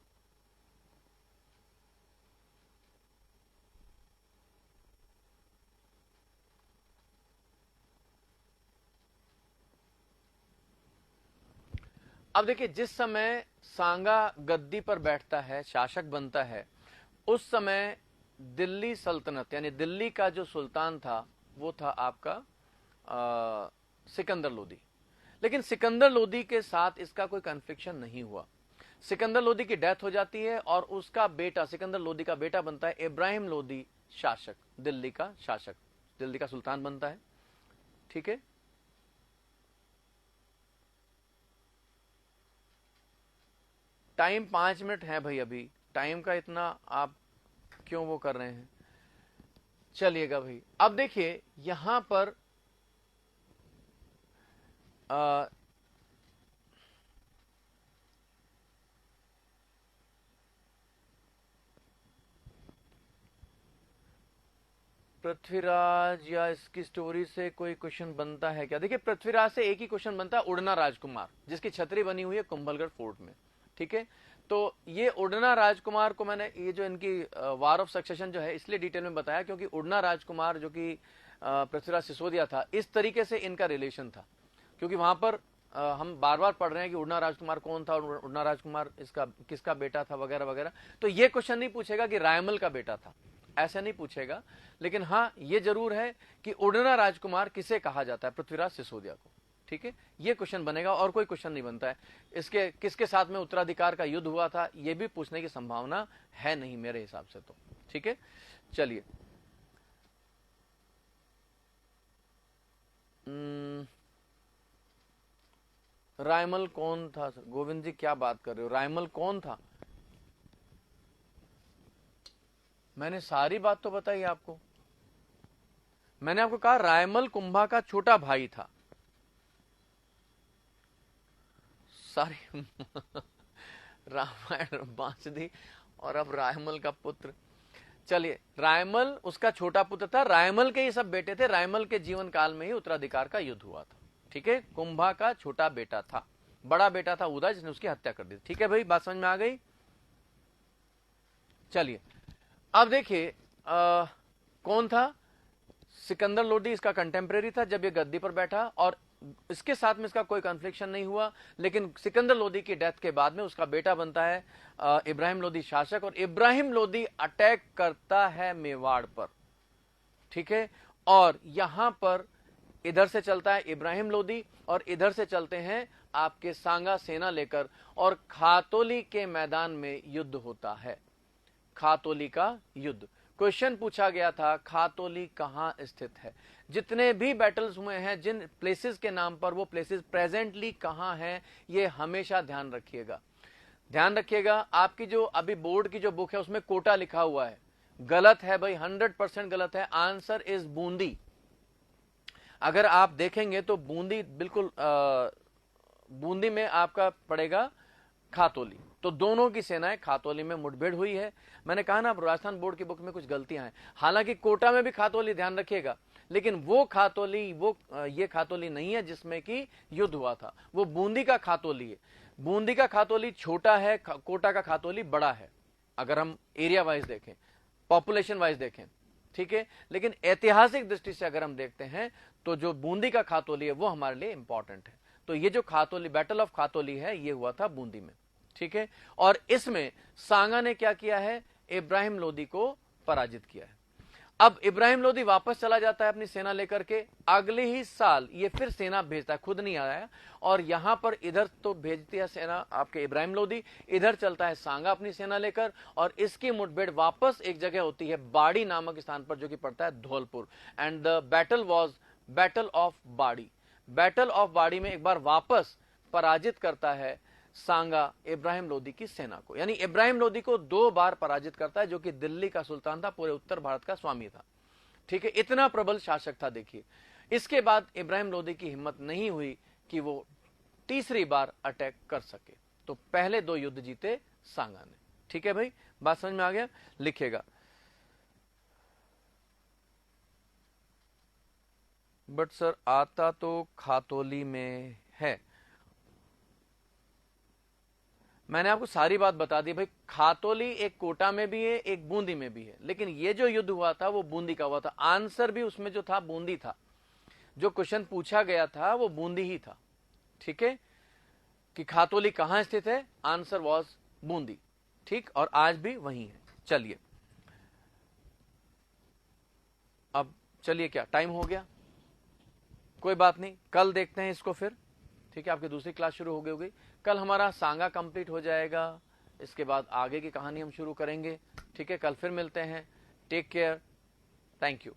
अब देखिए, जिस समय सांगा गद्दी पर बैठता है, शासक बनता है, उस समय दिल्ली सल्तनत यानी दिल्ली का जो सुल्तान था वो था आपका सिकंदर लोदी। लेकिन सिकंदर लोदी के साथ इसका कोई कन्फ्लिक्शन नहीं हुआ। सिकंदर लोदी की डेथ हो जाती है और उसका बेटा, सिकंदर लोदी का बेटा बनता है इब्राहिम लोदी शासक, दिल्ली का शासक, दिल्ली का सुल्तान बनता है। ठीक है, टाइम 5 मिनट है भाई, अभी टाइम का इतना आप क्यों वो कर रहे हैं। चलिएगा भाई, अब देखिए यहां पर पृथ्वीराज या इसकी स्टोरी से कोई क्वेश्चन बनता है क्या? देखिए, पृथ्वीराज से एक ही क्वेश्चन बनता है, उड़ना राजकुमार, जिसकी छतरी बनी हुई है कुंभलगढ़ फोर्ट में। ठीक है, तो ये उड़ना राजकुमार को मैंने, ये जो इनकी वार ऑफ सक्सेशन जो है, इसलिए डिटेल में बताया क्योंकि उड़ना राजकुमार जो कि पृथ्वीराज सिसोदिया था, इस तरीके से इनका रिलेशन था। क्योंकि वहां पर हम बार बार पढ़ रहे हैं कि उड़ना राजकुमार कौन था, और उड़ना राजकुमार इसका किसका बेटा था वगैरह वगैरह। तो ये क्वेश्चन नहीं पूछेगा कि रायमल का बेटा था, ऐसा नहीं पूछेगा। लेकिन हाँ, ये जरूर है कि उड़ना राजकुमार किसे कहा जाता है, पृथ्वीराज सिसोदिया को। ठीक है, ये क्वेश्चन बनेगा और कोई क्वेश्चन नहीं बनता है। इसके किसके साथ में उत्तराधिकार का युद्ध हुआ था, ये भी पूछने की संभावना है नहीं मेरे हिसाब से तो। ठीक है, चलिए रायमल कौन था? गोविंद जी क्या बात कर रहे हो, रायमल कौन था? मैंने सारी बात तो बताई आपको। मैंने आपको कहा रायमल कुंभा का छोटा भाई था। सारी रामायण बांच दी और अब रायमल का पुत्र। चलिए, रायमल उसका छोटा पुत्र था, रायमल के ही सब बेटे थे। रायमल के जीवन काल में ही उत्तराधिकार का युद्ध हुआ था। ठीक है, कुंभा का छोटा बेटा था, बड़ा बेटा था उदय, जिसने उसकी हत्या कर दी। ठीक है भाई, बात समझ में आ गई? चलिए, अब देखिए कौन था सिकंदर लोदी, इसका कंटेम्प्रेरी था जब ये गद्दी पर बैठा। और इसके साथ में इसका कोई कन्फ्लिक्शन नहीं हुआ, लेकिन सिकंदर लोदी की डेथ के बाद में उसका बेटा बनता है इब्राहिम लोदी शासक, और इब्राहिम लोदी अटैक करता है मेवाड़ पर, ठीक है। और यहां पर इधर से चलता है इब्राहिम लोदी और इधर से चलते हैं आपके सांगा सेना लेकर, और खातोली के मैदान में युद्ध होता है, खातोली का युद्ध। क्वेश्चन पूछा गया था खातोली कहां स्थित है। जितने भी बैटल्स हुए हैं जिन प्लेसेस के नाम पर, वो प्लेसेस प्रेजेंटली कहां हैं, ये हमेशा ध्यान रखिएगा। ध्यान रखिएगा, आपकी जो अभी बोर्ड की जो बुक है उसमें कोटा लिखा हुआ है, गलत है भाई, 100% गलत है। Answer is Bundi. अगर आप देखेंगे तो बूंदी बिल्कुल बूंदी में आपका पड़ेगा खातोली। तो दोनों की सेनाएं खातोली में मुठभेड़ हुई है। मैंने कहा ना, राजस्थान बोर्ड की बुक में कुछ गलतियां हैं। हालांकि कोटा में भी खातोली, ध्यान रखिएगा, लेकिन वो खातोली, ये खातोली नहीं है जिसमें कि युद्ध हुआ था, वो बूंदी का खातोली है। बूंदी का खातोली छोटा है, कोटा का खातोली बड़ा है, अगर हम एरिया वाइज देखें, पॉपुलेशन वाइज देखें, ठीक है। लेकिन ऐतिहासिक दृष्टि से अगर हम देखते हैं तो जो बूंदी का खातोली है वो हमारे लिए इंपॉर्टेंट है। तो ये जो खातोली, बैटल ऑफ खातोली है, ये हुआ था बूंदी में, ठीक है। और इसमें सांगा ने क्या किया है, इब्राहिम लोदी को पराजित किया है। अब इब्राहिम लोदी वापस चला जाता है अपनी सेना लेकर के, अगले ही साल ये फिर सेना भेजता है, खुद नहीं आया, और यहां पर इधर तो भेजती है सेना आपके इब्राहिम लोदी, इधर चलता है सांगा अपनी सेना लेकर, और इसकी मुठभेड़ वापस एक जगह होती है बाड़ी नामक स्थान पर, जो कि पड़ता है Dholpur. And the battle was battle of बाड़ी। बैटल ऑफ बाड़ी में एक बार वापस पराजित करता है सांगा इब्राहिम लोदी की सेना को, यानी इब्राहिम लोदी को 2 बार पराजित करता है, जो कि दिल्ली का सुल्तान था, पूरे उत्तर भारत का स्वामी था, ठीक है। इतना प्रबल शासक था। देखिए, इसके बाद इब्राहिम लोदी की हिम्मत नहीं हुई कि वो तीसरी बार अटैक कर सके, तो पहले 2 युद्ध जीते सांगा ने, ठीक है भाई, बात समझ में आ गया। लिखिएगा, बट सर आता तो खातोली में है। मैंने आपको सारी बात बता दी भाई, खातोली एक कोटा में भी है, एक बूंदी में भी है, लेकिन ये जो युद्ध हुआ था वो बूंदी का हुआ था। आंसर भी उसमें जो था बूंदी था, जो क्वेश्चन पूछा गया था वो बूंदी ही था, ठीक है, कि खातोली कहां स्थित है, आंसर वॉज बूंदी, ठीक, और आज भी वही है। चलिए, अब चलिए, क्या टाइम हो गया, कोई बात नहीं, कल देखते हैं इसको फिर, ठीक है। आपकी दूसरी क्लास शुरू हो गई होगी, कल हमारा सांगा कंप्लीट हो जाएगा, इसके बाद आगे की कहानी हम शुरू करेंगे, ठीक है। कल फिर मिलते हैं, टेक केयर, थैंक यू।